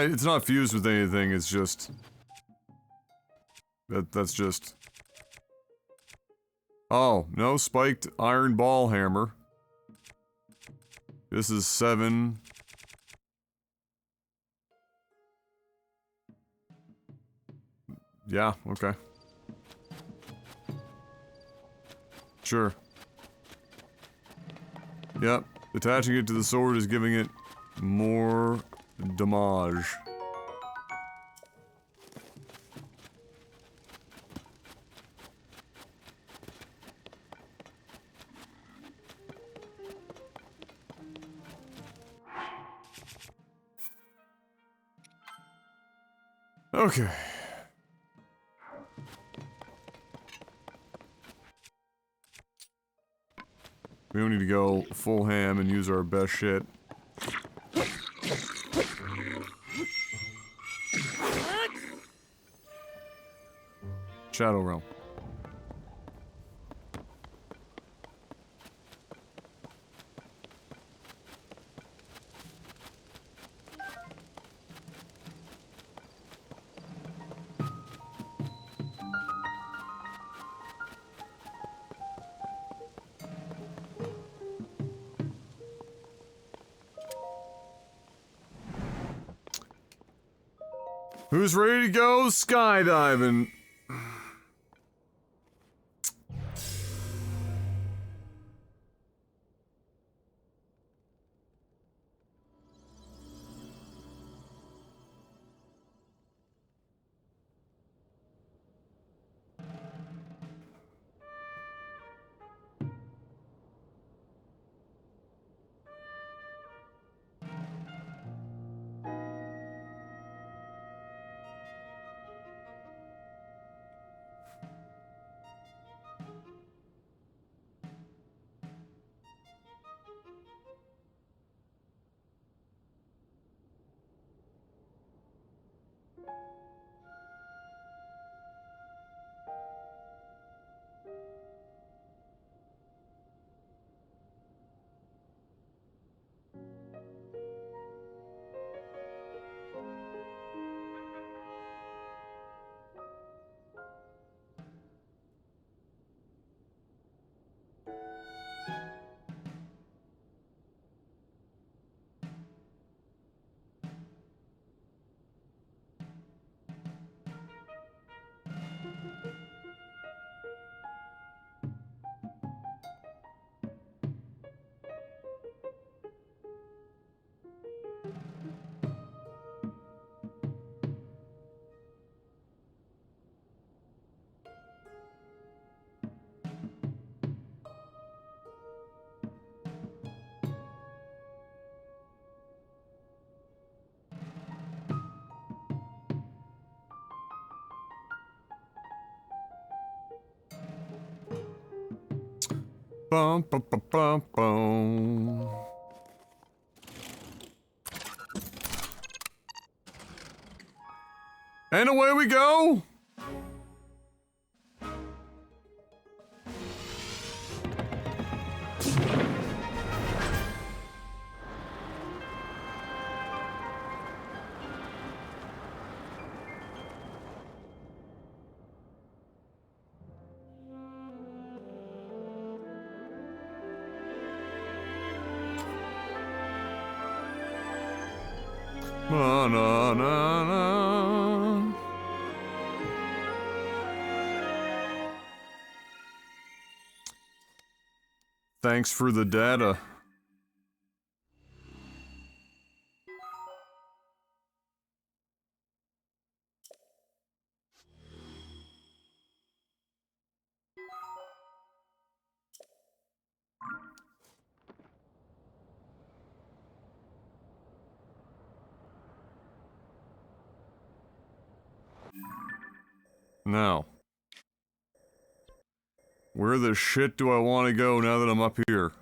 It's not fused with anything, it's just... That's just... Oh, no spiked iron ball hammer. This is 7. Yeah, okay. Sure. Yep, attaching it to the sword is giving it more damage. Okay. We don't need to go full ham and use our best shit. Shadow Realm. Who's ready to go skydiving? Bum, bum, bum, bum, bum. And away we go! Na, na, na, na. Thanks for the data. Now, where the shit do I want to go now that I'm up here?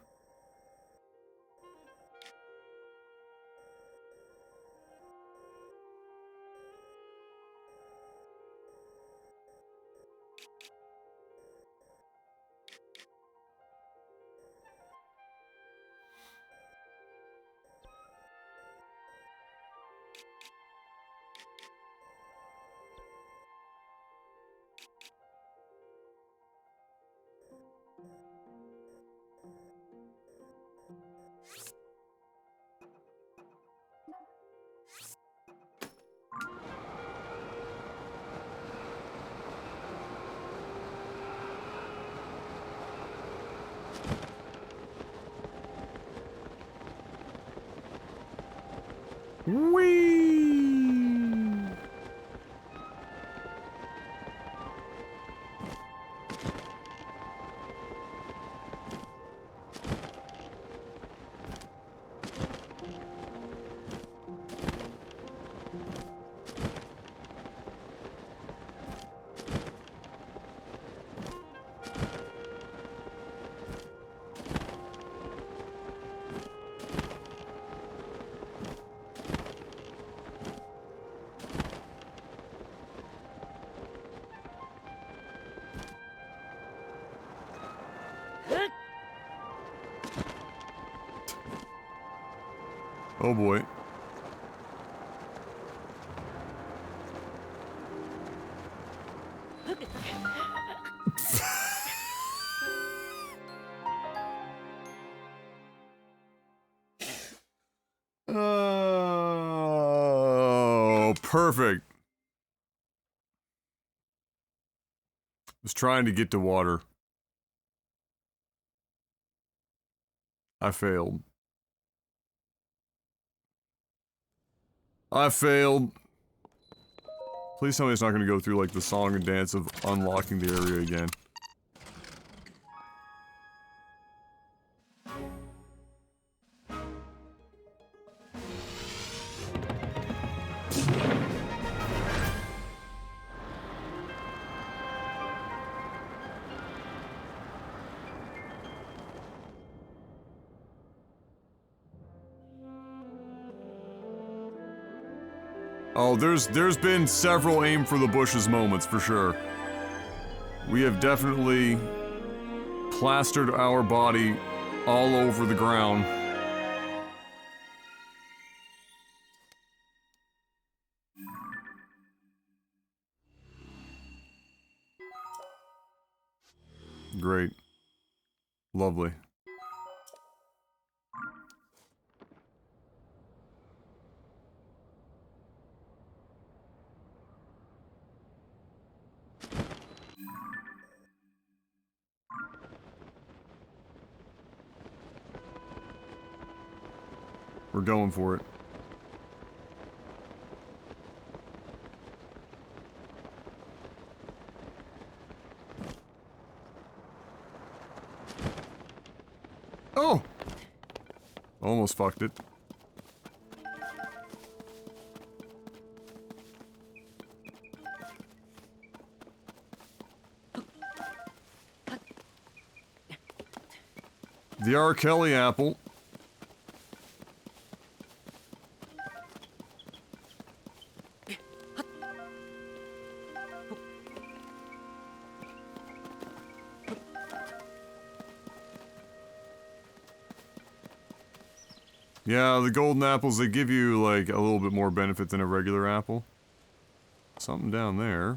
Whee! Oh boy. Oh, perfect. Was trying to get to water. I failed. I failed. Please tell me it's not gonna go through like the song and dance of unlocking the area again. Oh, there's been several aim for the bushes moments for sure. We have definitely plastered our body all over the ground. Great. Lovely. We're going for it. Oh! Almost fucked it. The R. Kelly apple. Yeah, the golden apples, they give you, like, a little bit more benefit than a regular apple. Something down there.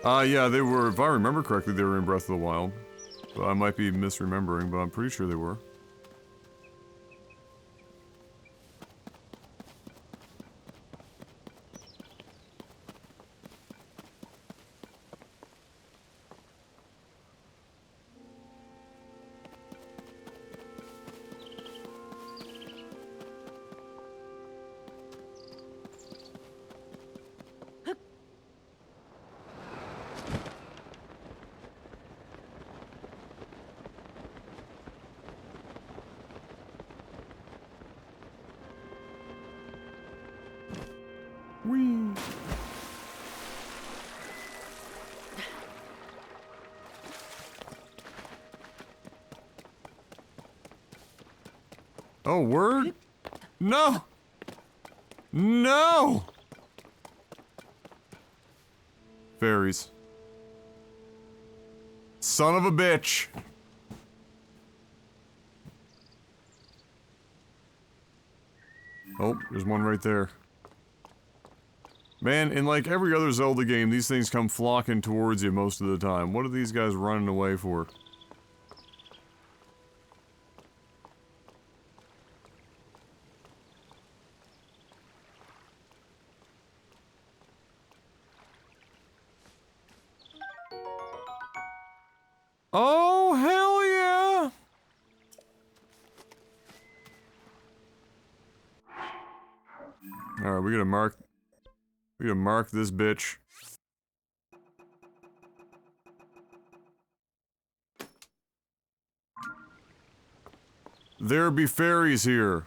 Yeah, they were, if I remember correctly, they were in Breath of the Wild. But I might be misremembering, but I'm pretty sure they were. Whee! Oh, word? No! No! Fairies. Son of a bitch! Oh, there's one right there. Man, in like every other Zelda game, these things come flocking towards you most of the time. What are these guys running away for? Oh, hell yeah! Alright, we gotta mark this bitch. There be fairies here.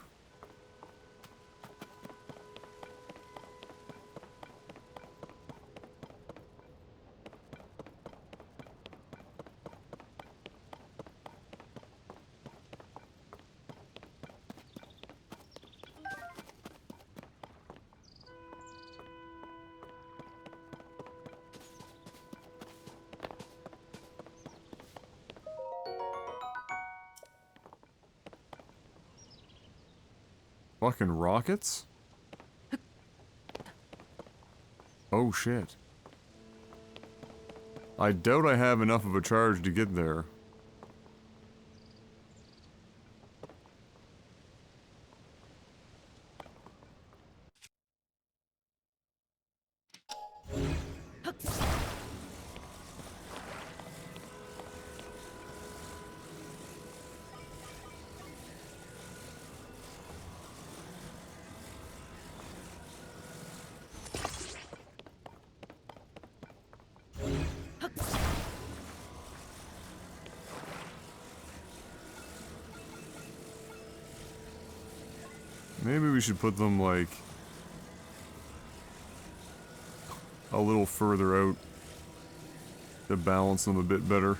Fucking rockets? Oh shit. I doubt I have enough of a charge to get there. Maybe we should put them, like, a little further out to balance them a bit better.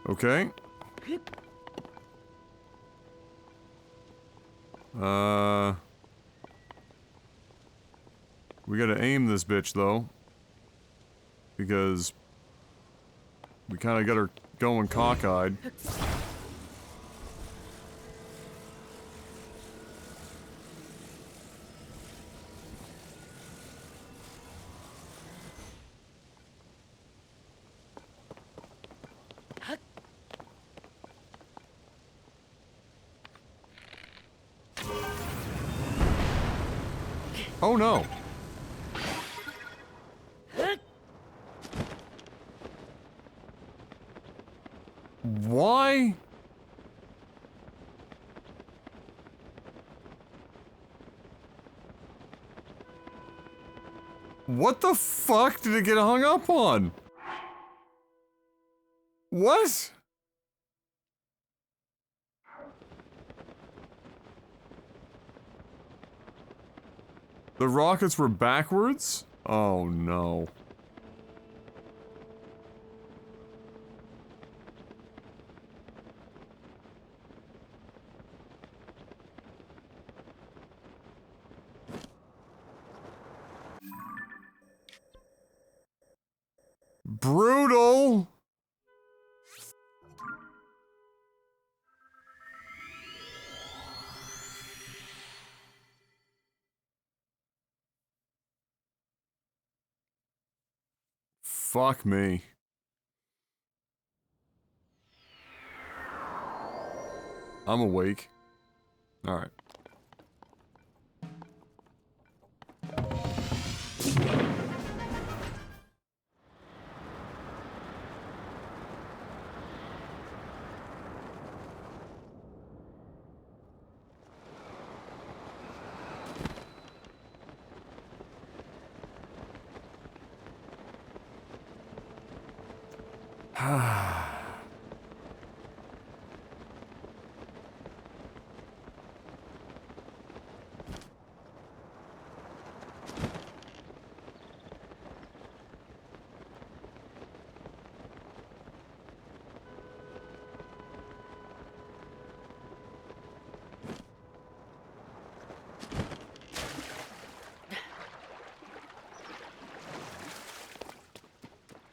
Okay. We gotta aim this bitch, though. Because we kinda got her going cockeyed. Oh no! Why? What the fuck did it get hung up on? What? The rockets were backwards? Oh no. Brutal! Fuck me. I'm awake. Alright.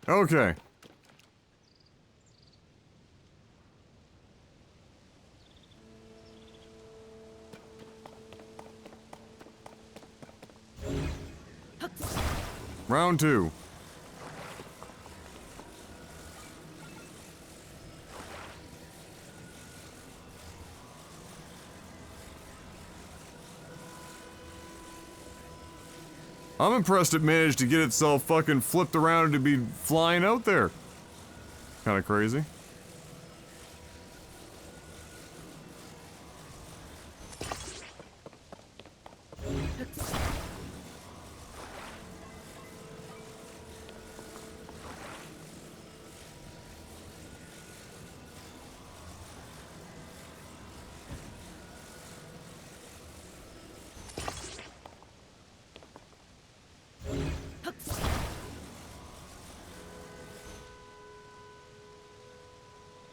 Okay. Round 2. I'm impressed it managed to get itself fucking flipped around to be flying out there. Kinda crazy.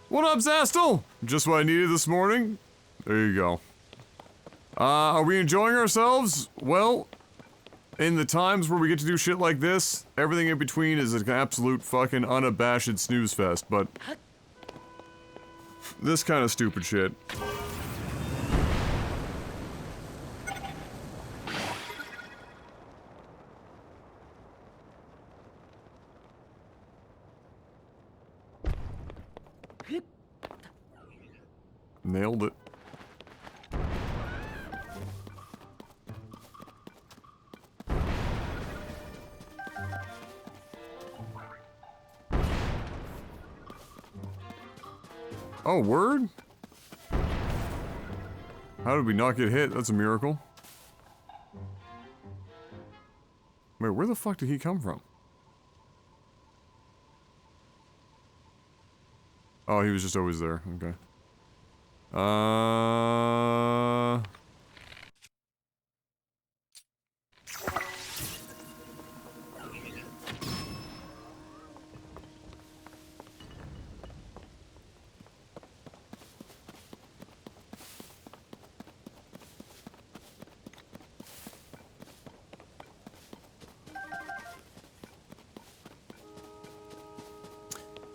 What up, Zastel? Just what I needed this morning. There you go. Are we enjoying ourselves? Well, in the times where we get to do shit like this, everything in between is an absolute fucking unabashed snooze fest, but this kind of stupid shit. Nailed it. Oh, word? How did we not get hit? That's a miracle. Wait, where the fuck did he come from? Oh, he was just always there. Okay.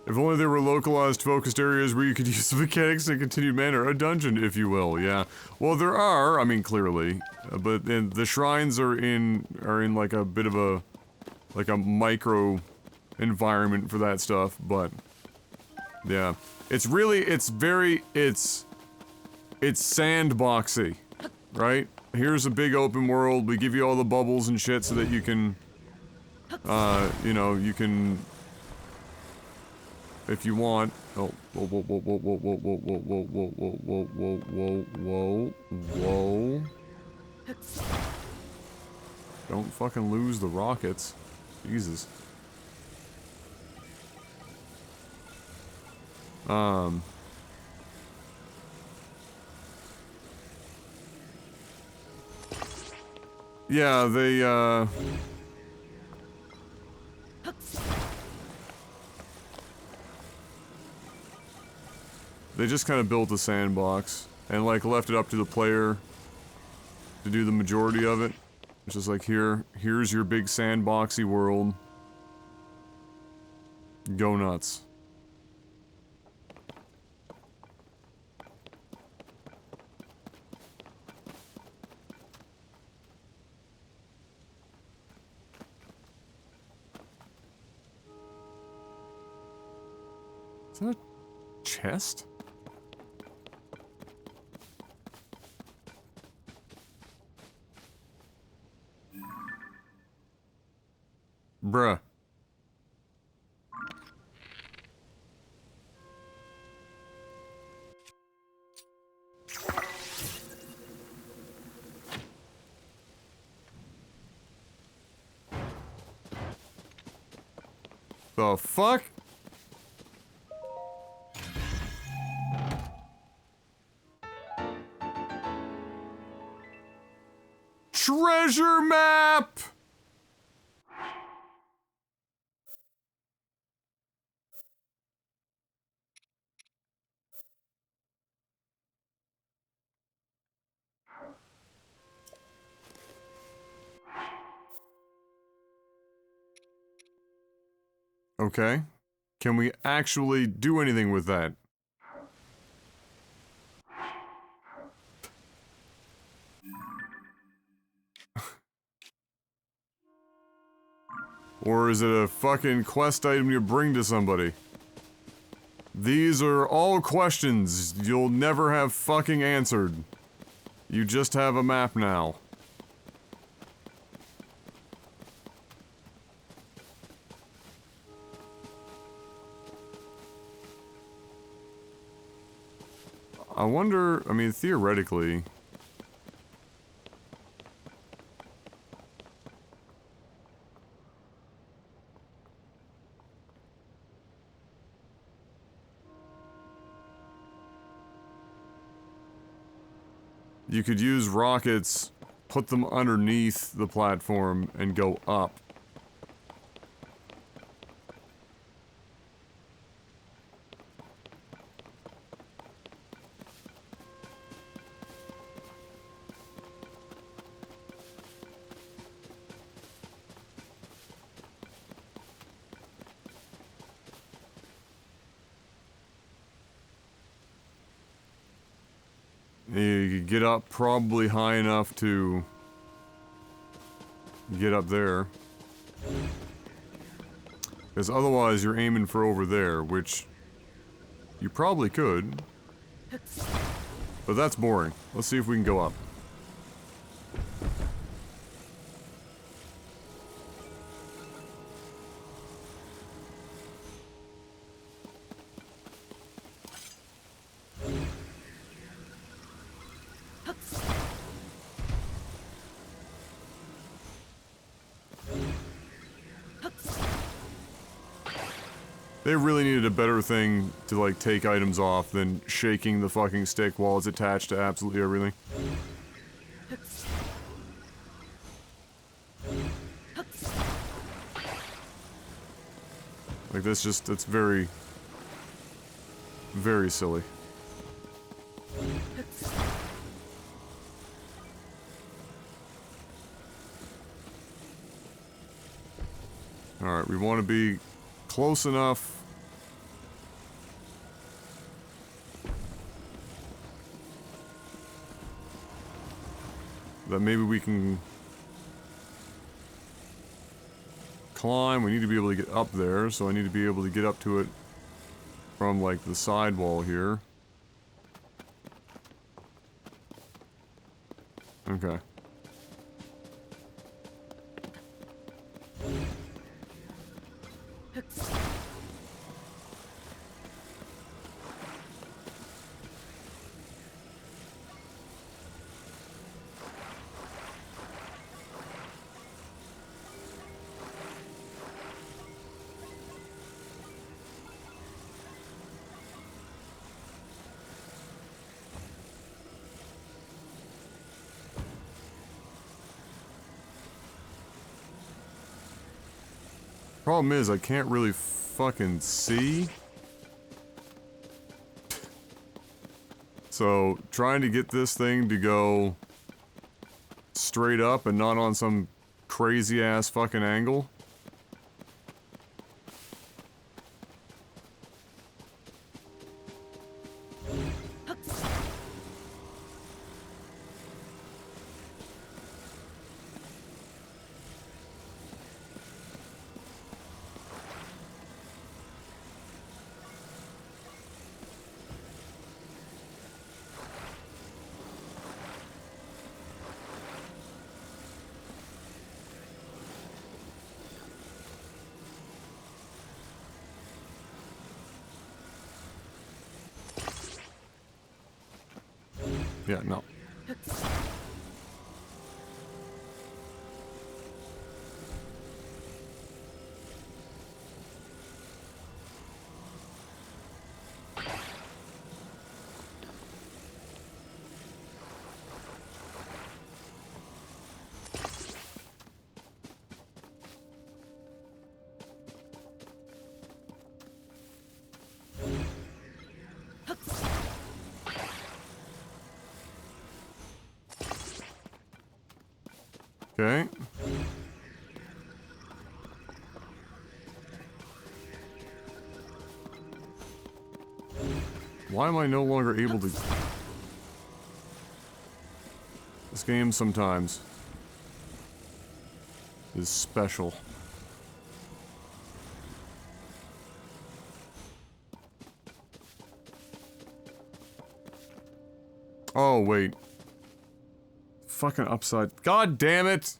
If only there were localized, focused areas where you could use the mechanics in a continued manner. A dungeon, if you will, yeah. Well, there are, I mean, clearly. But then the shrines are in like a bit of a, like a micro environment for that stuff, but yeah. It's really, it's sandboxy, right? Here's a big open world, we give you all the bubbles and shit so that you can, you know, you can, if you want. Oh, whoa, whoa, whoa, whoa, whoa, whoa, whoa, whoa, whoa, whoa, whoa, whoa, whoa, whoa, whoa, whoa. Don't fucking lose the rockets. Jesus. Yeah, they just kind of built a sandbox and, like, left it up to the player to do the majority of it. It's just like, here's your big sandboxy world. Go nuts. Is that a chest? Bruh. The fuck? Treasure map! Okay. Can we actually do anything with that? Or is it a fucking quest item you bring to somebody? These are all questions you'll never have fucking answered. You just have a map now. I wonder, I mean, theoretically... You could use rockets, put them underneath the platform, and go up. You could get up probably high enough to get up there. Because otherwise you're aiming for over there, which you probably could. But that's boring. Let's see if we can go up. They really needed a better thing to, like, take items off than shaking the fucking stick while it's attached to absolutely everything. Like, that's just, that's very, very silly. Alright, we want to be close enough. That maybe we can climb. We need to be able to get up there, so I need to be able to get up to it from, like, the side wall here. Okay. Problem is, I can't really fucking see. So, trying to get this thing to go straight up and not on some crazy ass fucking angle. Yeah, no. Okay. Why am I no longer able to... This game sometimes is special. Oh, wait. Fucking upside. God damn it!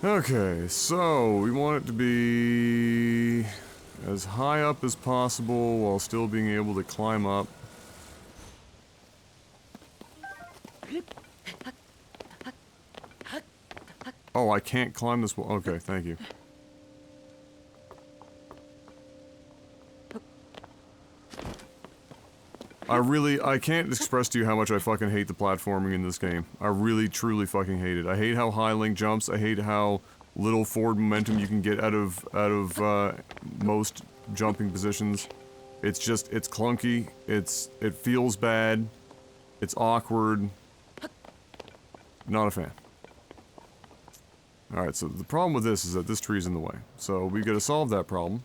Okay, so we want it to be as high up as possible while still being able to climb up. Oh, I can't climb this wall. Okay, thank you. I can't express to you how much I fucking hate the platforming in this game. I really, truly fucking hate it. I hate how high Link jumps. I hate how little forward momentum you can get out of most jumping positions. It's just, it's clunky. It feels bad. It's awkward. Not a fan. Alright, so the problem with this is that this tree's in the way. So we gotta solve that problem.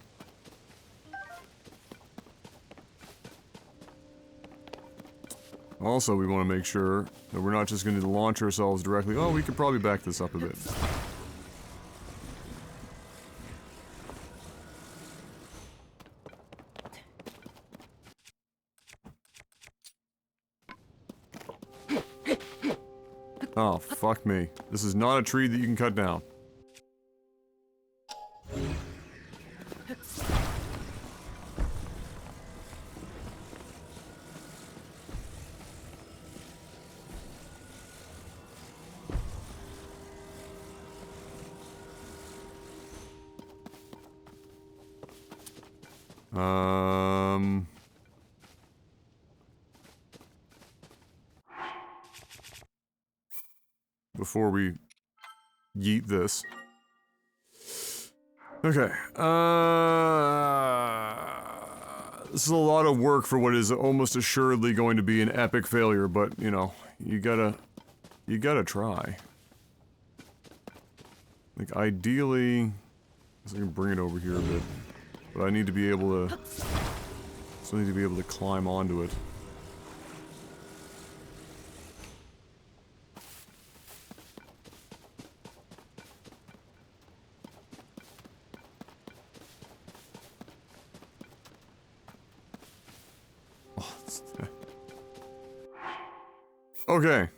Also, we want to make sure that we're not just going to launch ourselves directly. Oh, we could probably back this up a bit. Oh, fuck me. This is not a tree that you can cut down. Before we yeet this. Okay, this is a lot of work for what is almost assuredly going to be an epic failure, but, you know, you gotta try. Like, ideally, I can bring it over here a bit, but I need to be able to, still need to be able to climb onto it. Okay.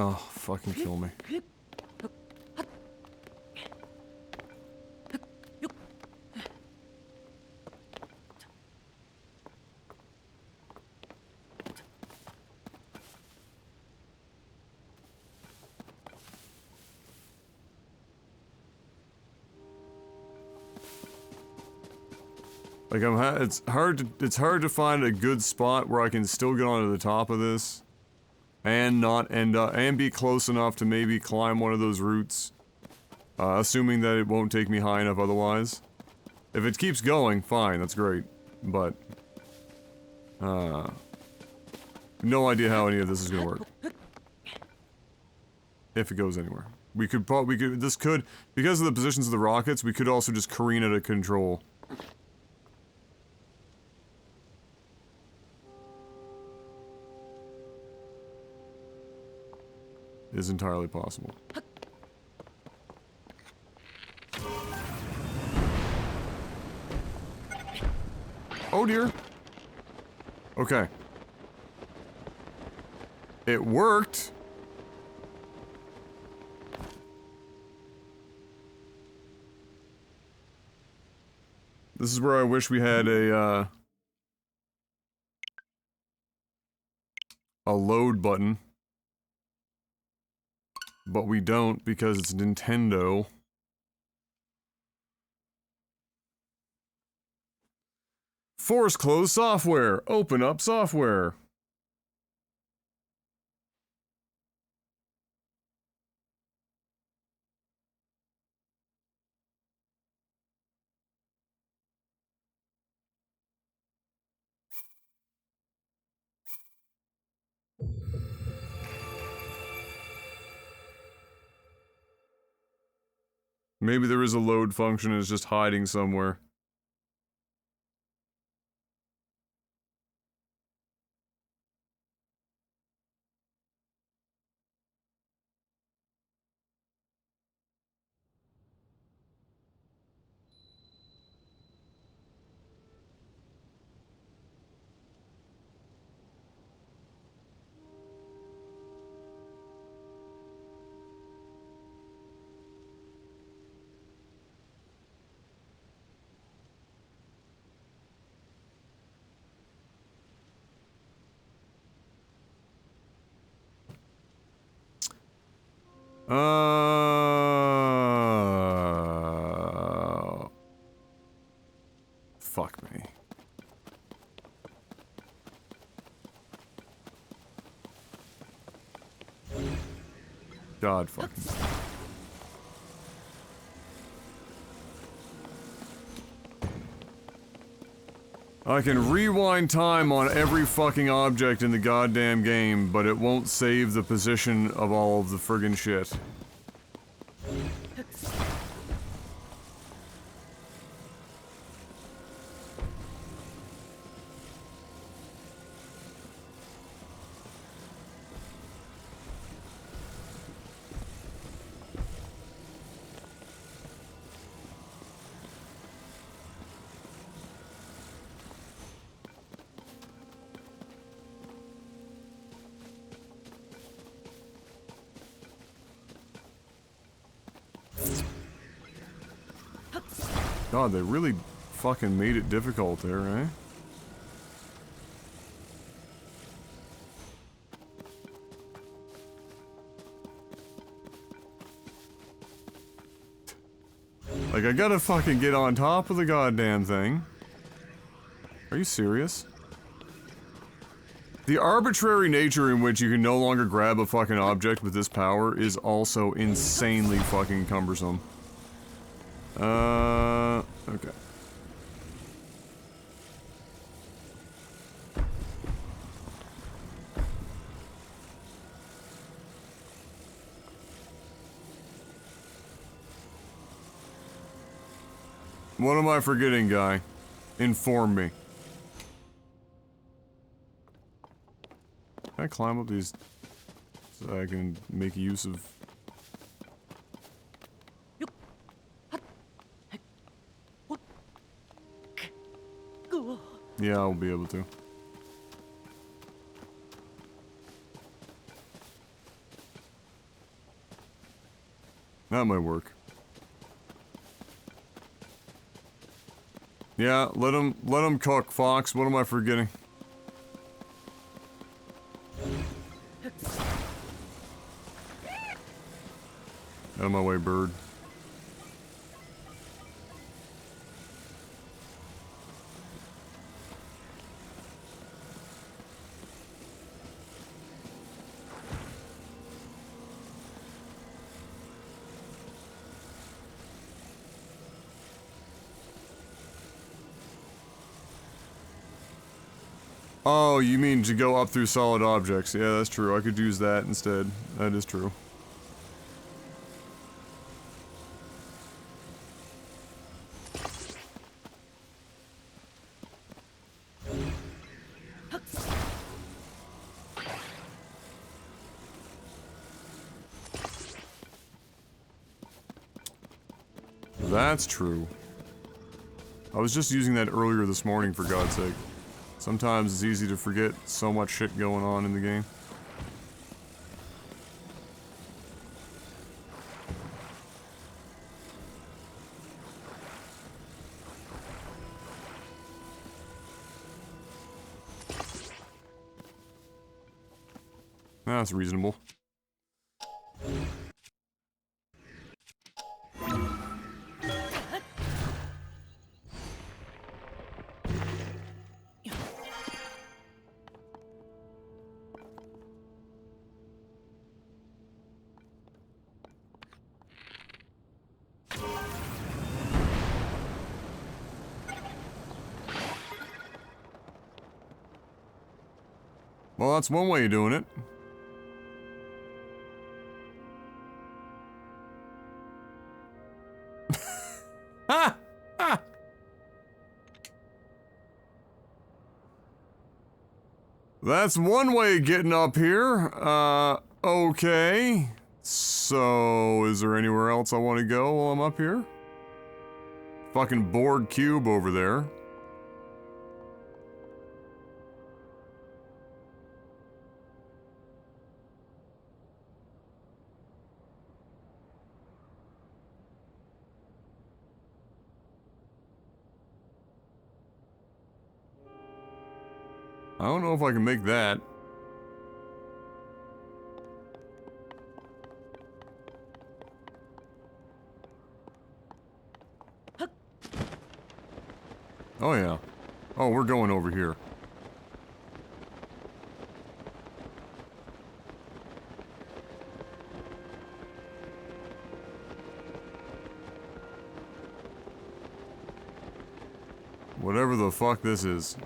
Oh, fucking kill me. Like it's hard to find a good spot where I can still get onto the top of this and not end up and be close enough to maybe climb one of those routes, assuming that it won't take me high enough otherwise. If it keeps going, fine, that's great, but no idea how any of this is gonna work. If it goes anywhere. This could, because of the positions of the rockets, we could also just careen out of control. Is entirely possible. Oh dear. Okay. It worked. This is where I wish we had a load button. But we don't because it's Nintendo. Force close software. Open up software. Maybe there is a load function and it's just hiding somewhere. Fuck me. God fucking. I can rewind time on every fucking object in the goddamn game, but it won't save the position of all of the friggin' shit. God, they really fucking made it difficult there, eh? Like, I gotta fucking get on top of the goddamn thing. Are you serious? The arbitrary nature in which you can no longer grab a fucking object with this power is also insanely fucking cumbersome. Okay. What am I forgetting, guy? Inform me. Can I climb up these so I can make use of... Yeah, I'll be able to. That might work. Yeah, let him cook, Fox. What am I forgetting? Out of my way, bird. Oh, you mean to go up through solid objects. Yeah, that's true. I could use that instead. That is true. That's true. I was just using that earlier this morning, for God's sake. Sometimes it's easy to forget so much shit going on in the game. That's reasonable. Well, that's one way of doing it. Ha! Ha! That's one way of getting up here. Okay. So, is there anywhere else I want to go while I'm up here? Fucking Borg cube over there. I don't know if I can make that. Oh yeah. Oh, we're going over here. Whatever the fuck this is.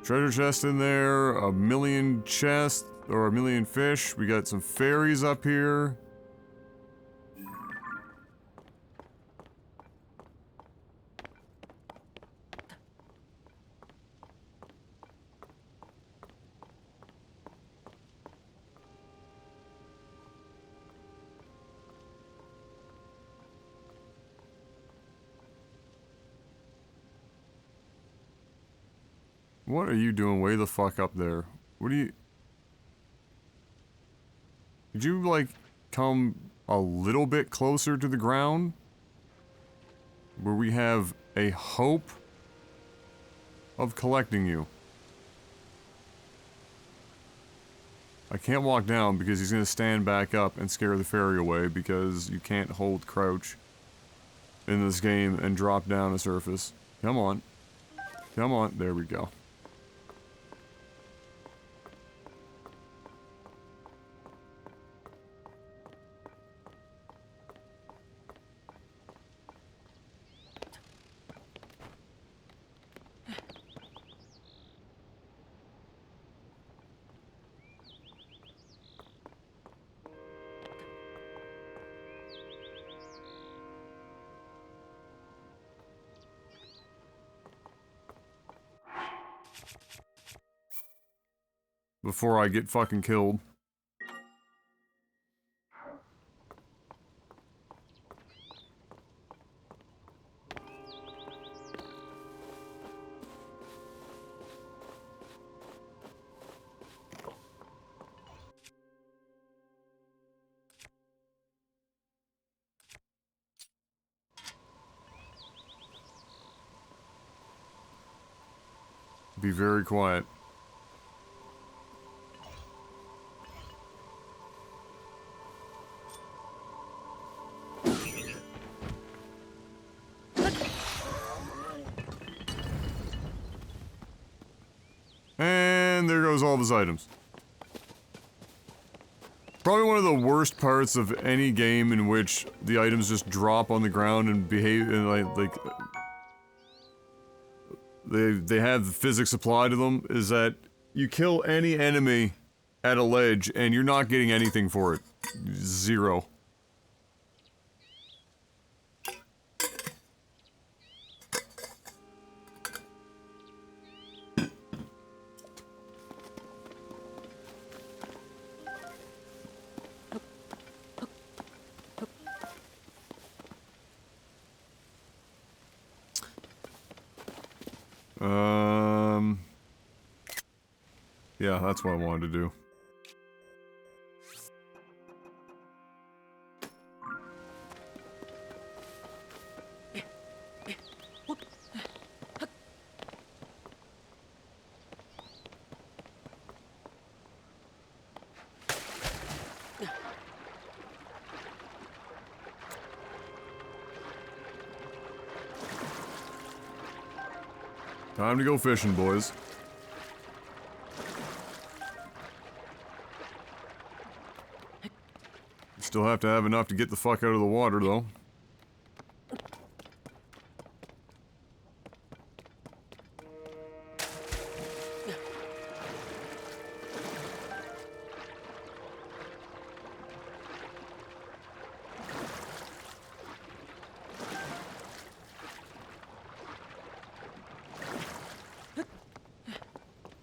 Treasure chest in there, a million chests, or a million fish. We got some fairies up here. What are you doing way the fuck up there? What do you... Could you, like, come a little bit closer to the ground? Where we have a hope of collecting you. I can't walk down because he's gonna stand back up and scare the fairy away because you can't hold crouch in this game and drop down a surface. Come on. Come on. There we go. Before I get fucking killed. Be very quiet. And there goes all of his items. Probably one of the worst parts of any game in which the items just drop on the ground and behave and like they have the physics applied to them is that you kill any enemy at a ledge and you're not getting anything for it. Zero. Yeah, that's what I wanted to do. Time to go fishing, boys. Still have to have enough to get the fuck out of the water, though.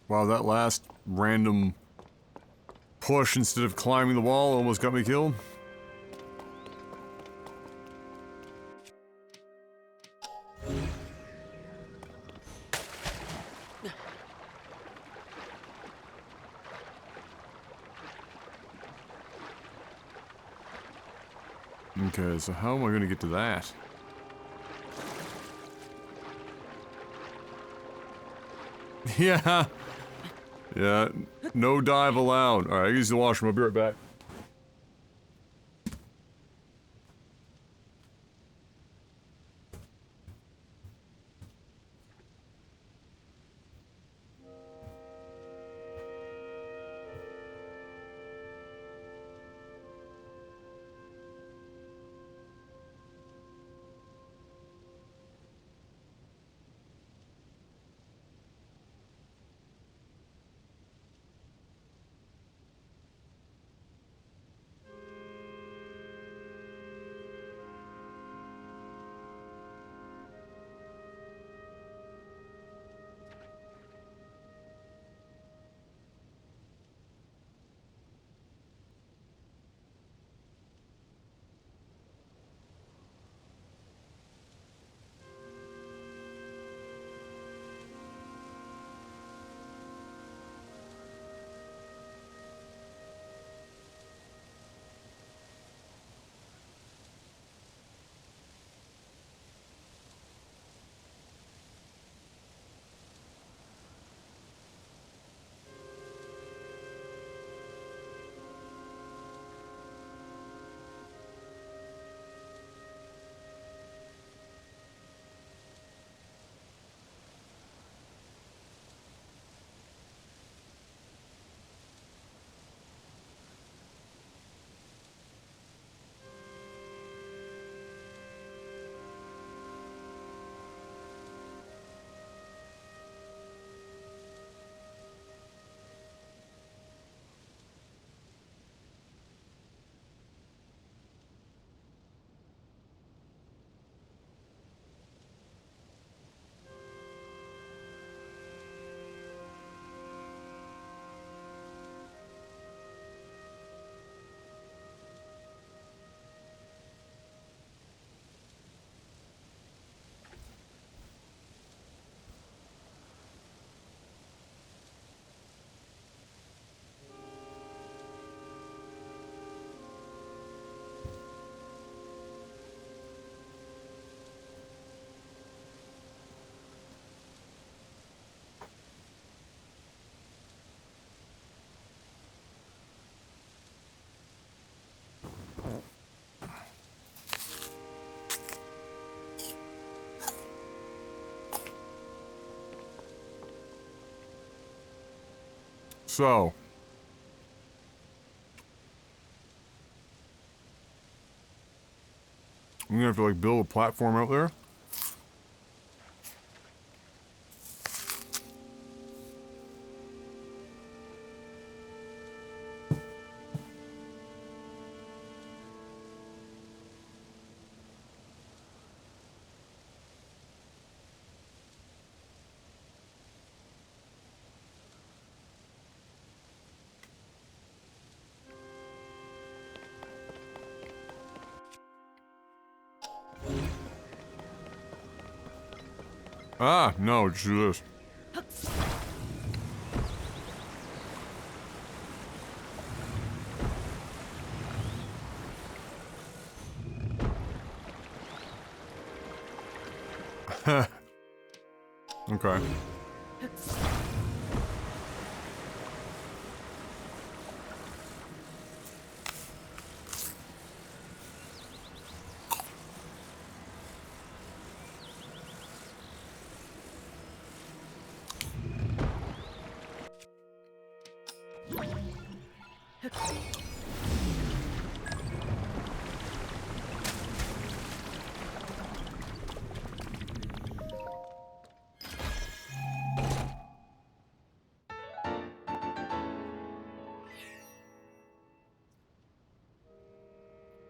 Wow, that last random push instead of climbing the wall almost got me killed. Okay, so how am I gonna get to that? Yeah. Yeah, no dive allowed. Alright, I use the washroom, I'll be right back. So. I'm gonna have to, like, build a platform out there. Ah, no, just do this. Okay.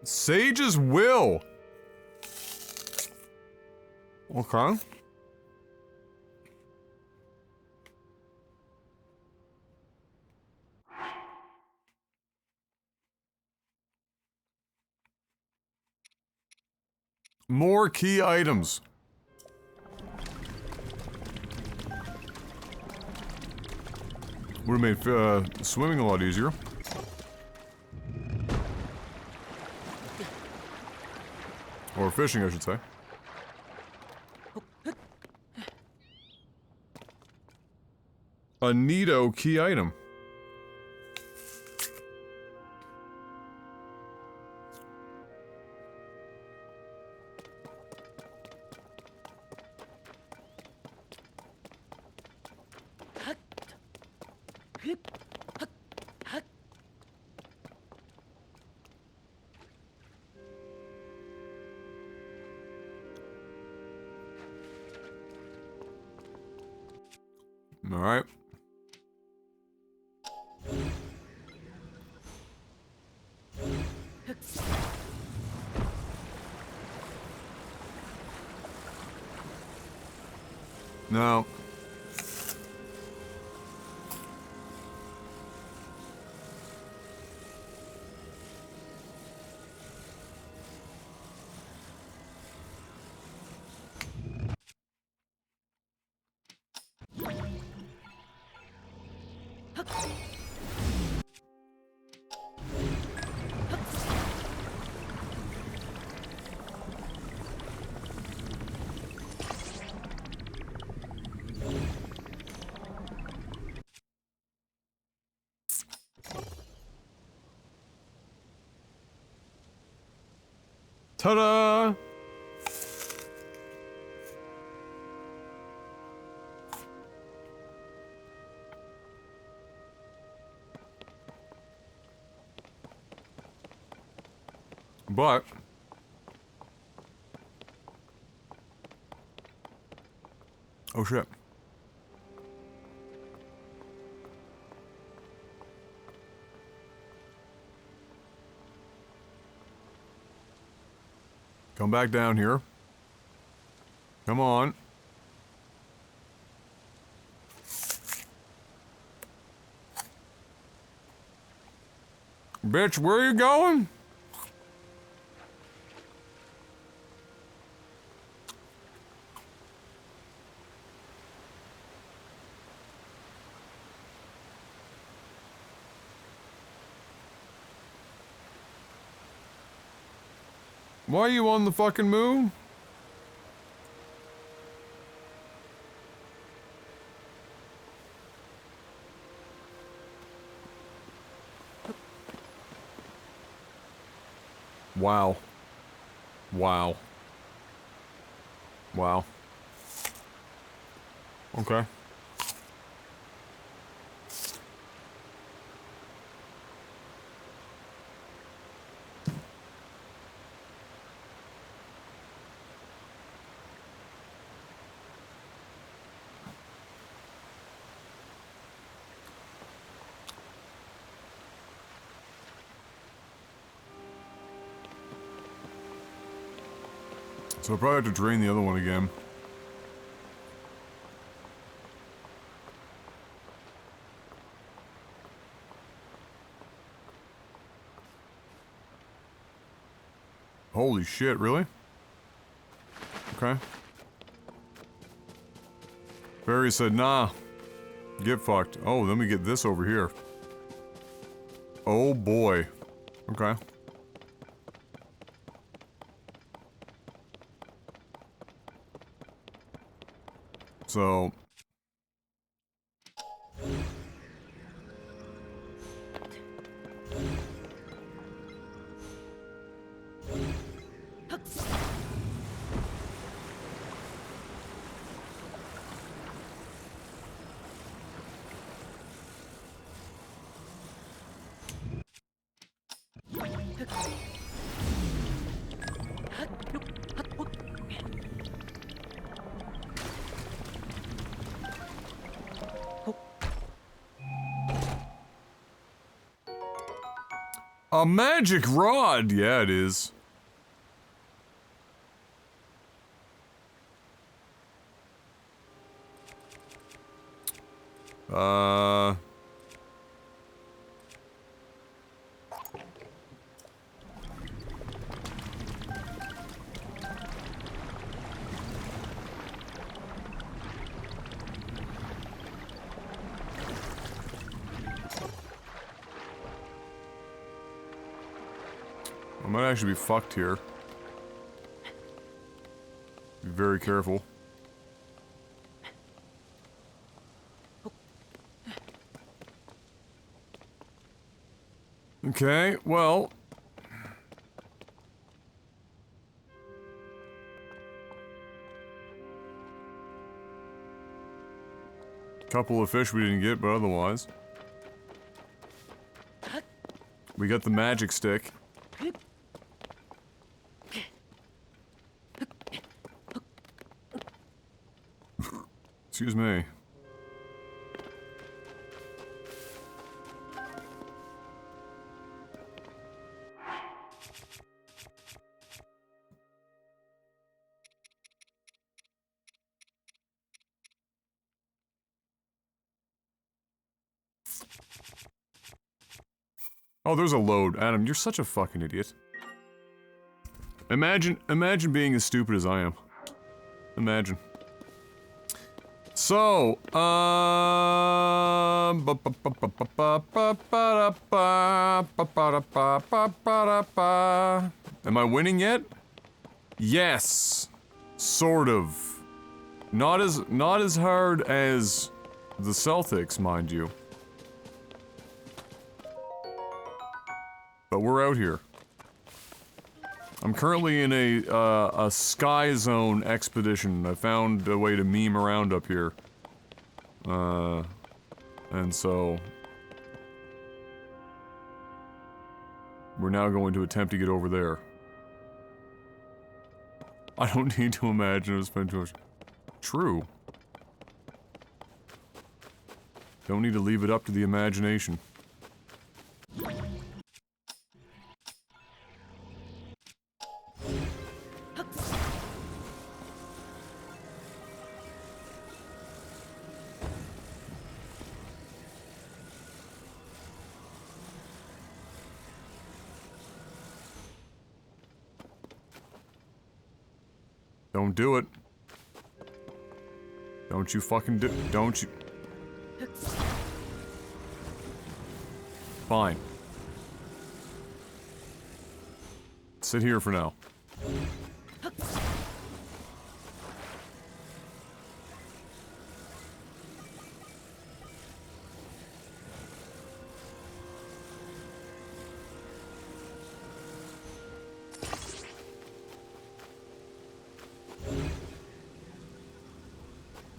Sage's will. Okay. More key items. Would have made swimming a lot easier. Or fishing, I should say. A neato key item. Alright. Now. Ta-da! But oh shit. Come back down here. Come on. Bitch, where are you going? Why are you on the fucking moon? Wow. Wow. Wow. Okay. So I'll probably have to drain the other one again. Holy shit, really? Okay. Barry said, nah. Get fucked. Oh, let me get this over here. Oh boy. Okay. So... A magic rod! Yeah, it is. I might actually be fucked here. Be very careful. Okay, well... Couple of fish we didn't get, but otherwise... We got the magic stick. Excuse me. Oh, there's a load. Adam, you're such a fucking idiot. Imagine being as stupid as I am. Imagine. So, am I winning yet? Yes. Sort of. Not as hard as the Celtics, mind you. But we're out here. I'm currently in a Sky Zone expedition. I found a way to meme around up here. And so... We're now going to attempt to get over there. I don't need to imagine or spend too much... True. Don't need to leave it up to the imagination. Don't do it. Don't you fucking don't you. Fine. Sit here for now.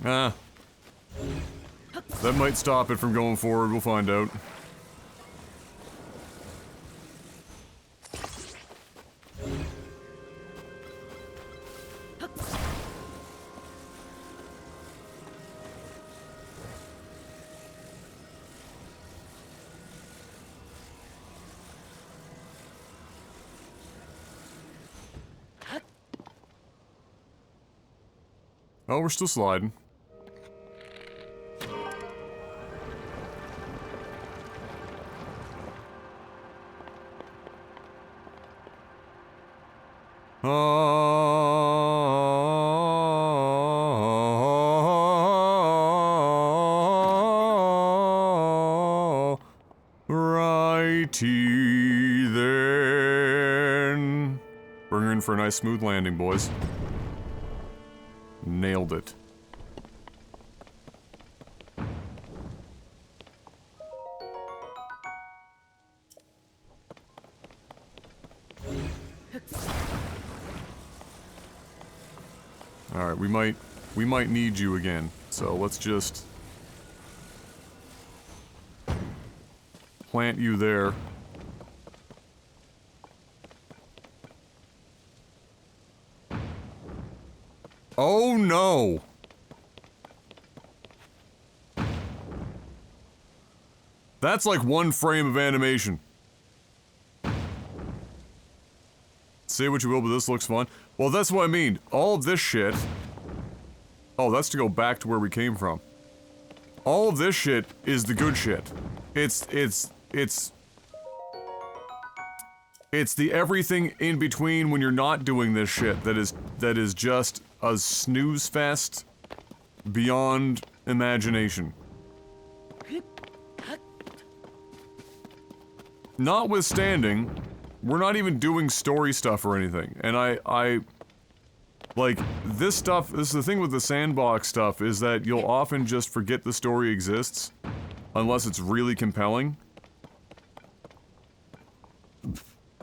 Ah. That might stop it from going forward, we'll find out. Oh, we're still sliding. Oh, righty then. Bring her in for a nice smooth landing, boys. Nailed it. Alright, we might need you again. So let's just plant you there. Oh no! That's like one frame of animation. Say what you will, but this looks fun. Well, that's what I mean. All of this shit... Oh, that's to go back to where we came from. All of this shit is the good shit. It's the everything in between when you're not doing this shit that is just a snooze fest beyond imagination. Notwithstanding, we're not even doing story stuff or anything, and like, this stuff, this is the thing with the sandbox stuff, is that you'll often just forget the story exists, unless it's really compelling.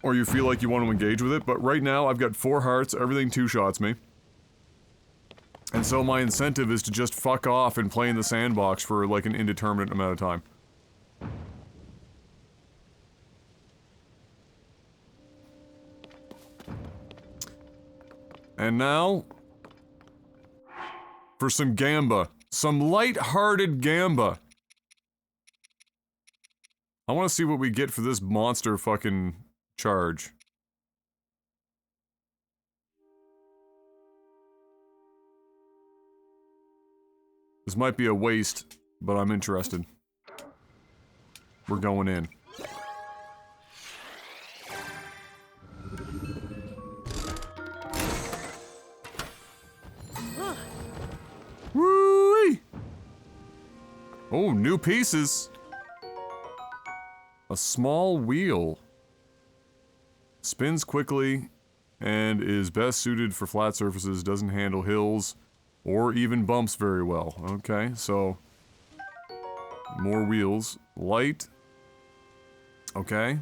Or you feel like you want to engage with it, but right now I've got 4 hearts, everything 2-shots me. And so my incentive is to just fuck off and play in the sandbox for like an indeterminate amount of time. And now, for some gamba. Some light-hearted gamba. I want to see what we get for this monster fucking charge. This might be a waste, but I'm interested. We're going in. Woo-wee! Oh, new pieces! A small wheel. Spins quickly and is best suited for flat surfaces, doesn't handle hills or even bumps very well. Okay, so more wheels. Light. Okay.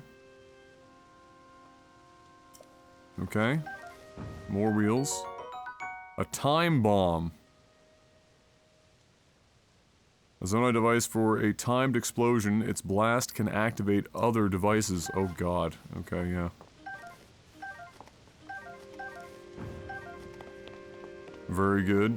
Okay. More wheels. A time bomb. A Zonai device for a timed explosion. Its blast can activate other devices. Oh god. Okay, yeah. Very good.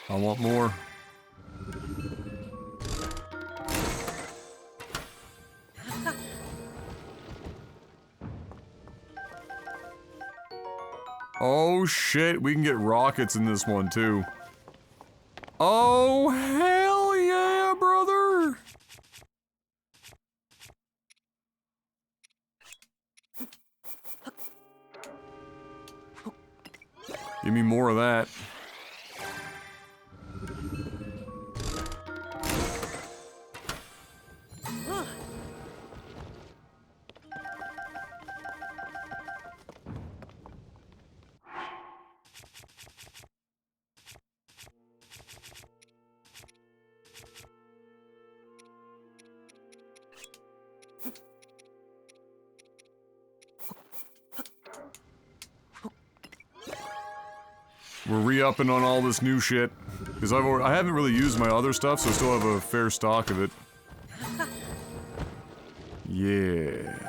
I want more. Oh shit, we can get rockets in this one too. Oh hell yeah, brother! Give me more of that. We're re-upping on all this new shit. Because I haven't really used my other stuff, so I still have a fair stock of it. Yeah.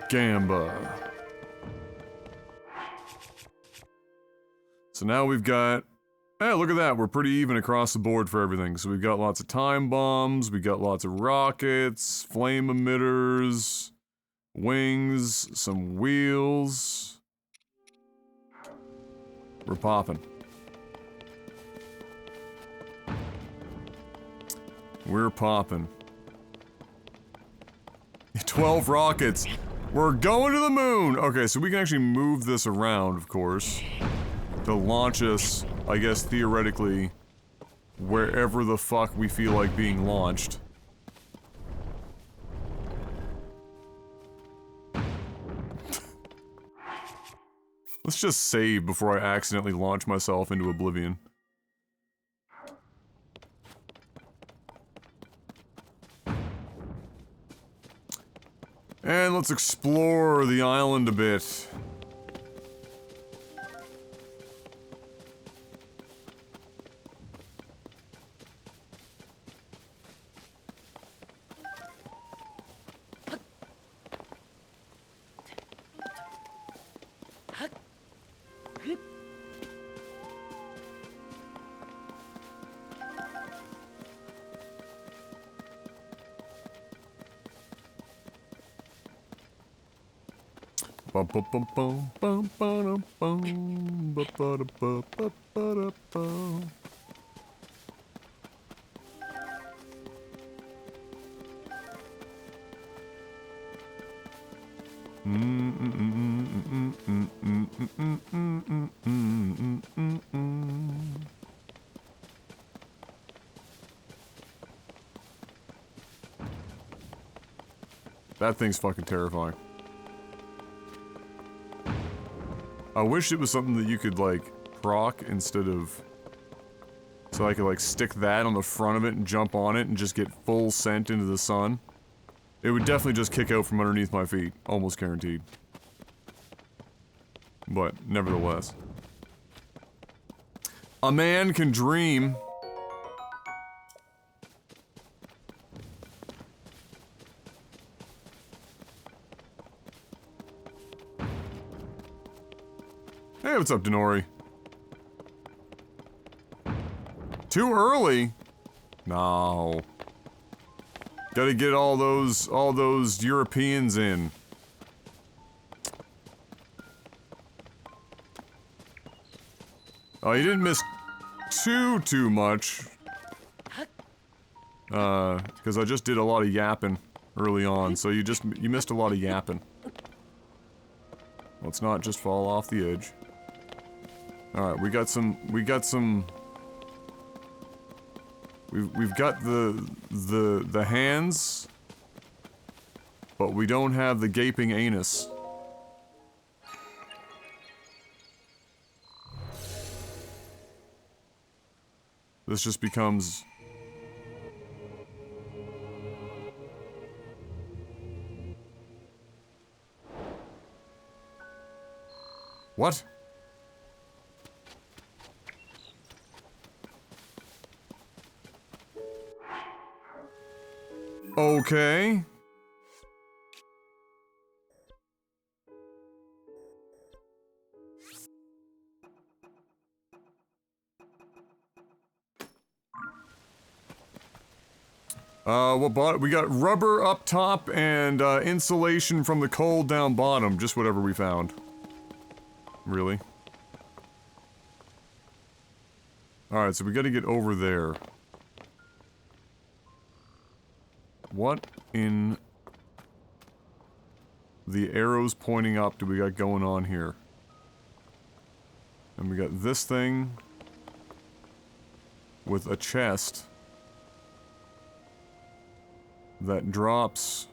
Gamba. So now we've got Hey, look at that. We're pretty even across the board for everything. So we've got lots of time bombs, we got lots of rockets, flame emitters, wings, some wheels. We're popping. We're popping. 12 rockets. We're going to the moon! Okay, so we can actually move this around, of course, to launch us, I guess, theoretically, wherever the fuck we feel like being launched. Let's just save before I accidentally launch myself into oblivion. And let's explore the island a bit. That thing's fucking terrifying. I wish it was something that you could, like, proc instead of... So I could, like, stick that on the front of it and jump on it and just get full sent into the sun. It would definitely just kick out from underneath my feet. Almost guaranteed. But, nevertheless. A man can dream. Hey, what's up, Denori? Too early? No. Gotta get all those Europeans in. Oh, you didn't miss too much. Because I just did a lot of yapping early on, so you missed a lot of yapping. Let's not just fall off the edge. Alright, we've got the hands, but we don't have the gaping anus. This just becomes... What? Okay. We got rubber up top and, insulation from the cold down bottom. Just whatever we found. Really? Alright, so we gotta get over there. What in the arrows pointing up do we got going on here? And we got this thing with a chest that drops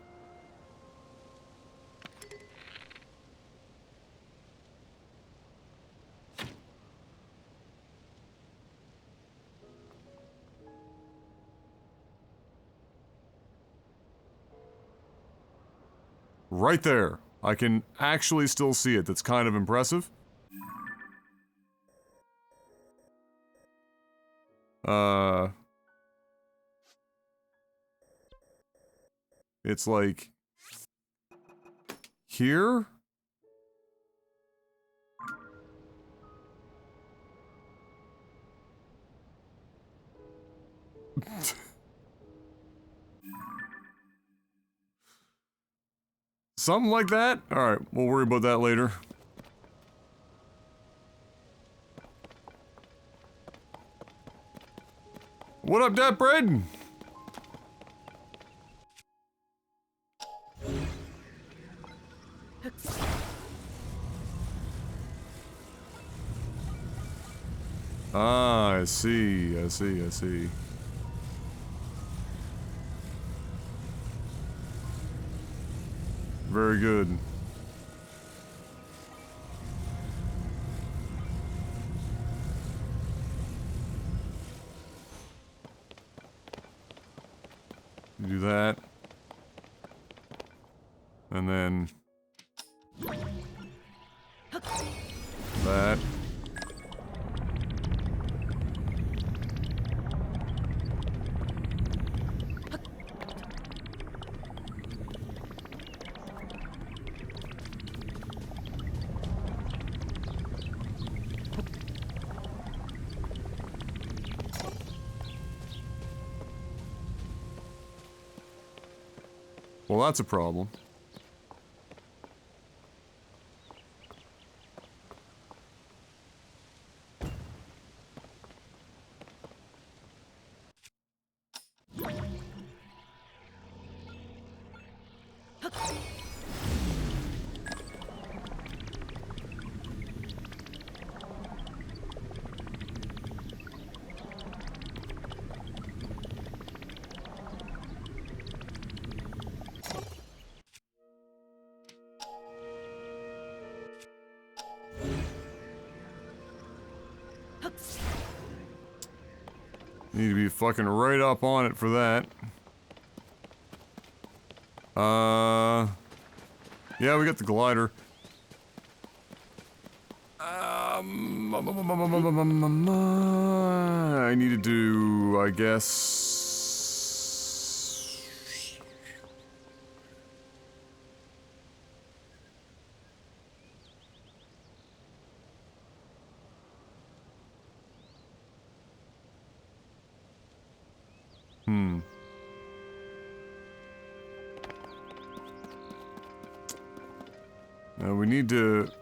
right there. I can actually still see it. That's kind of impressive. It's like... here? Something like that? Alright, we'll worry about that later. What up, Dat Bread? Ah, I see, I see, I see. Very good. You do that. And then... that. Well, that's a problem. Need to be fucking right up on it for that. Yeah, we got the glider. I need to do, I guess...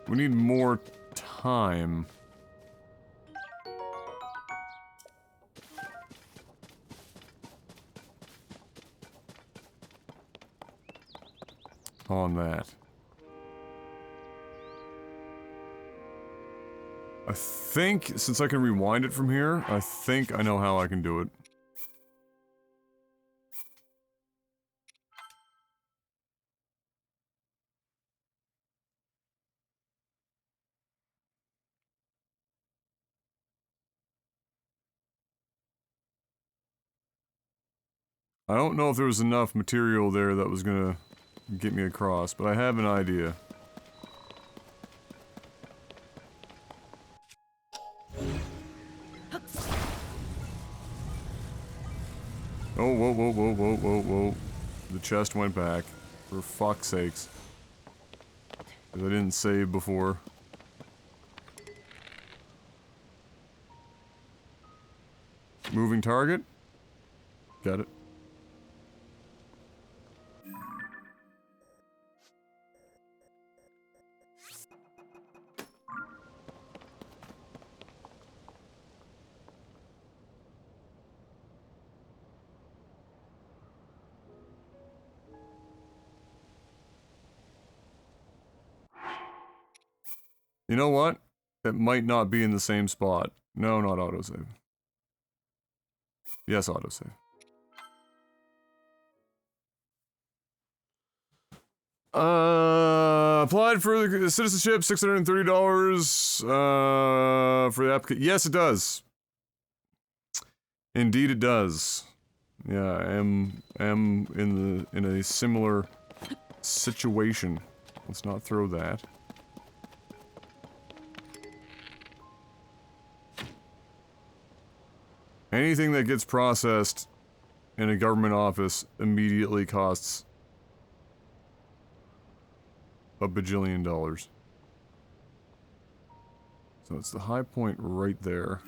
we need more time. On that. I think, since I can rewind it from here, I think I know how I can do it. I don't know if there was enough material there that was gonna get me across, but I have an idea. Oh, whoa, whoa, whoa, whoa, whoa, whoa. The chest went back. For fuck's sakes. 'Cause I didn't save before. Moving target? Got it. You know what? It might not be in the same spot. No, not autosave. Yes, autosave. Applied for the citizenship, $630, for the application. Yes, it does. Indeed it does. Yeah, I am in a similar situation. Let's not throw that. Anything that gets processed in a government office immediately costs a bajillion dollars. So it's the high point right there.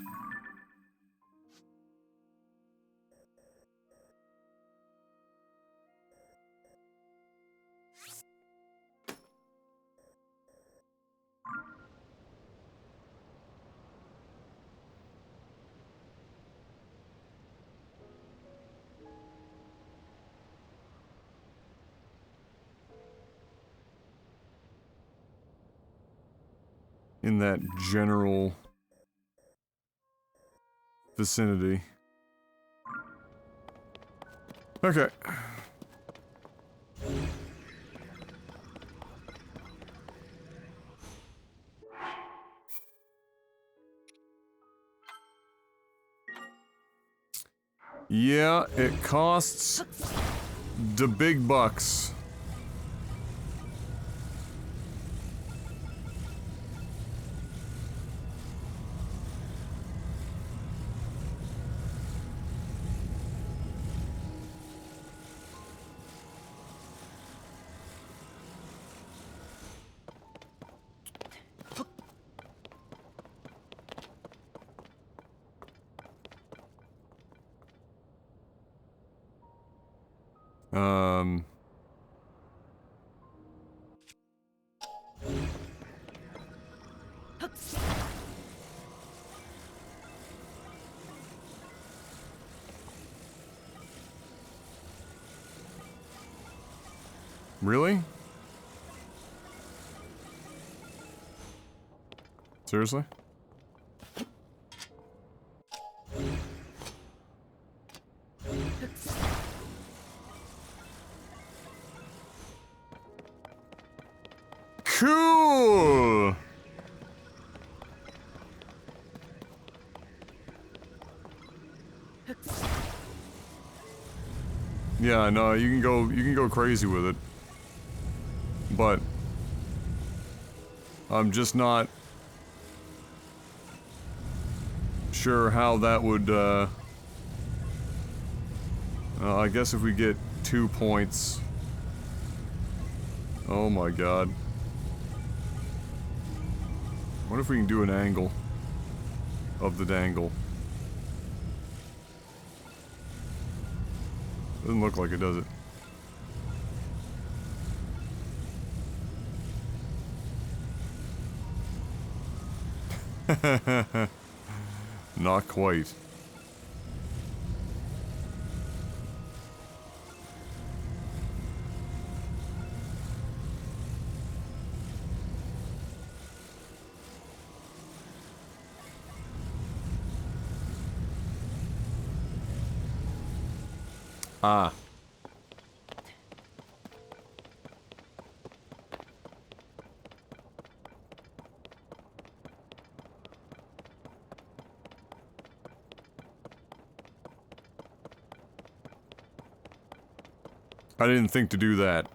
in that general vicinity. Okay. Yeah, it costs the big bucks. Really? Seriously? Cool! Yeah, no, you can go crazy with it. But I'm just not sure how that would, I guess if we get 2 points. Oh my god. What if we can do an angle of the dangle? Doesn't look like it, does it? Not quite. Ah. I didn't think to do that.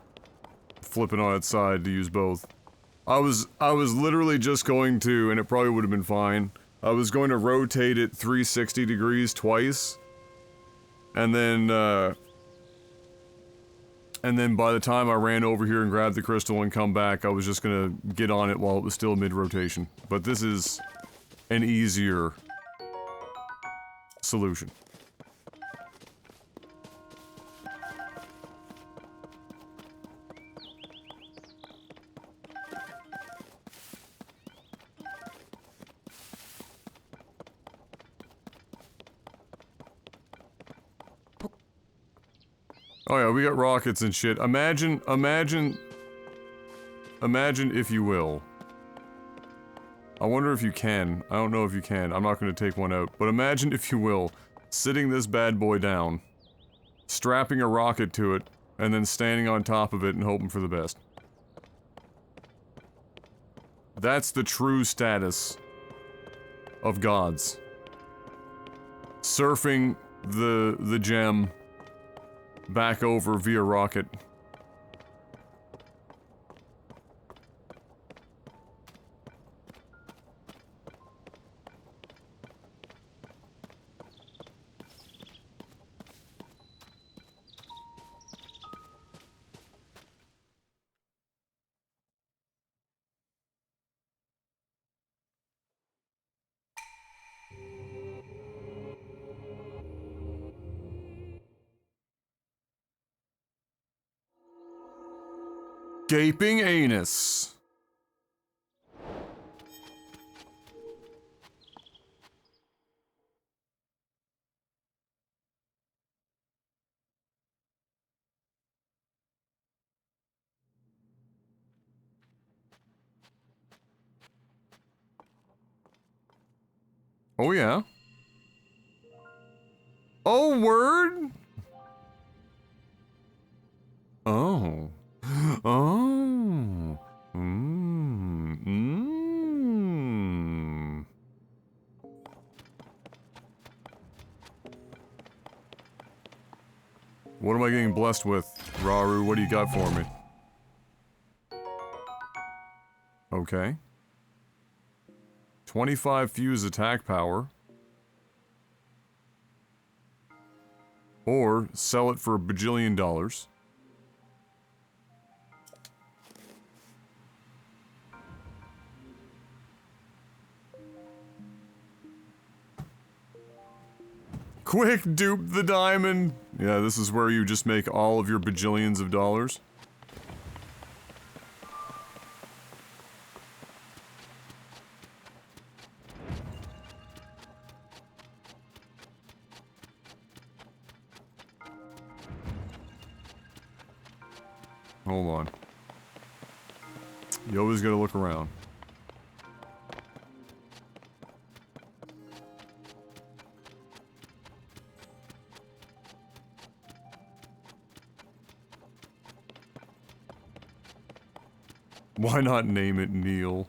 Flipping on its side to use both. I was literally just going to, and it probably would have been fine. I was going to rotate it 360 degrees twice. And then by the time I ran over here and grabbed the crystal and come back, I was just gonna get on it while it was still mid-rotation. But this is an easier solution. Oh yeah, we got rockets and shit. Imagine if you will. I wonder if you can. I don't know if you can. I'm not gonna take one out. But imagine if you will, sitting this bad boy down, strapping a rocket to it, and then standing on top of it and hoping for the best. That's the true status of gods. Surfing the gem back over via rocket. Gaping anus. Oh, yeah. Oh, word? Oh. Oh. Mmm. Mmm. What am I getting blessed with? Raru, what do you got for me? Okay. 25 fuse attack power. Or sell it for $1 bajillion. Quick, dupe the diamond! Yeah, this is where you just make all of your bajillions of dollars. Hold on. You always gotta look around. Why not name it Neil?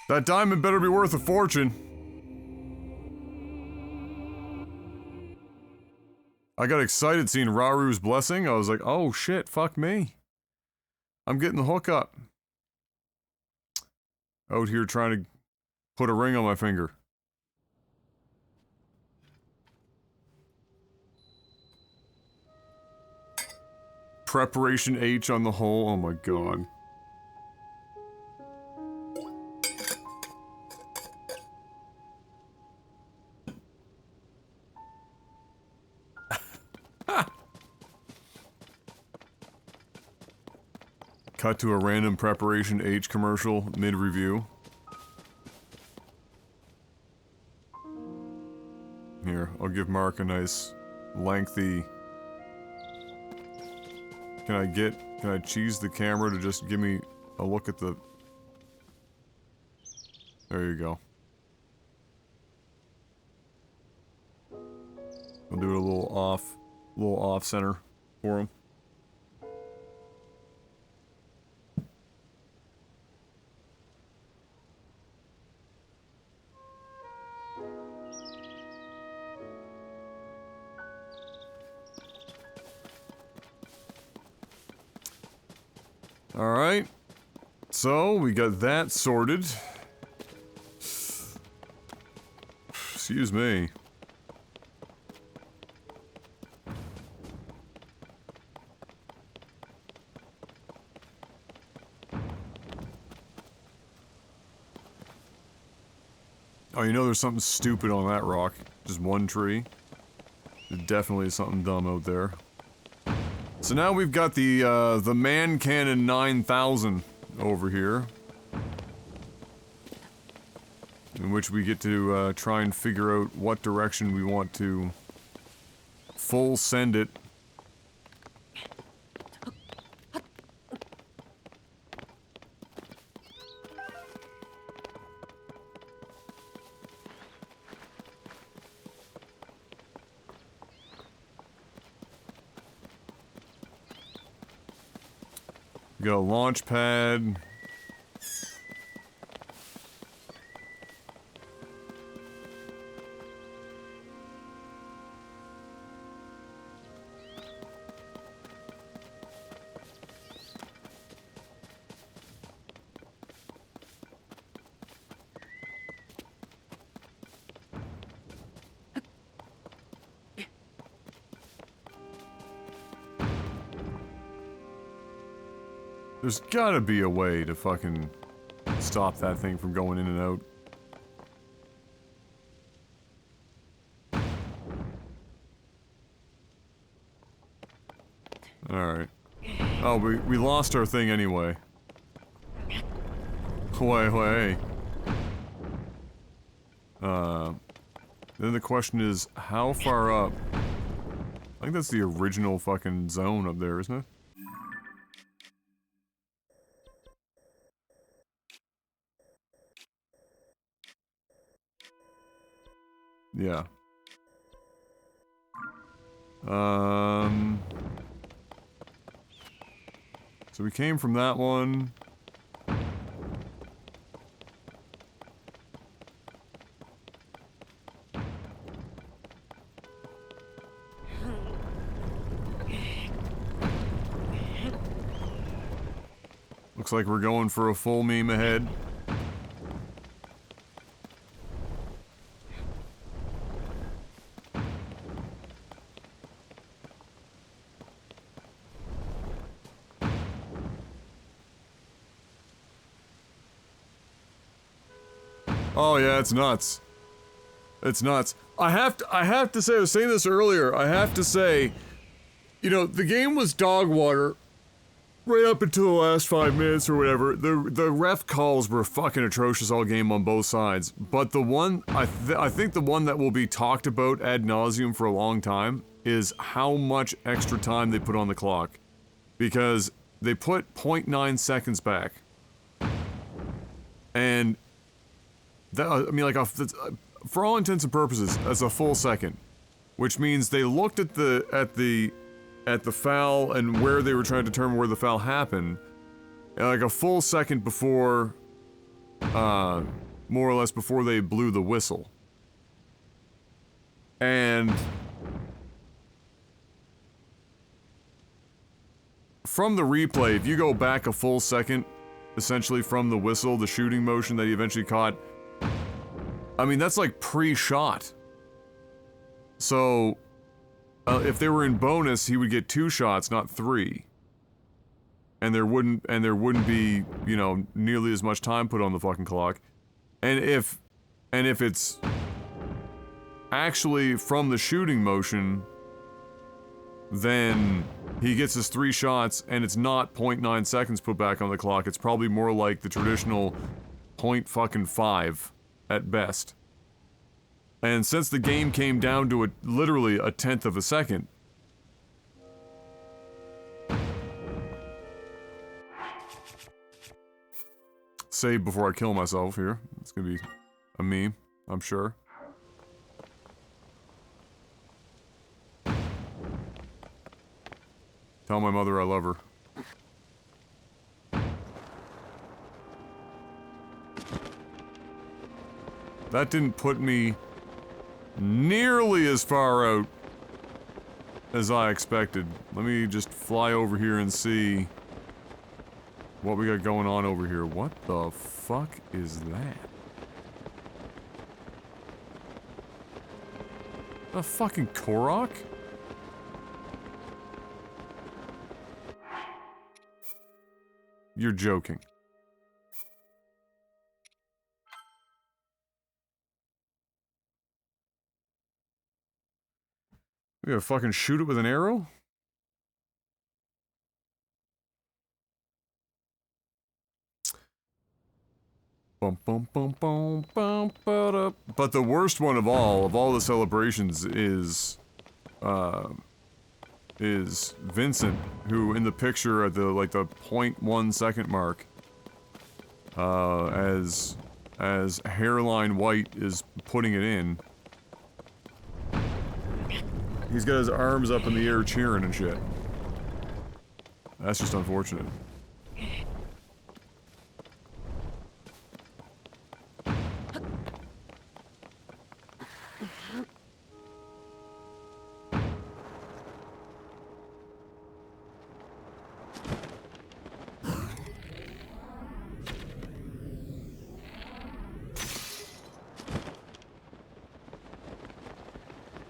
That diamond better be worth a fortune. I got excited seeing Raru's blessing. I was like, oh shit, fuck me. I'm getting the hookup. Out here trying to put a ring on my finger. Preparation H on the hole. Oh my god. Cut to a random Preparation H commercial mid-review. Here, I'll give Mark a nice, lengthy... Can I cheese the camera to just give me a look at the... There you go. I'll do it a little off center for him. Alright. So, we got that sorted. Excuse me. Oh, you know there's something stupid on that rock. Just one tree. There's definitely something dumb out there. So now we've got the Man Cannon 9000 over here. In which we get to, try and figure out what direction we want to full send it. We got a launch pad. There's gotta be a way to fucking stop that thing from going in and out. Alright. Oh, we lost our thing anyway. Wait. Then the question is, how far up? I think that's the original fucking zone up there, isn't it? Yeah. So we came from that one. Looks like we're going for a full meme ahead. Oh yeah, it's nuts. It's nuts. I have to say, I was saying this earlier, I have to say, you know, the game was dog water right up until the last 5 minutes or whatever. The ref calls were fucking atrocious all game on both sides. But the one, I think the one that will be talked about ad nauseum for a long time is how much extra time they put on the clock. Because they put 0.9 seconds back. And that, I mean, like, for all intents and purposes, that's a full second. Which means they looked at the foul and where they were trying to determine where the foul happened, like a full second before, more or less before they blew the whistle. And from the replay, if you go back a full second, essentially from the whistle, the shooting motion that he eventually caught, I mean, that's like pre-shot. So, if they were in bonus, he would get 2 shots, not 3. And there wouldn't be, you know, nearly as much time put on the fucking clock. And if it's actually from the shooting motion, then he gets his 3 shots and it's not 0.9 seconds put back on the clock. It's probably more like the traditional 0.5 at best. And since the game came down to literally a 1/10 of a second. Save before I kill myself here. It's gonna be a meme, I'm sure. Tell my mother I love her. That didn't put me nearly as far out as I expected. Let me just fly over here and see what we got going on over here. What the fuck is that? A fucking Korok? You're joking. We gotta fucking shoot it with an arrow? Bum, bum, bum, bum, bum, ba-da. But the worst one of all the celebrations is Vincent, who in the picture at the, like, the 0.1 second mark, as Hairline White is putting it in. He's got his arms up in the air cheering and shit. That's just unfortunate.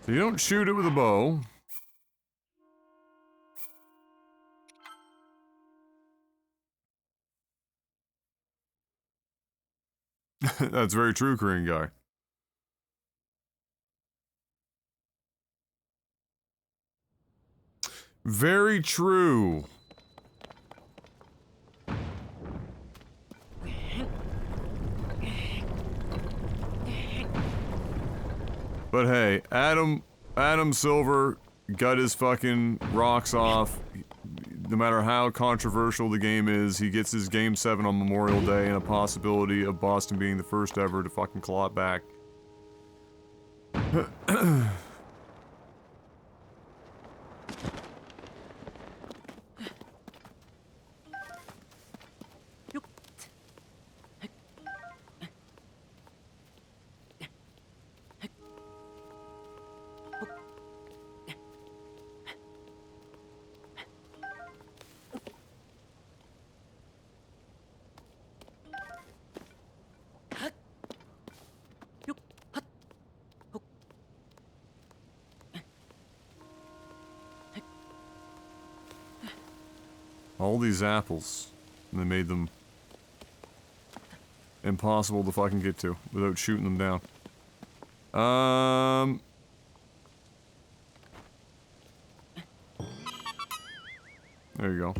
So you don't shoot it with a bow. That's very true, Korean guy. Very true. But hey, Adam Silver got his fucking rocks off. No matter how controversial the game is, he gets his Game 7 on Memorial Day and a possibility of Boston being the first ever to fucking claw it back. All these apples, and they made them impossible to fucking get to without shooting them down. There you go.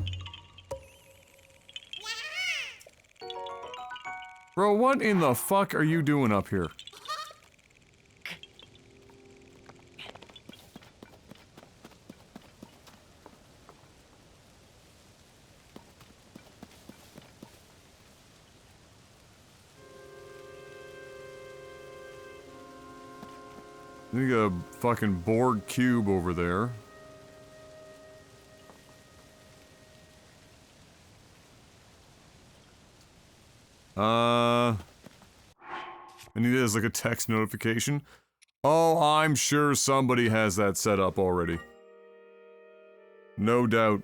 Bro, what in the fuck are you doing up here? You got a fucking Borg cube over there. I need it as like a text notification. Oh, I'm sure somebody has that set up already. No doubt.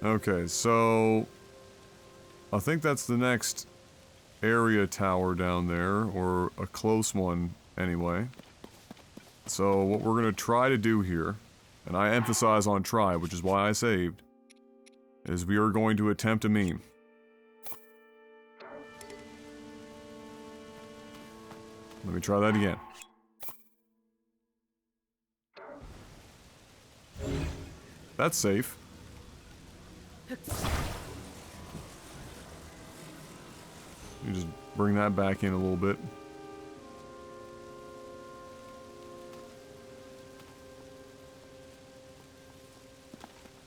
Okay, so I think that's the next area tower down there, or a close one anyway. So what we're gonna try to do here, and I emphasize on try, which is why I saved, is we are going to attempt a meme. Let me try that again. That's safe. You just bring that back in a little bit.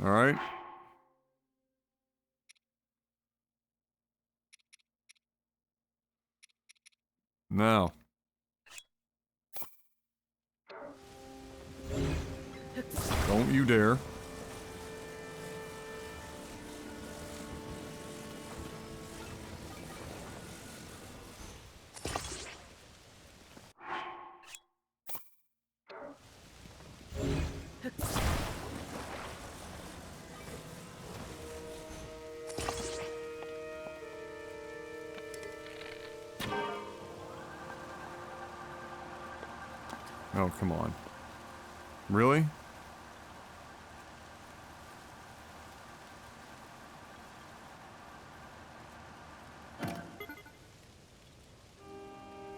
Alright. Now. Don't you dare. Oh, come on. Really?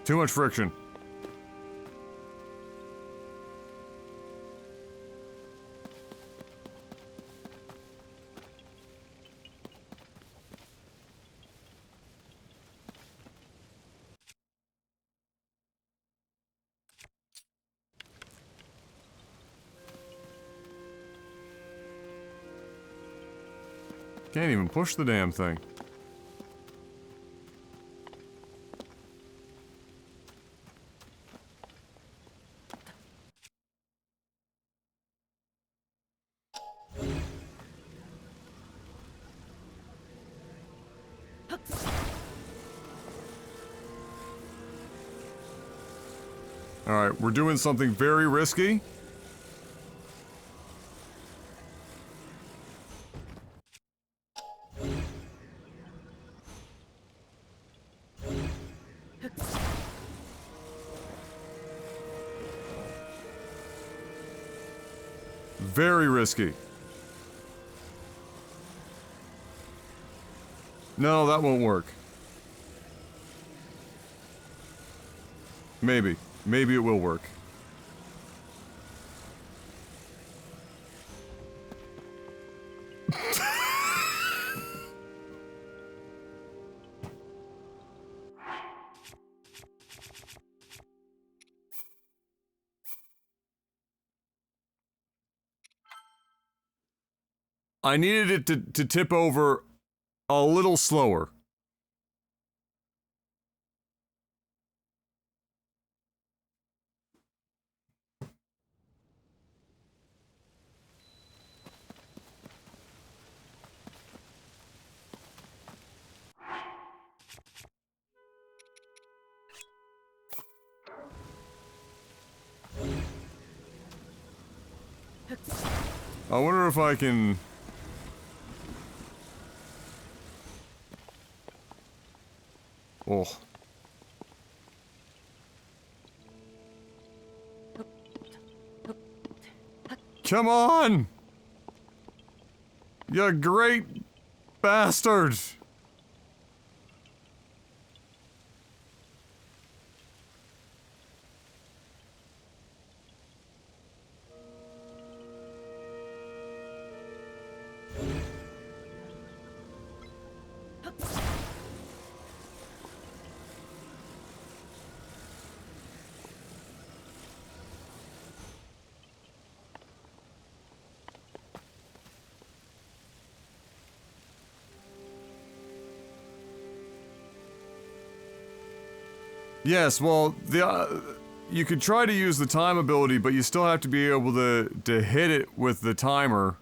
Too much friction. Can't even push the damn thing. Alright, we're doing something very risky. Very risky. No, that won't work. Maybe. Maybe it will work. I needed it to tip over a little slower. I wonder if I can... Oh. Come on! You great bastard! Yes, well, you could try to use the time ability, but you still have to be able to hit it with the timer.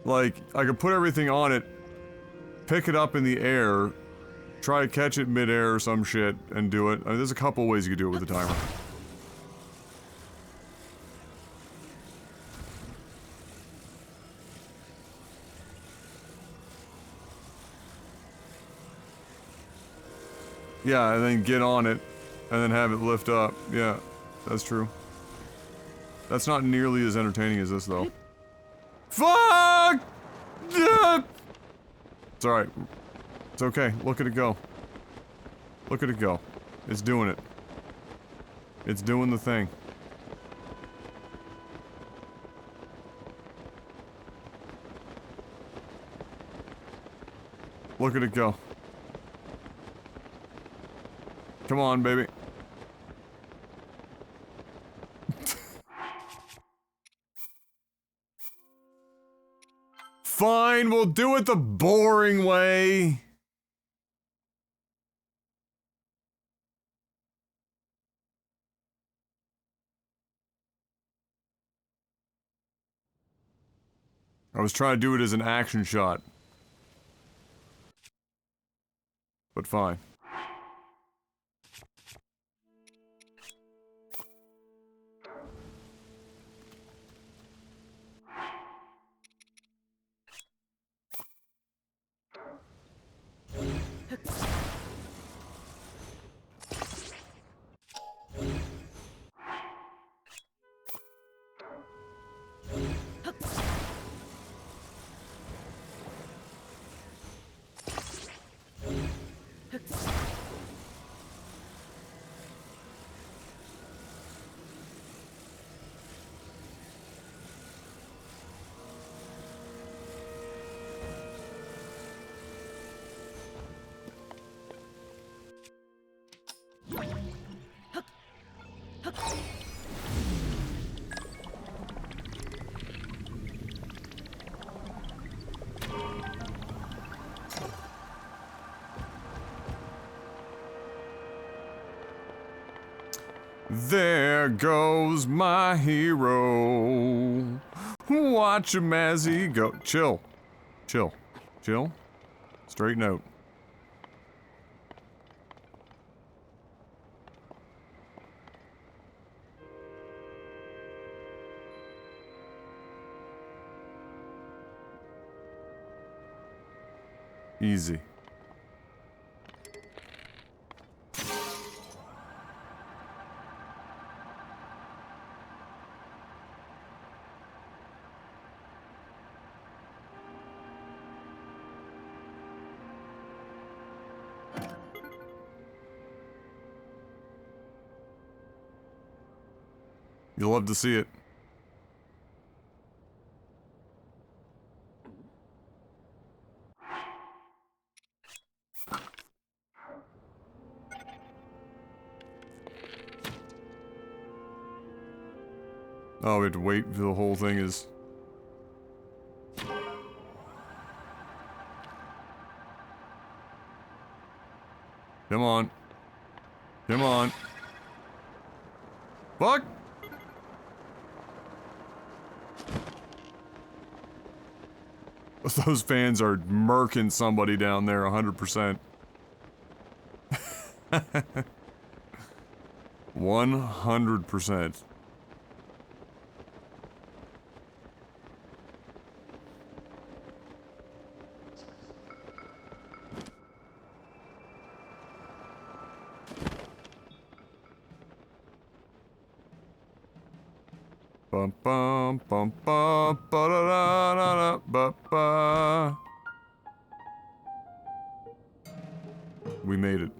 Like, I could put everything on it, pick it up in the air, try to catch it mid-air or some shit, and do it. I mean, there's a couple ways you could do it with the timer. Yeah, and then get on it, and then have it lift up. Yeah, that's true. That's not nearly as entertaining as this, though. Fuck! It's alright. It's okay. Look at it go. Look at it go. It's doing it. It's doing the thing. Look at it go. Come on, baby. Fine, we'll do it the boring way. I was trying to do it as an action shot. But fine. There goes my hero. Watch him as he go. Chill. Chill. Chill. Straighten out. Easy. You'll love to see it. Oh, we have to wait till the whole thing is... Come on. Come on. Fuck! Those fans are murking somebody down there 100%. 100%. Bum bum bum bum ba da da da da ba ba. We made it.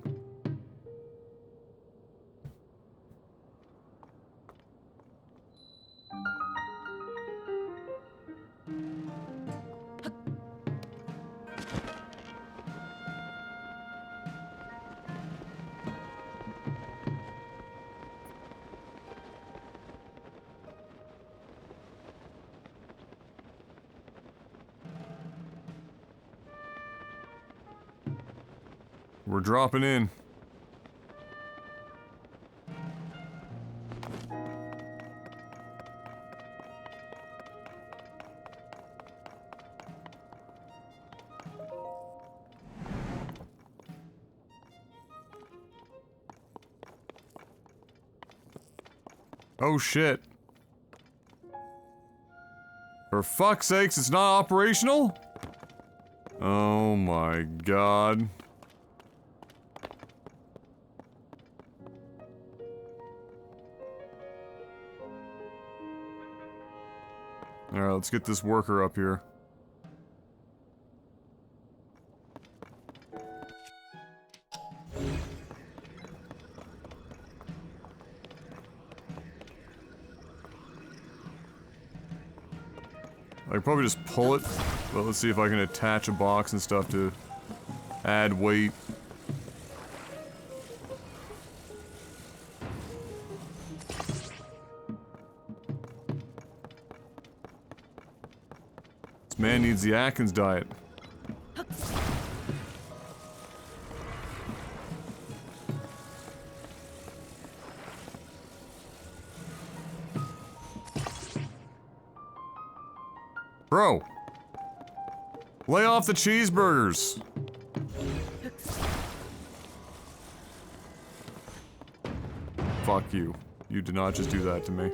We're dropping in. Oh shit. For fuck's sakes, it's not operational? Oh my god. Alright, let's get this worker up here. I could probably just pull it, but let's see if I can attach a box and stuff to add weight. This man needs the Atkins diet. Bro! Lay off the cheeseburgers! Fuck you. You did not just do that to me.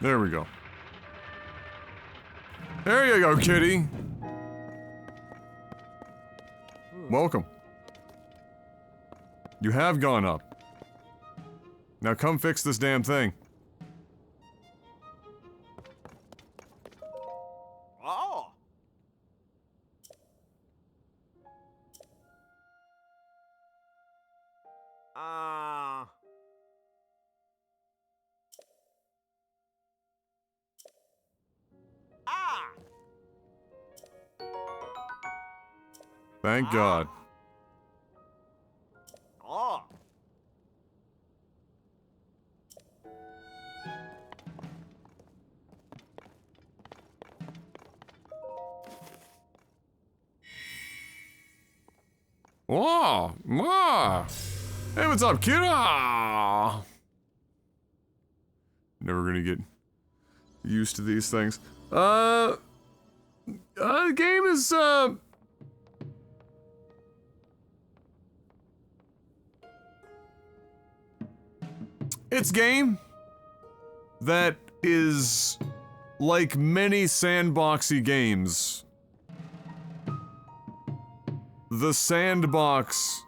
There we go. There you go, kitty! Welcome. You have gone up. Now come fix this damn thing. Oh. Thank God. Oh. Whoa! Whoa! Hey, what's up, kid? Never gonna get used to these things. The game is, it's game that is like many sandboxy games. The sandbox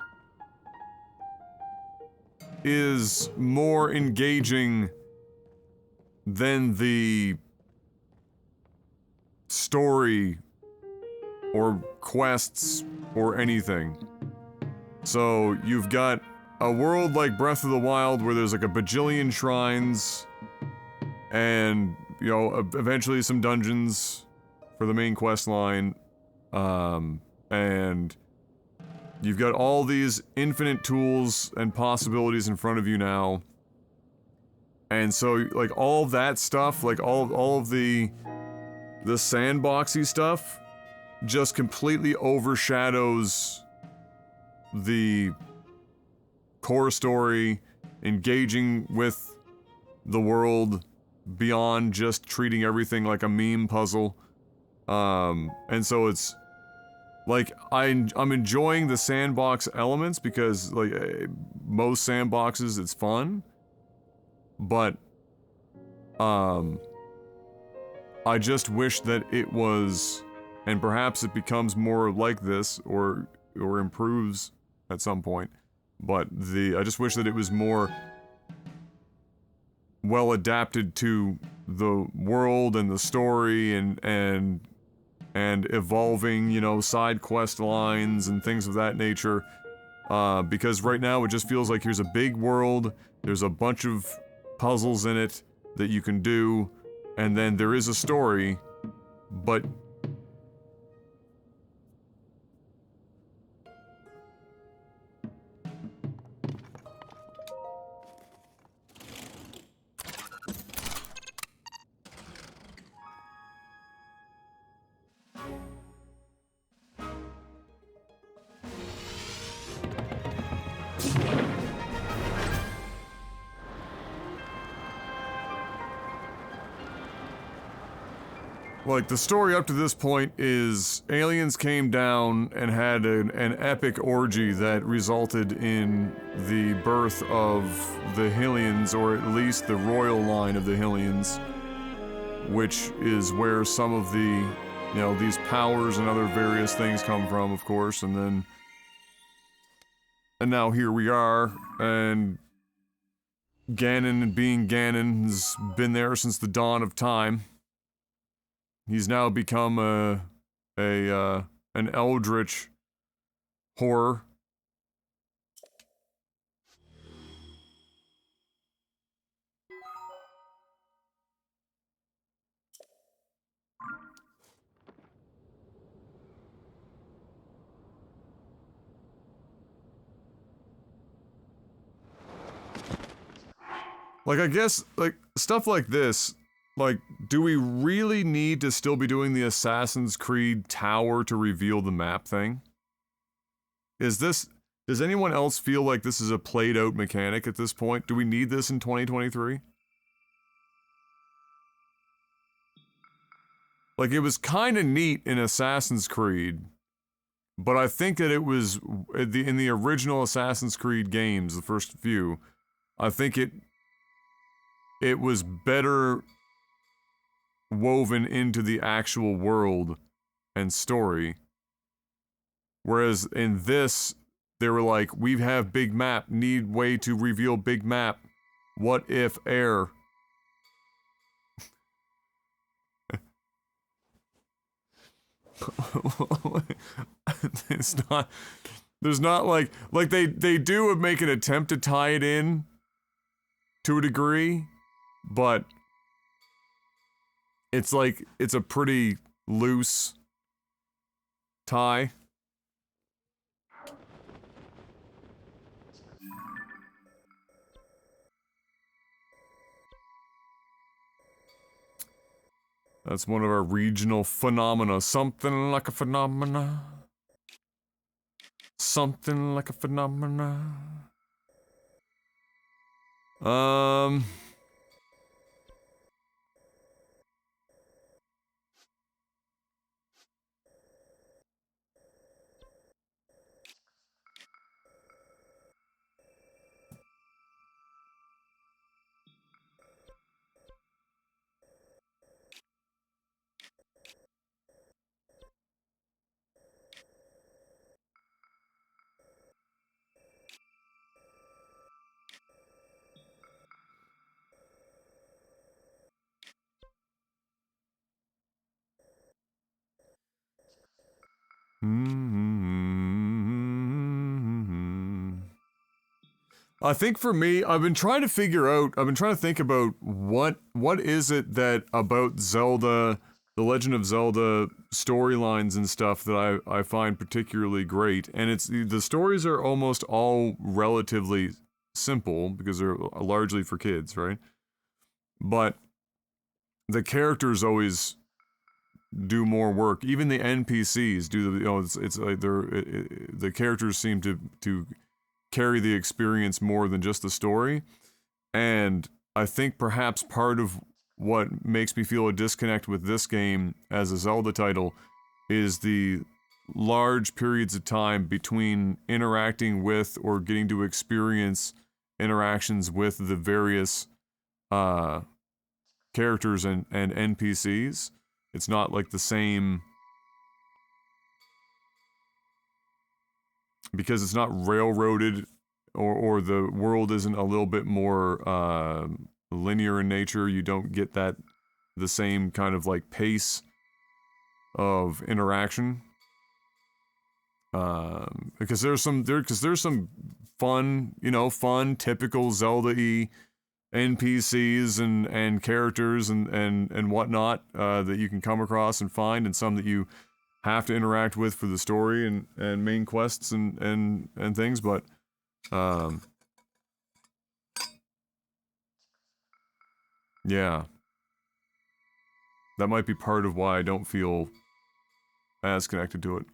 is more engaging than the story or quests or anything. So you've got a world like Breath of the Wild where there's like a bajillion shrines and, you know, eventually some dungeons for the main quest line. And you've got all these infinite tools and possibilities in front of you now. And so, like, all that stuff, like, all of the sandboxy stuff just completely overshadows the core story, engaging with the world beyond just treating everything like a meme puzzle. And so it's like I'm enjoying the sandbox elements because like most sandboxes it's fun, but I just wish that it was, and perhaps it becomes more like this or improves at some point. But I just wish that it was more well adapted to the world and the story and evolving, you know, side quest lines and things of that nature. Because right now it just feels like here's a big world, there's a bunch of puzzles in it that you can do, and then there is a story, but like, the story up to this point is aliens came down and had an epic orgy that resulted in the birth of the Hylians, or at least the royal line of the Hylians, which is where some of the, you know, these powers and other various things come from, of course, and now here we are, and Ganon, being Ganon, has been there since the dawn of time. He's now become an eldritch horror. Like, I guess, like, stuff like this, like, do we really need to still be doing the Assassin's Creed tower to reveal the map thing? Does anyone else feel like this is a played out mechanic at this point? Do we need this in 2023? Like, it was kinda neat in Assassin's Creed, but I think that it was, in the original Assassin's Creed games, the first few, I think it was better woven into the actual world and story. Whereas in this, they were like, we have big map, need way to reveal big map. What if air? It's not, there's not like they do make an attempt to tie it in to a degree, but it's like, it's a pretty loose tie. That's one of our regional phenomena. Something like a phenomena. Something like a phenomena. I think for me, I've been trying to think about what is it that about Zelda, the Legend of Zelda storylines and stuff that I find particularly great. And it's, the stories are almost all relatively simple because they're largely for kids, right? But the characters always do more work. Even the NPCs do the, it's like the characters seem to carry the experience more than just the story. And I think perhaps part of what makes me feel a disconnect with this game as a Zelda title is the large periods of time between interacting with or getting to experience interactions with the various characters and NPCs. It's not like the same, because it's not railroaded, or the world isn't a little bit more linear in nature. You don't get the same kind of like pace of interaction. Because there's some fun typical Zelda-y NPCs and characters and whatnot that you can come across and find, and some that you have to interact with for the story and main quests and things, but yeah, that might be part of why I don't feel as connected to it.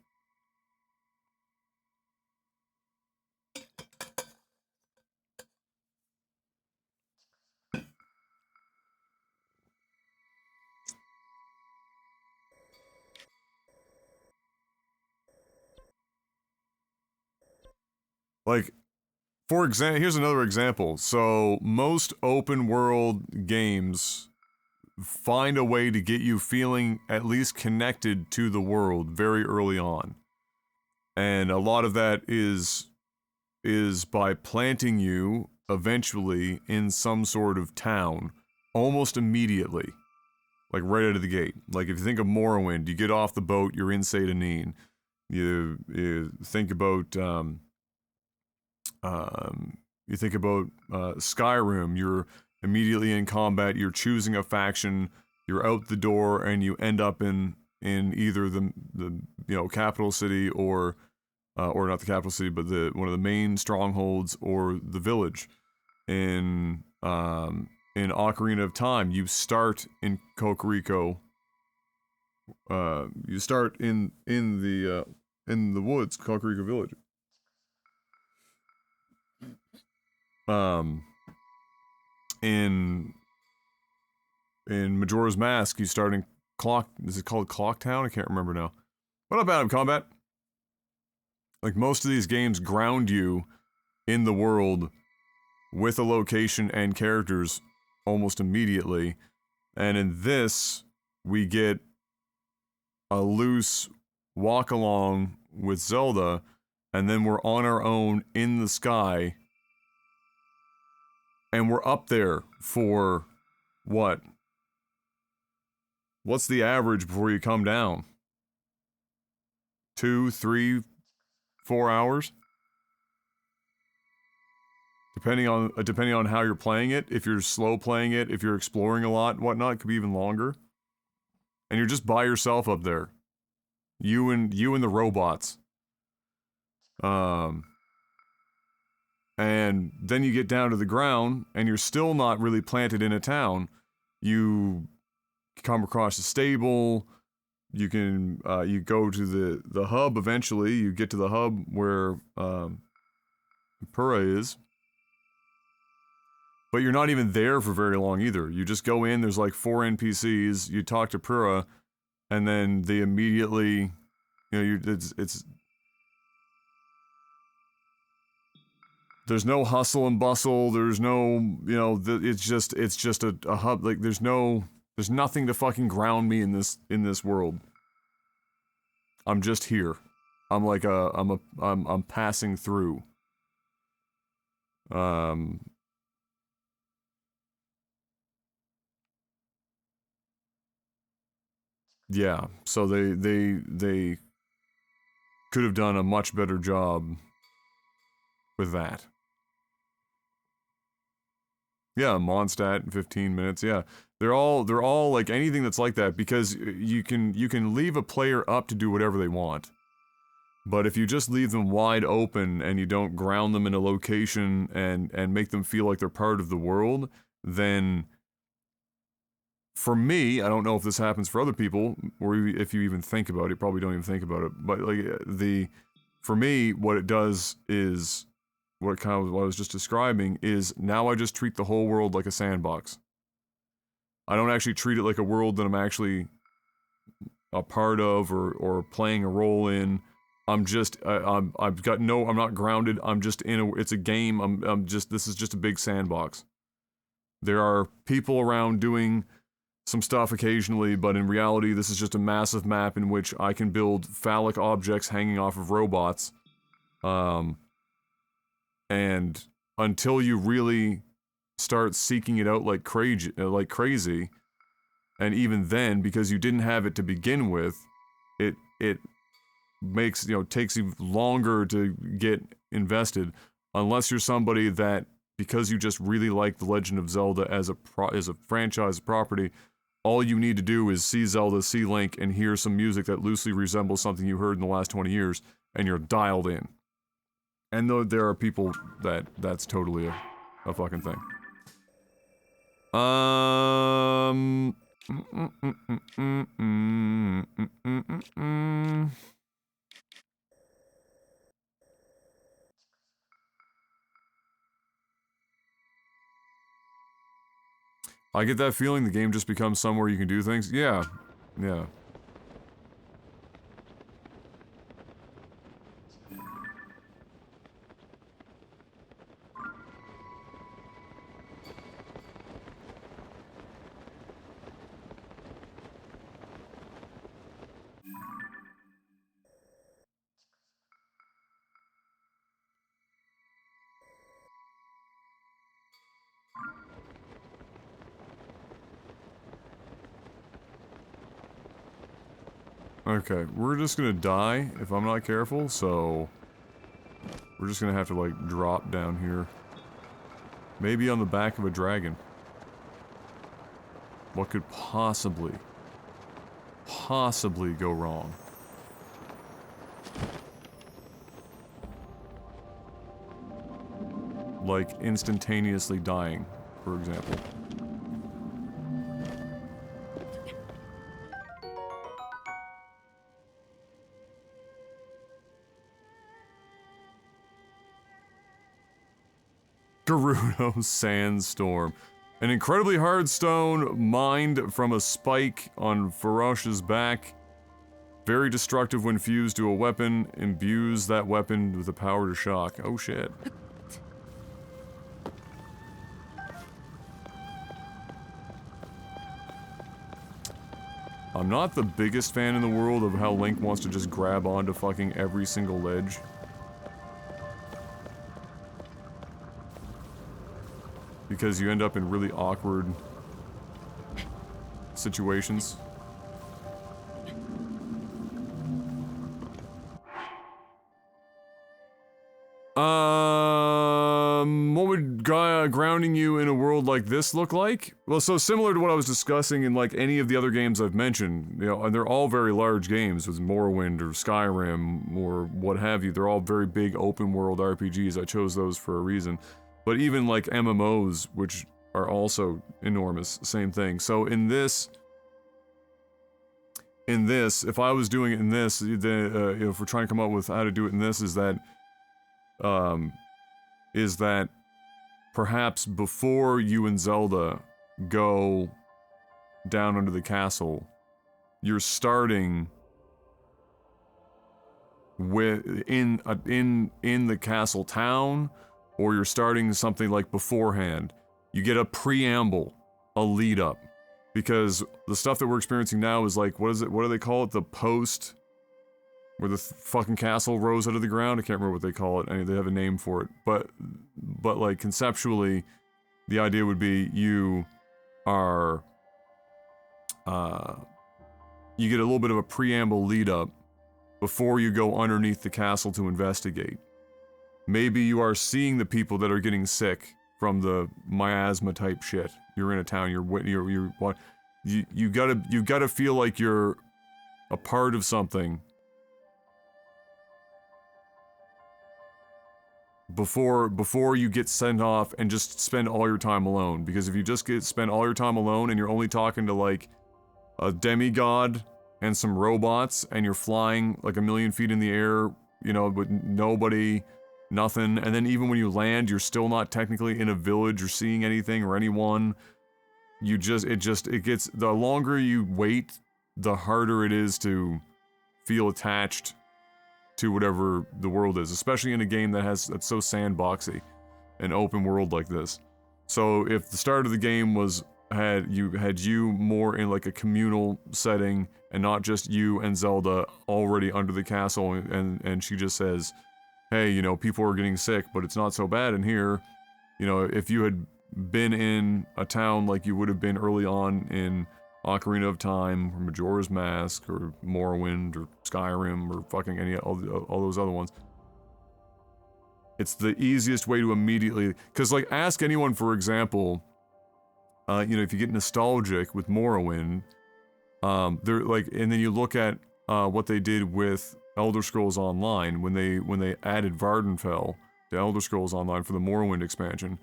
Like, for example, here's another example. So, most open world games find a way to get you feeling at least connected to the world very early on. And a lot of that is by planting you eventually in some sort of town almost immediately. Like right out of the gate. Like if you think of Morrowind, you get off the boat, you're in Seyda-Neen. You think about Skyrim, you're immediately in combat, you're choosing a faction, you're out the door, and you end up in either the capital city or not the capital city, but one of the main strongholds, or the village. In Ocarina of Time, you start in Kokoriko. You start in the woods, Kokoriko Village. In Majora's Mask, you start in is it called Clock Town? I can't remember now. What up, Adam Combat? Like, most of these games ground you in the world with a location and characters almost immediately. And in this, we get a loose walk along with Zelda, and then we're on our own in the sky. And we're up there for what? What's the average before you come down? 2, 3, 4 hours? Depending on how you're playing it. If you're slow playing it, if you're exploring a lot, whatnot, it could be even longer. And you're just by yourself up there. You and the robots. And then you get down to the ground, and you're still not really planted in a town. You come across a stable. You can you go to the hub eventually. You get to the hub where Pura is. But you're not even there for very long either. You just go in, there's like 4 NPCs, you talk to Pura, and then they immediately, it's there's no hustle and bustle, there's no, it's just a hub, like there's nothing to fucking ground me in this world. I'm just here. I'm like I'm passing through. Yeah, so they could have done a much better job with that. Yeah, Mondstadt in 15 minutes. Yeah, they're all like anything that's like that because you can leave a player up to do whatever they want. But if you just leave them wide open and you don't ground them in a location and make them feel like they're part of the world, then for me, I don't know if this happens for other people or if you even think about it, probably don't even think about it. But like for me, what it does is what I was just describing is now I just treat the whole world like a sandbox. I don't actually treat it like a world that I'm actually a part of or playing a role in. I'm not grounded. I'm just it's a game. This is just a big sandbox. There are people around doing some stuff occasionally, but in reality, this is just a massive map in which I can build phallic objects hanging off of robots. And until you really start seeking it out like crazy, and even then, because you didn't have it to begin with, it makes, takes you longer to get invested, unless you're somebody that, because you just really like The Legend of Zelda as a franchise property, all you need to do is see Zelda, see Link, and hear some music that loosely resembles something you heard in the last 20 years, and you're dialed in. And though there are people that's totally a fucking thing. I get that feeling the game just becomes somewhere you can do things. Yeah. Yeah. Okay, we're just gonna die if I'm not careful, so we're just gonna have to, like, drop down here. Maybe on the back of a dragon. What could possibly go wrong? Like, instantaneously dying, for example. Gerudo Sandstorm. An incredibly hard stone mined from a spike on Farosh's back. Very destructive when fused to a weapon. Imbues that weapon with the power to shock. Oh shit. I'm not the biggest fan in the world of how Link wants to just grab onto fucking every single ledge. Because you end up in really awkward situations. What would grounding you in a world like this look like? Well, so similar to what I was discussing in like any of the other games I've mentioned, and they're all very large games, with Morrowind or Skyrim or what have you. They're all very big open world RPGs. I chose those for a reason. But even like MMOs, which are also enormous, same thing. So in this, if I was doing it in this, if we're trying to come up with how to do it in this, is that perhaps before you and Zelda go down under the castle, you're starting with in the castle town, or you're starting something like beforehand. You get a preamble, a lead up, because the stuff that we're experiencing now is like, what do they call it? The post, where the fucking castle rose out of the ground. I can't remember what they call it. I mean, they have a name for it, but like conceptually, the idea would be you are, you get a little bit of a preamble lead up before you go underneath the castle to investigate. Maybe you are seeing the people that are getting sick from the miasma type shit. You're in a town. You gotta feel like you're a part of something before you get sent off and just spend all your time alone. Because if you just spend all your time alone and you're only talking to like a demigod and some robots and you're flying like 1,000,000 feet in the air, you know, with nobody, nothing, and then even when you land, you're still not technically in a village or seeing anything or anyone. It gets, the longer you wait, the harder it is to feel attached to whatever the world is, especially in a game that's so sandboxy, an open world like this. So if the start of the game had you more in like a communal setting and not just you and Zelda already under the castle, and she just says, hey, you know, people are getting sick, but it's not so bad in here. You know, if you had been in a town like you would have been early on in Ocarina of Time, or Majora's Mask, or Morrowind, or Skyrim, or fucking all those other ones. It's the easiest way to immediately, because like, ask anyone, for example, you know, if you get nostalgic with Morrowind, they're like, and then you look at what they did with Elder Scrolls Online when they added Vardenfell to Elder Scrolls Online for the Morrowind expansion.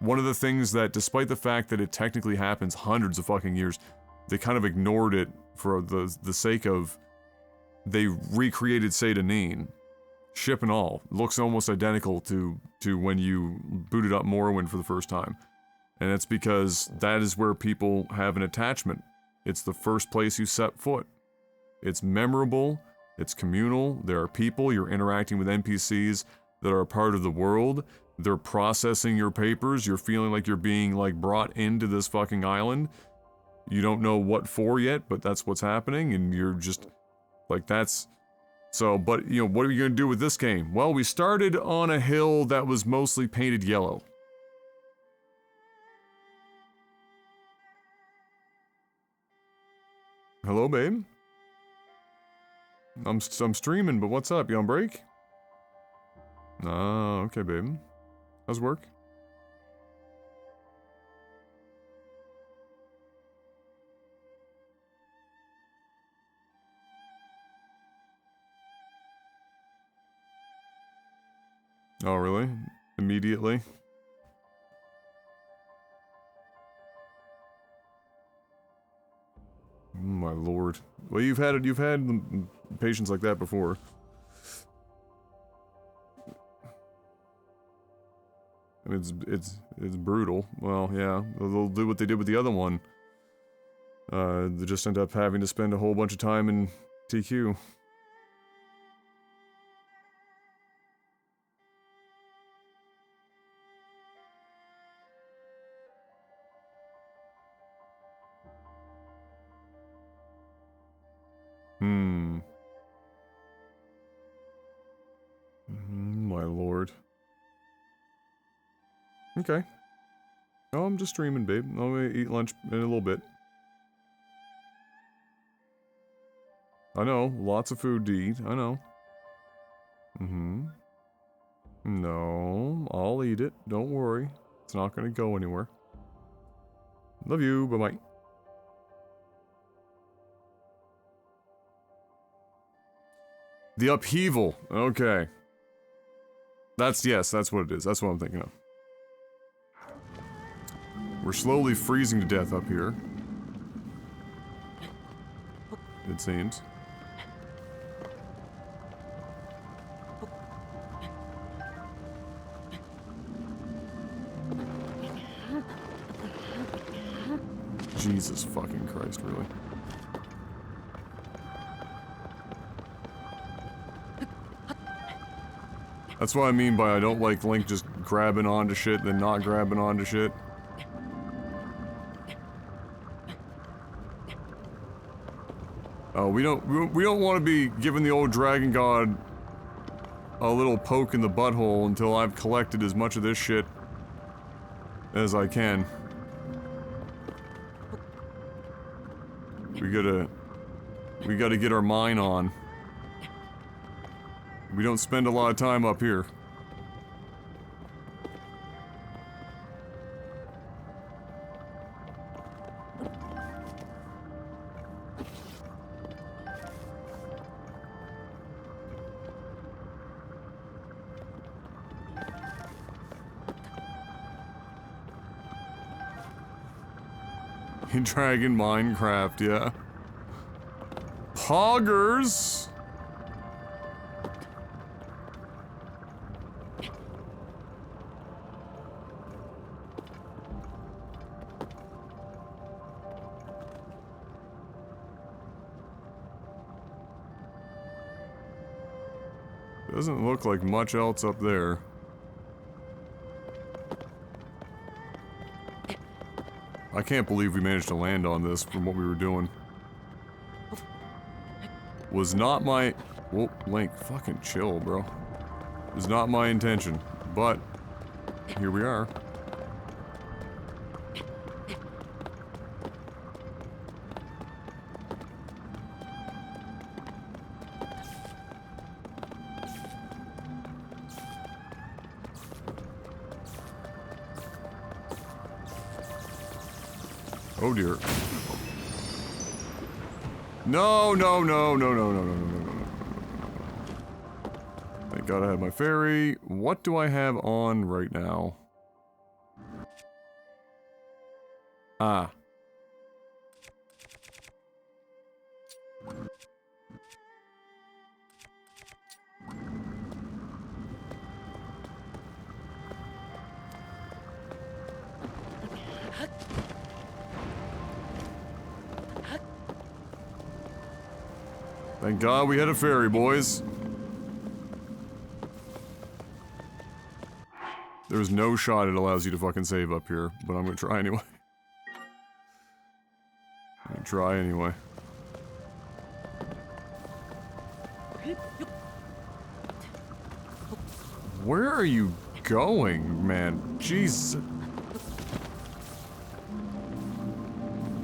One of the things that, despite the fact that it technically happens hundreds of fucking years, they kind of ignored it for the sake of, they recreated Seyda ship and all. Looks almost identical to when you booted up Morrowind for the first time. And it's because that is where people have an attachment. It's the first place you set foot. It's memorable, it's communal, there are people, you're interacting with NPCs that are a part of the world. They're processing your papers, you're feeling like you're being like brought into this fucking island. You don't know what for yet, but that's what's happening, and you're just like, that's so. But you know, what are you gonna do with this game? Well, we started on a hill that was mostly painted yellow. Hello, babe. I'm streaming, but what's up? You on break? Ah, okay, babe. How's work? Oh, really? Immediately? Oh, my lord. Well, you've had patients like that before. I mean, it's brutal. Well, yeah, they'll do what they did with the other one. They just end up having to spend a whole bunch of time in TQ. My lord. Okay. Oh, I'm just streaming, babe. I'm gonna eat lunch in a little bit. I know, lots of food to eat, I know. No, I'll eat it, don't worry. It's not gonna go anywhere. Love you, bye-bye. The upheaval, okay. Yes, that's what it is, that's what I'm thinking of. We're slowly freezing to death up here. It seems. Jesus fucking Christ, really. That's what I mean by I don't like Link just grabbing onto shit, then not grabbing onto shit. Oh, we don't want to be giving the old Dragon God a little poke in the butthole until I've collected as much of this shit as I can. We gotta get our mine on. We don't spend a lot of time up here. Dragon Minecraft, yeah. Poggers! Doesn't look like much else up there. I can't believe we managed to land on this from what we were doing. Was not my... Whoa, Link, fucking chill, bro. Was not my intention, but here we are. Oh dear. No, no, no, no, no, no, no, no, no, no, no. Thank God I had my fairy. What do I have on right now? Ah. Thank God we had a ferry, boys. There's no shot it allows you to fucking save up here, but I'm gonna try anyway. I'm gonna try anyway. Where are you going, man? Jesus.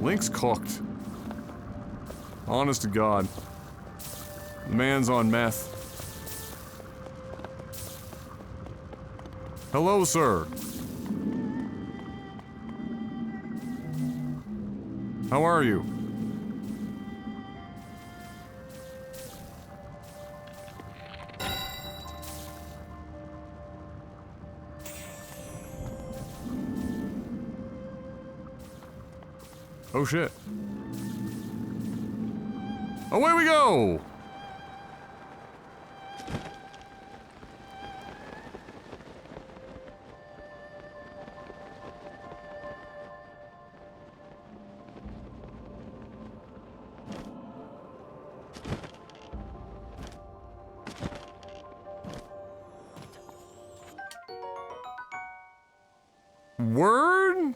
Link's cooked. Honest to God. The man's on meth. Hello, sir. How are you? Oh shit. Away we go! Word?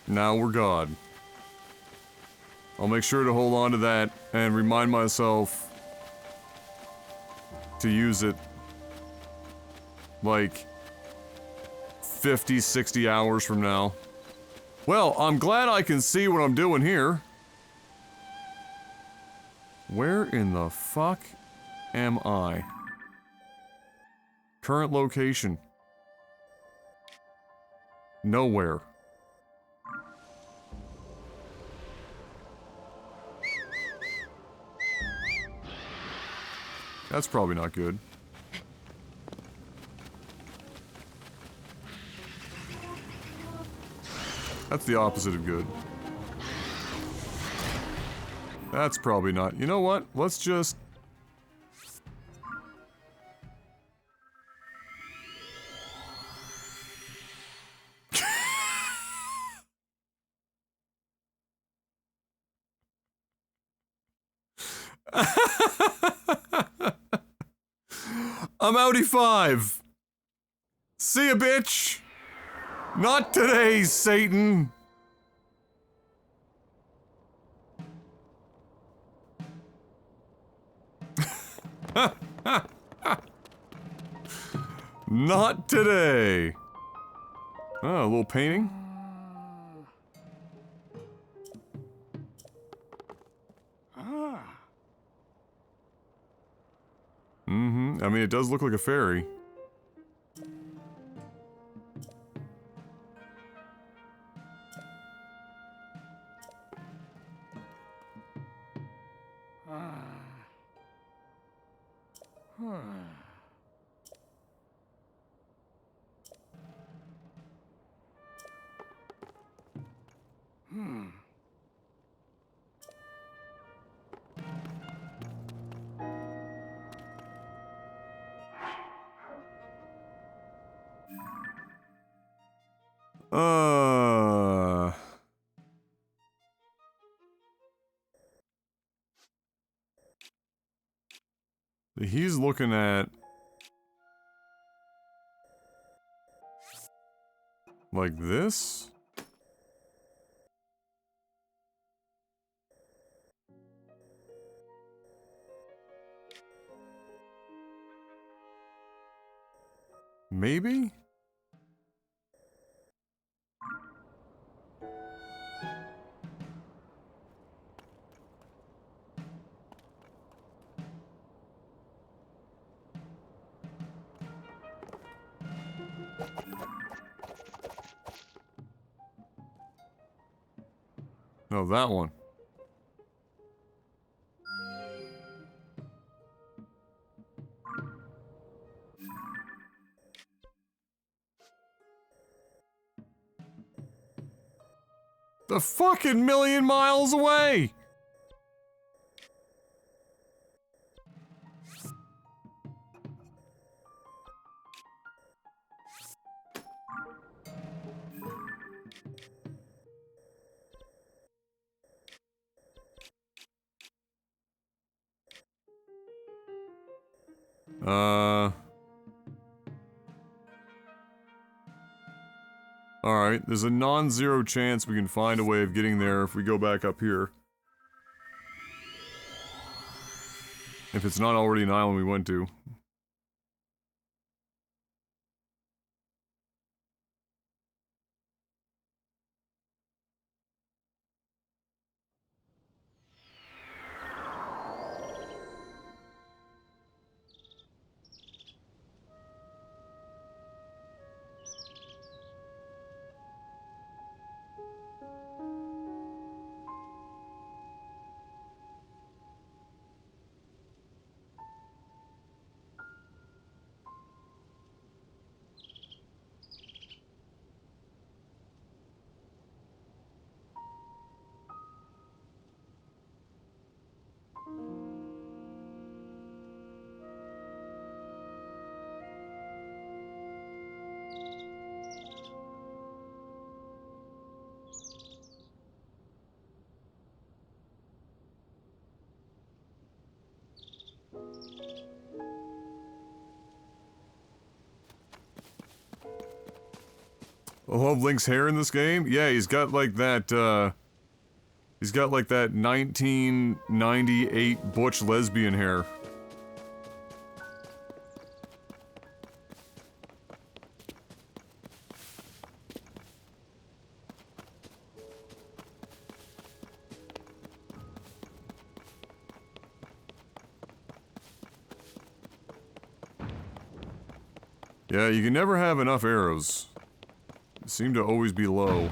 Now we're God. I'll make sure to hold on to that and remind myself to use it like 50, 60 hours from now. Well, I'm glad I can see what I'm doing here. Where in the fuck am I? Current location. Nowhere. That's probably not good. That's the opposite of good. That's probably not. You know what? Let's just... I'm outie 5. See ya, bitch. Not today, Satan. Not today. Oh, a little painting. I mean, it does look like a fairy. Uh... He's looking at... like this? Maybe? No, that one. The fucking million miles away! Alright, there's a non-zero chance we can find a way of getting there if we go back up here. If it's not already an island we went to. I love Link's hair in this game. Yeah, he's got like that, he's got like that 1998 butch lesbian hair. Yeah, you can never have enough arrows. They seem to always be low.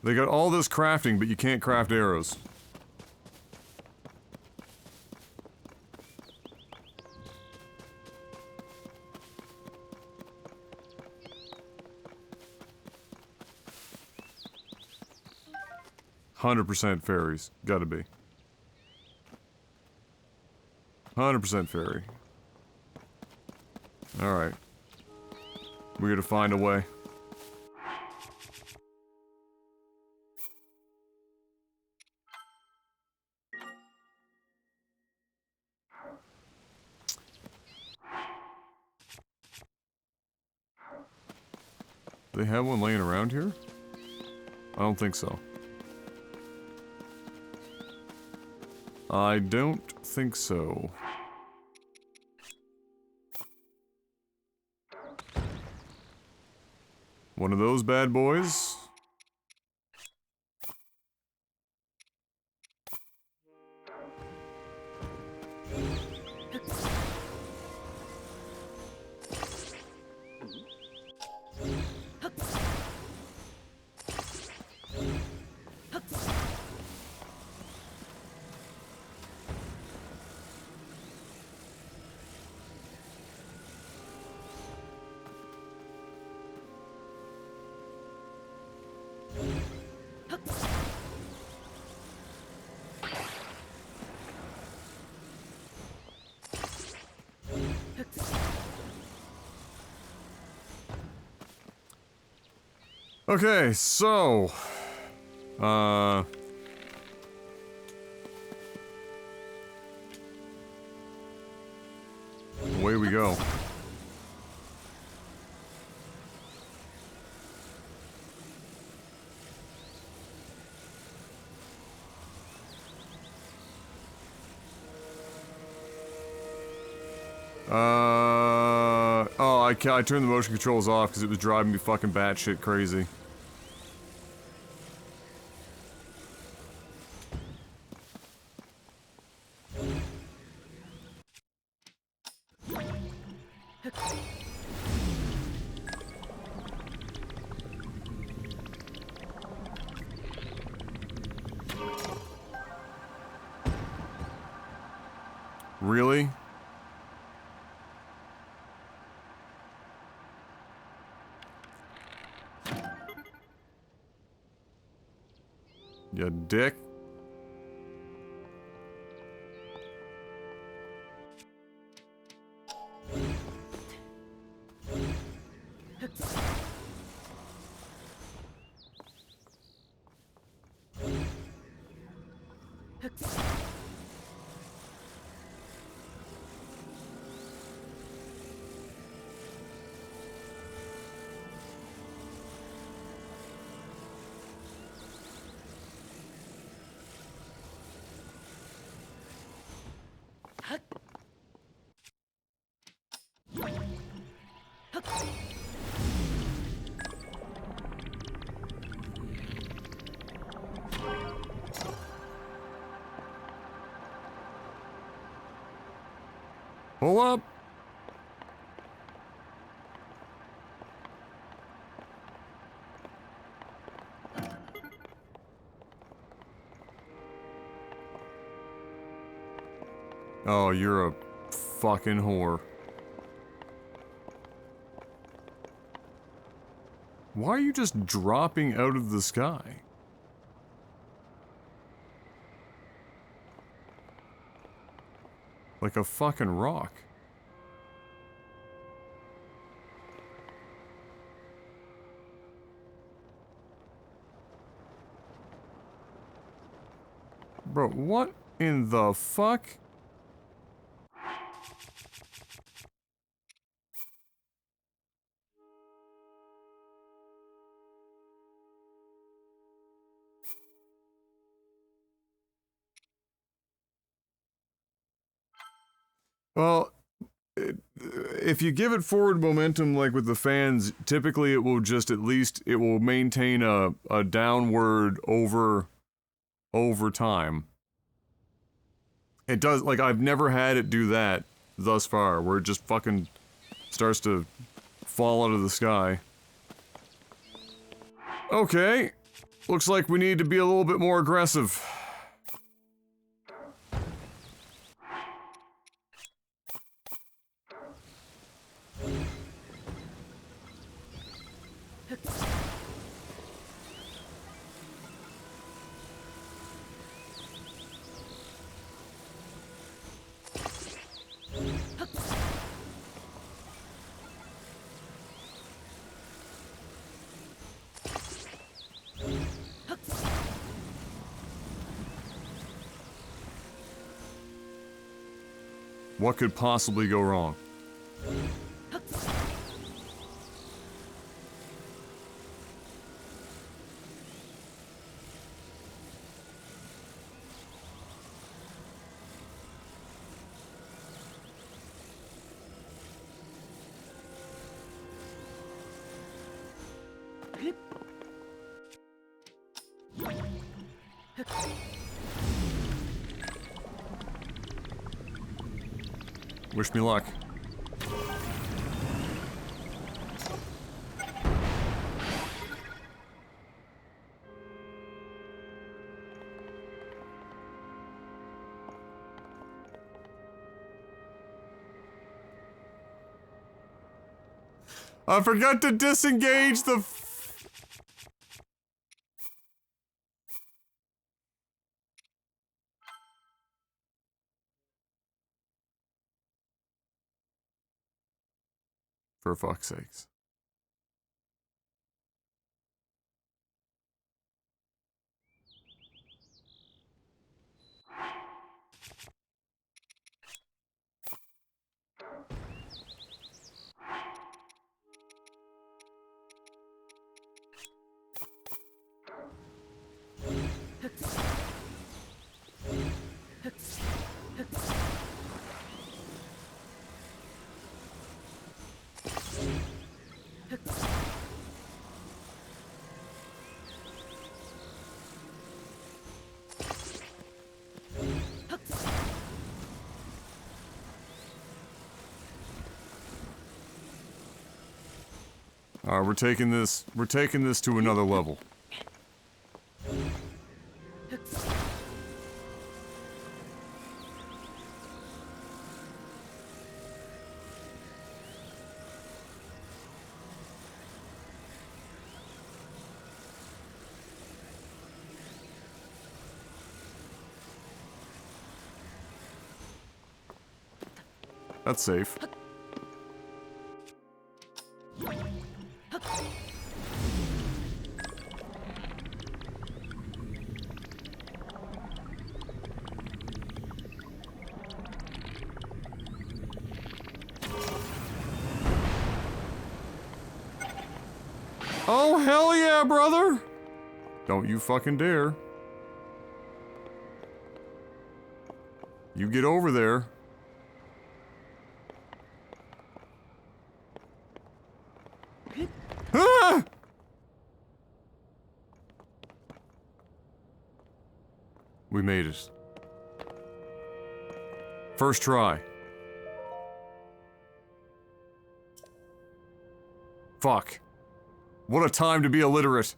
They got all this crafting, but you can't craft arrows. %100 fairies. Gotta be. 100% fairy. Alright. We gotta find a way. Do they have one laying around here? I don't think so. I don't think so. One of those bad boys. Okay, so... away we go. Oh, I turned the motion controls off because it was driving me fucking batshit crazy. Really? You dick. Pull up. Oh, you're a fucking whore. Why are you just dropping out of the sky? Like a fucking rock. Bro, what in the fuck? Well, if you give it forward momentum like with the fans, typically it will just at least, it will maintain a downward over time. It does, like, I've never had it do that thus far, where it just fucking starts to fall out of the sky. Okay. Looks like we need to be a little bit more aggressive. What could possibly go wrong? Wish me luck. I forgot to disengage the for fuck's sakes. We're taking this to another level. That's safe. Oh, hell yeah, brother! Don't you fucking dare. You get over there. Ah! We made it. First try. Fuck. What a time to be illiterate.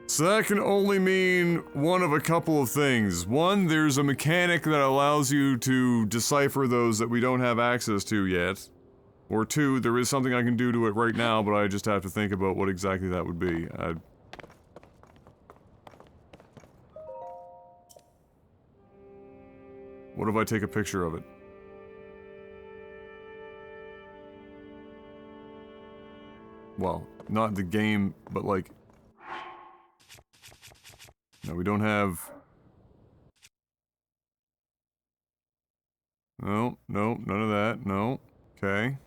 So that can only mean one of a couple of things. One, there's a mechanic that allows you to decipher those that we don't have access to yet. Or two, there is something I can do to it right now, but I just have to think about what exactly that would be. What if I take a picture of it? Well, not the game, but like... No, we don't have... No, no, none of that, no. Okay.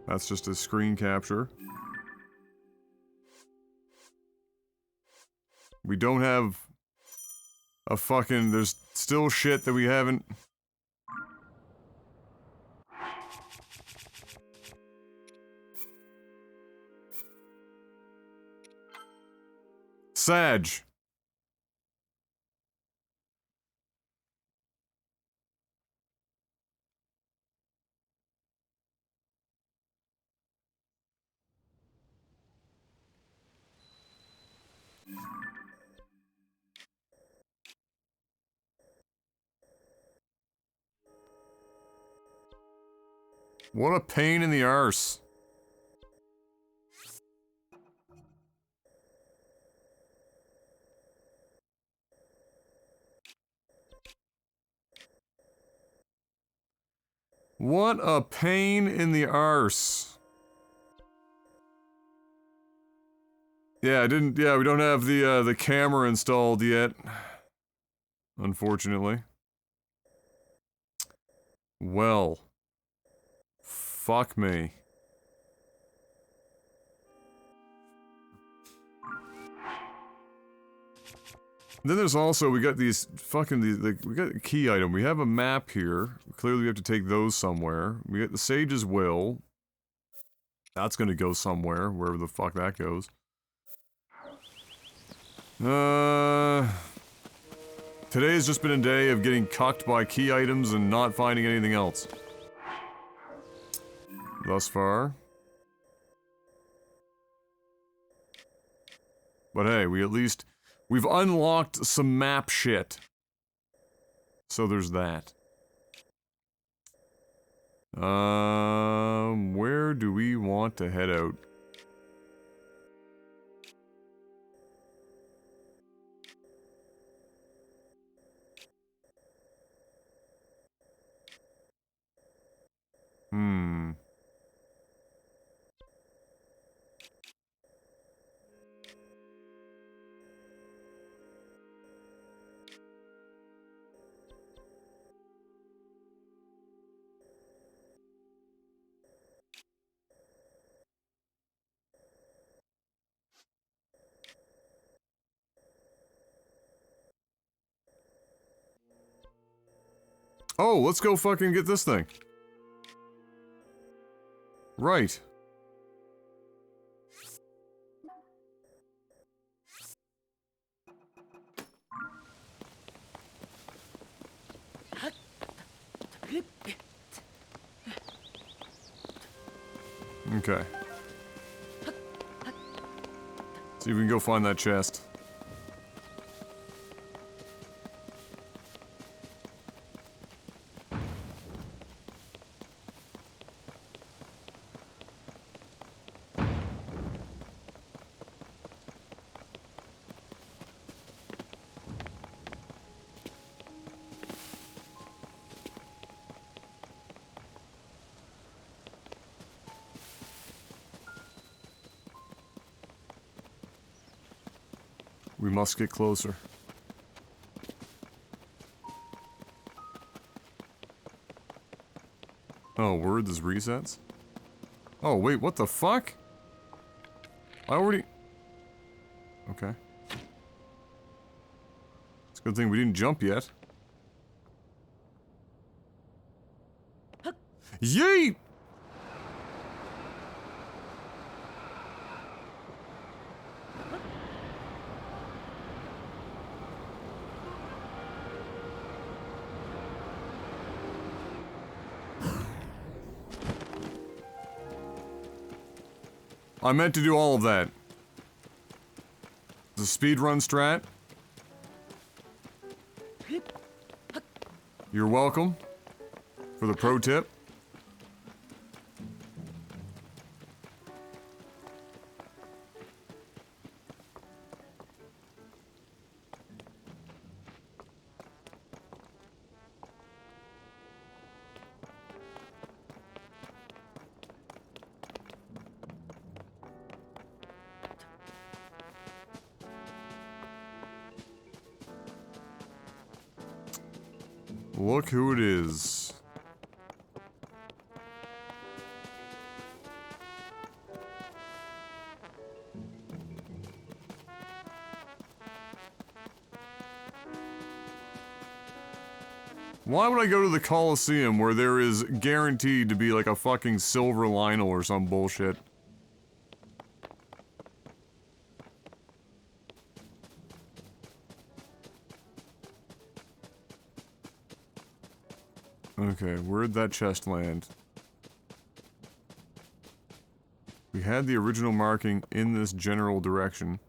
That's just a screen capture. We don't have a fucking... There's still shit that we haven't... Sag. What a pain in the arse. What a pain in the arse. Yeah, we don't have the camera installed yet. Unfortunately. Well. Fuck me. Then there's also, we got these fucking, we got a key item. We have a map here. Clearly we have to take those somewhere. We got the Sage's Will. That's gonna go somewhere, wherever the fuck that goes. Today's just been a day of getting cucked by key items and not finding anything else. Thus far. But hey, we've unlocked some map shit. So there's that. Where do we want to head out? Oh, let's go fucking get this thing. Right. Okay. See if we can go find that chest. We must get closer. Oh, word, this resets? Oh, wait, what the fuck? I already... Okay. It's a good thing we didn't jump yet. Yeet! I meant to do all of that. The speedrun strat. You're welcome for the pro tip. Look who it is. Why would I go to the Coliseum where there is guaranteed to be like a fucking silver Lionel or some bullshit? Okay, where'd that chest land? We had the original marking in this general direction.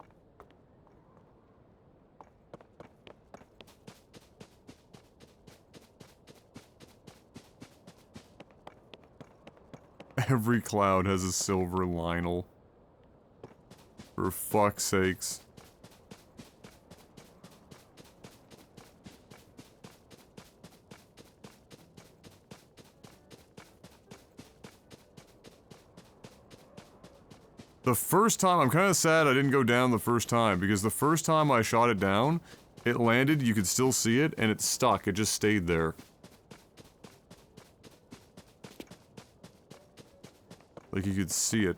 Every cloud has a silver Lionel. For fuck's sakes. The first time, I'm kind of sad I didn't go down the first time, because the first time I shot it down, it landed, you could still see it, and it stuck, it just stayed there. Like you could see it.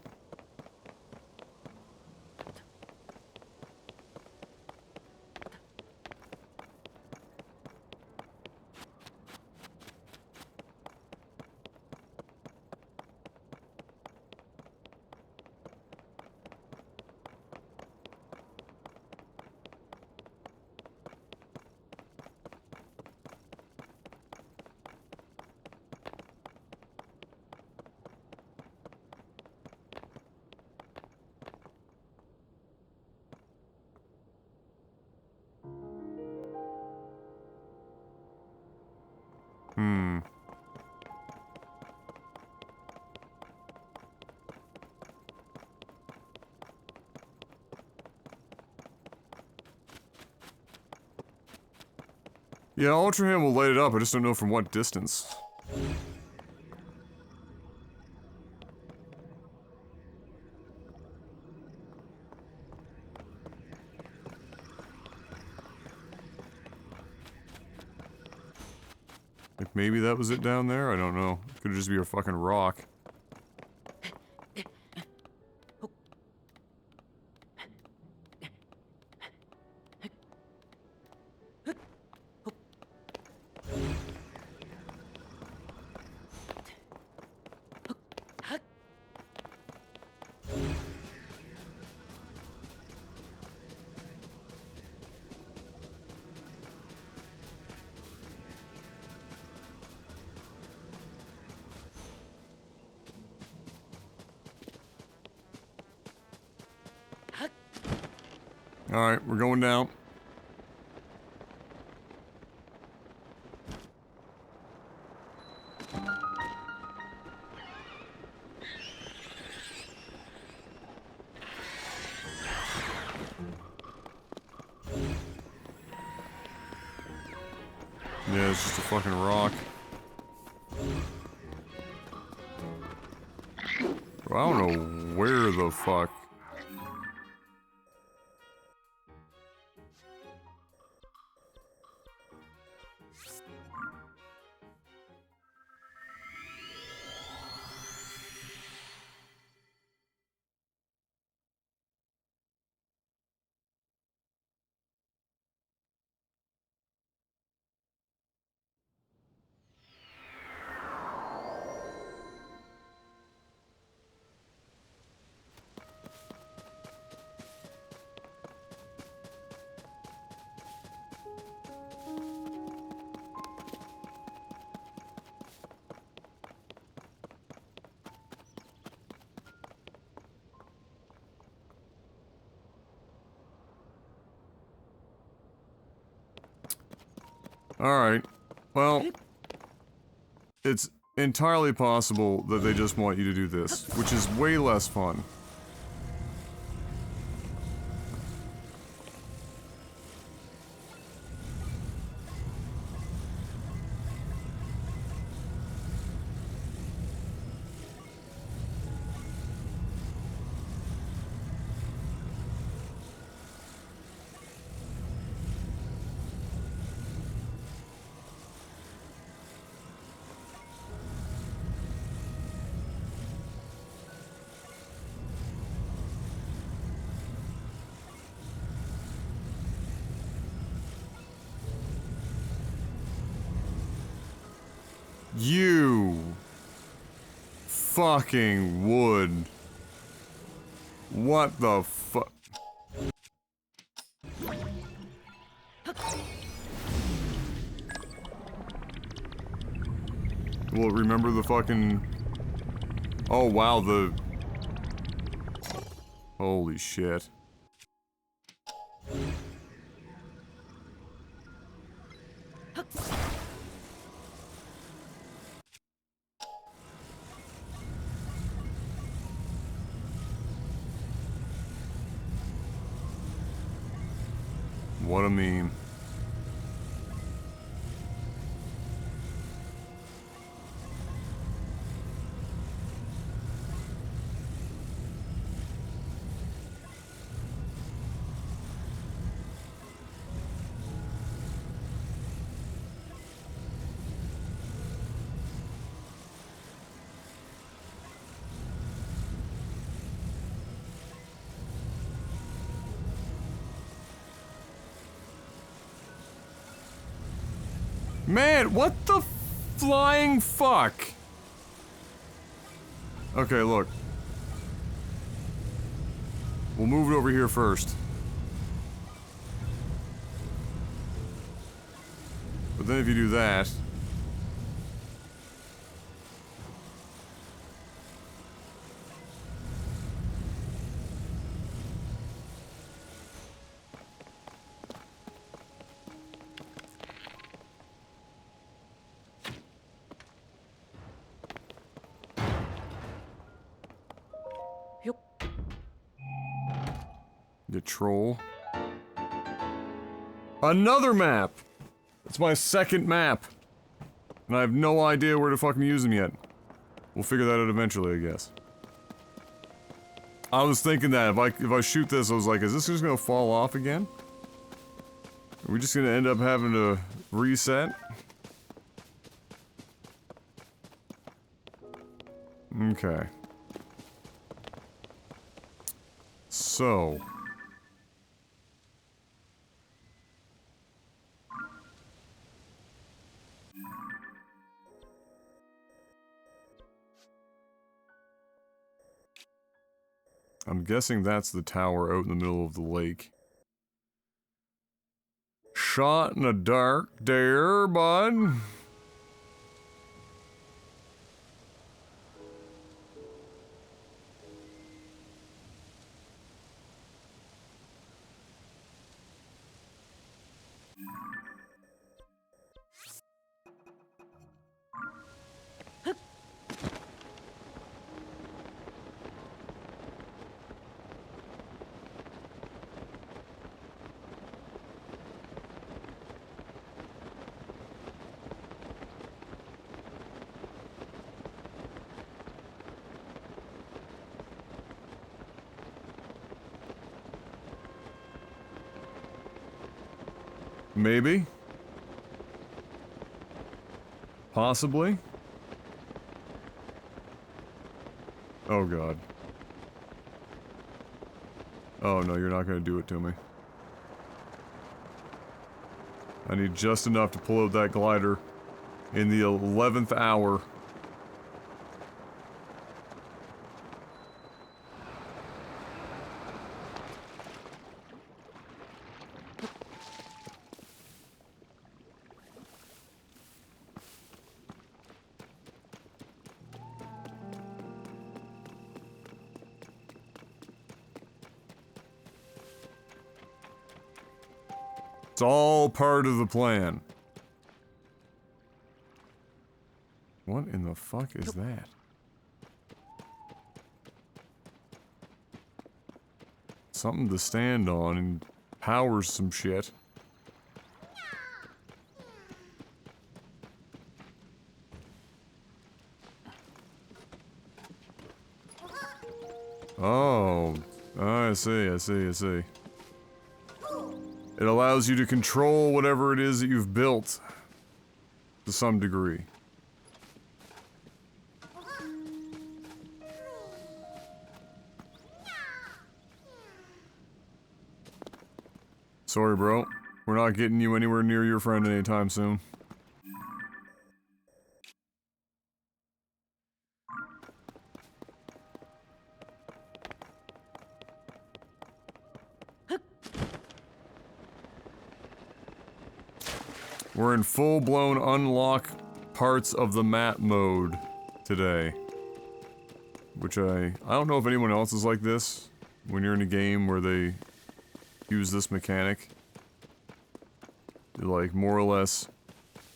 Hmm. Yeah, Ultra Hand will light it up, I just don't know from what distance. Like, maybe that was it down there? I don't know. Could just be a fucking rock. Alright, we're going down. Yeah, it's just a fucking rock. I don't know where the fuck. Alright. Well, it's entirely possible that they just want you to do this, which is way less fun. You fucking would. What the fuck? Well, remember the fucking... Oh, wow, the... Holy shit. What a meme. Man, what the flying fuck? Okay, look. We'll move it over here first. But then if you do that... You troll. Another map! It's my second map. And I have no idea where to fucking use them yet. We'll figure that out eventually, I guess. I was thinking that if I shoot this, I was like, is this just gonna fall off again? Are we just gonna end up having to reset? Okay. So... I'm guessing that's the tower out in the middle of the lake. Shot in the dark there, bud. Maybe. Possibly. Oh god. Oh no, you're not gonna do it to me. I need just enough to pull out that glider in the 11th hour. It's all part of the plan. What in the fuck is that? Something to stand on and powers some shit. Oh, I see, I see, I see. It allows you to control whatever it is that you've built to some degree. Sorry, bro. We're not getting you anywhere near your friend anytime soon. We're in full-blown unlock parts of the map mode today. Which I don't know if anyone else is like this when you're in a game where they use this mechanic. You're like more or less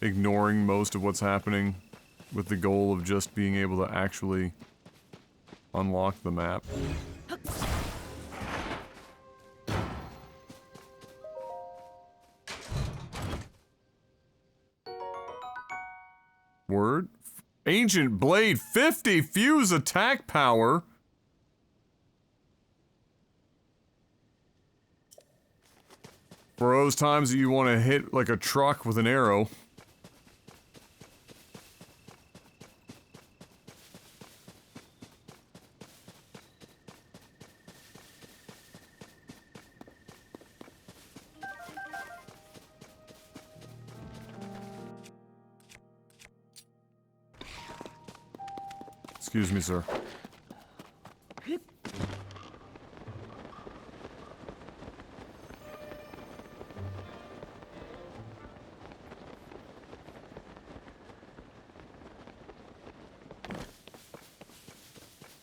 ignoring most of what's happening with the goal of just being able to actually unlock the map. Word? Ancient Blade 50 fuse attack power. For those times that you want to hit like a truck with an arrow. Excuse me, sir.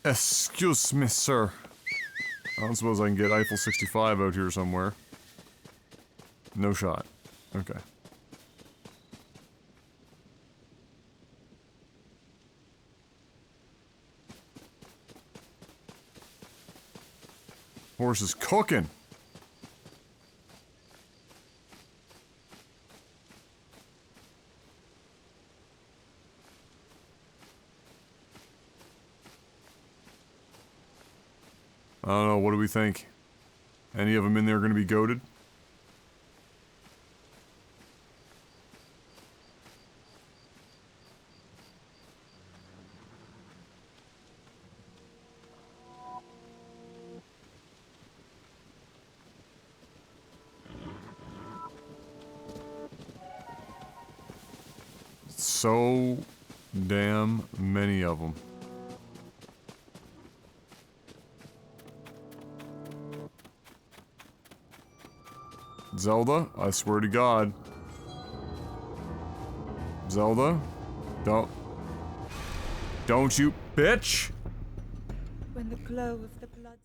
Excuse me, sir. I don't suppose I can get Eiffel 65 out here somewhere. No shot. Okay. Horse is cooking. I don't know, what do we think? Any of them in there gonna be goated? So damn many of them. Zelda, I swear to God. Zelda, don't you, bitch! When the glow of the blood.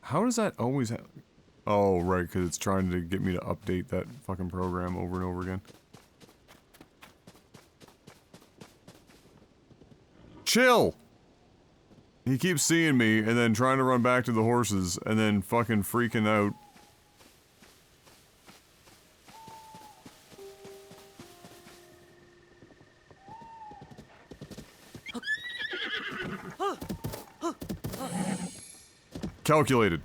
How does that always happen? Oh, right, because it's trying to get me to update that fucking program over and over again. Chill! He keeps seeing me and then trying to run back to the horses and then fucking freaking out. Calculated.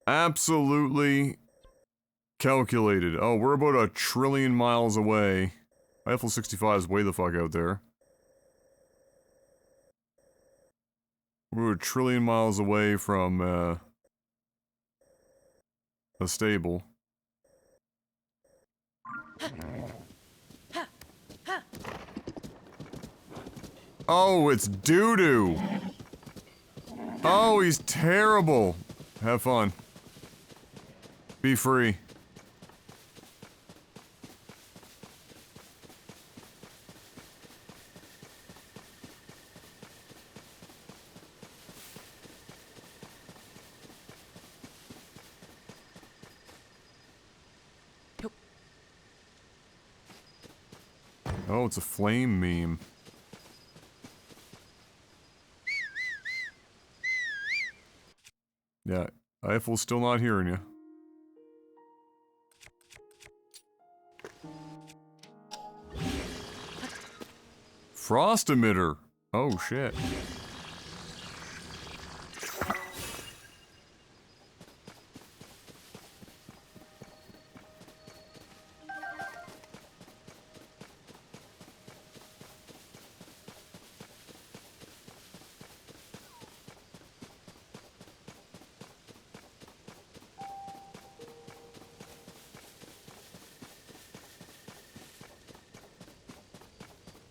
Absolutely calculated. Oh, we're about 1 trillion miles away. Eiffel 65 is way the fuck out there. We're 1 trillion miles away from, a stable. Oh, it's doo-doo! Oh, he's terrible! Have fun. Be free. Oh, it's a flame meme. Yeah, Eiffel's still not hearing you. Frost emitter. Oh shit.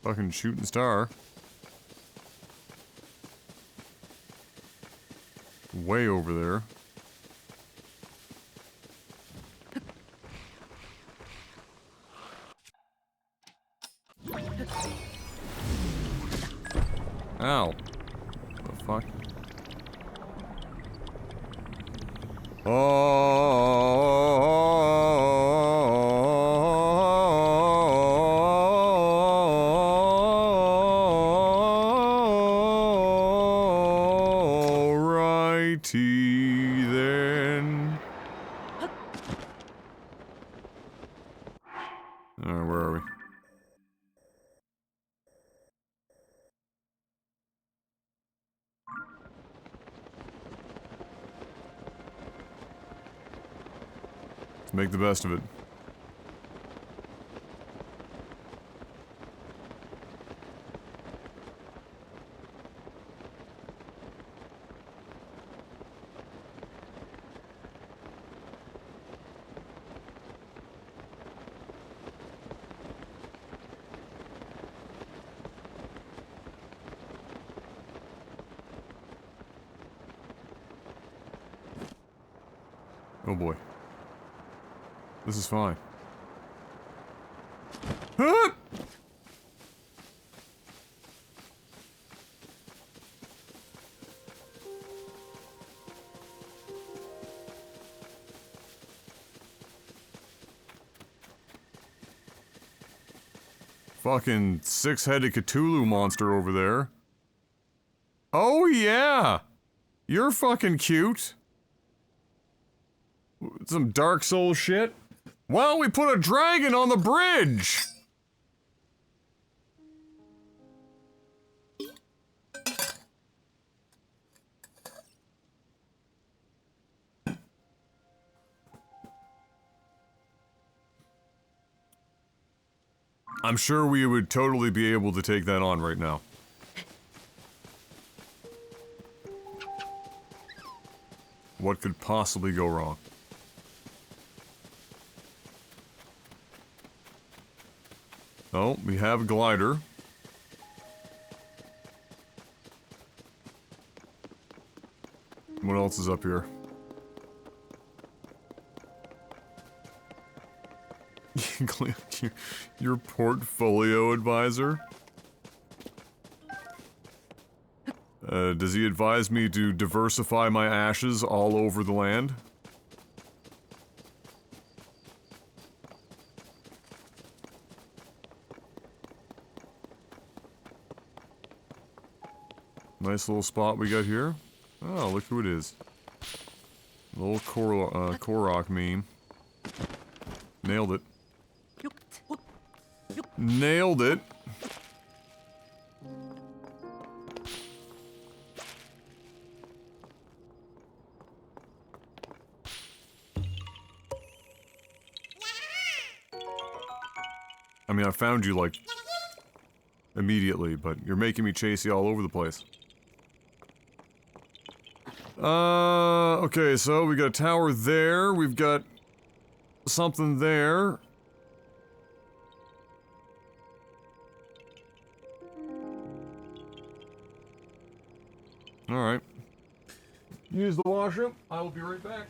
Fucking shooting star. Way over there. Ow. The fuck? Alrighty then. Alright, where are we? Let's make the best of it. Oh boy. This is fine. Ah! Fucking six-headed Cthulhu monster over there. Oh yeah! You're fucking cute. Some Dark Souls shit. Why don't we put a dragon on the bridge? I'm sure we would totally be able to take that on right now. What could possibly go wrong? Oh, we have a glider. What else is up here? Your portfolio advisor? Does he advise me to diversify my ashes all over the land? Nice little spot we got here. Oh, look who it is. Little Korok meme. Nailed it. Nailed it. I mean, I found you, like, immediately, but you're making me chase you all over the place. Okay, so we got a tower there, we've got something there. Alright. Use the washroom, I will be right back.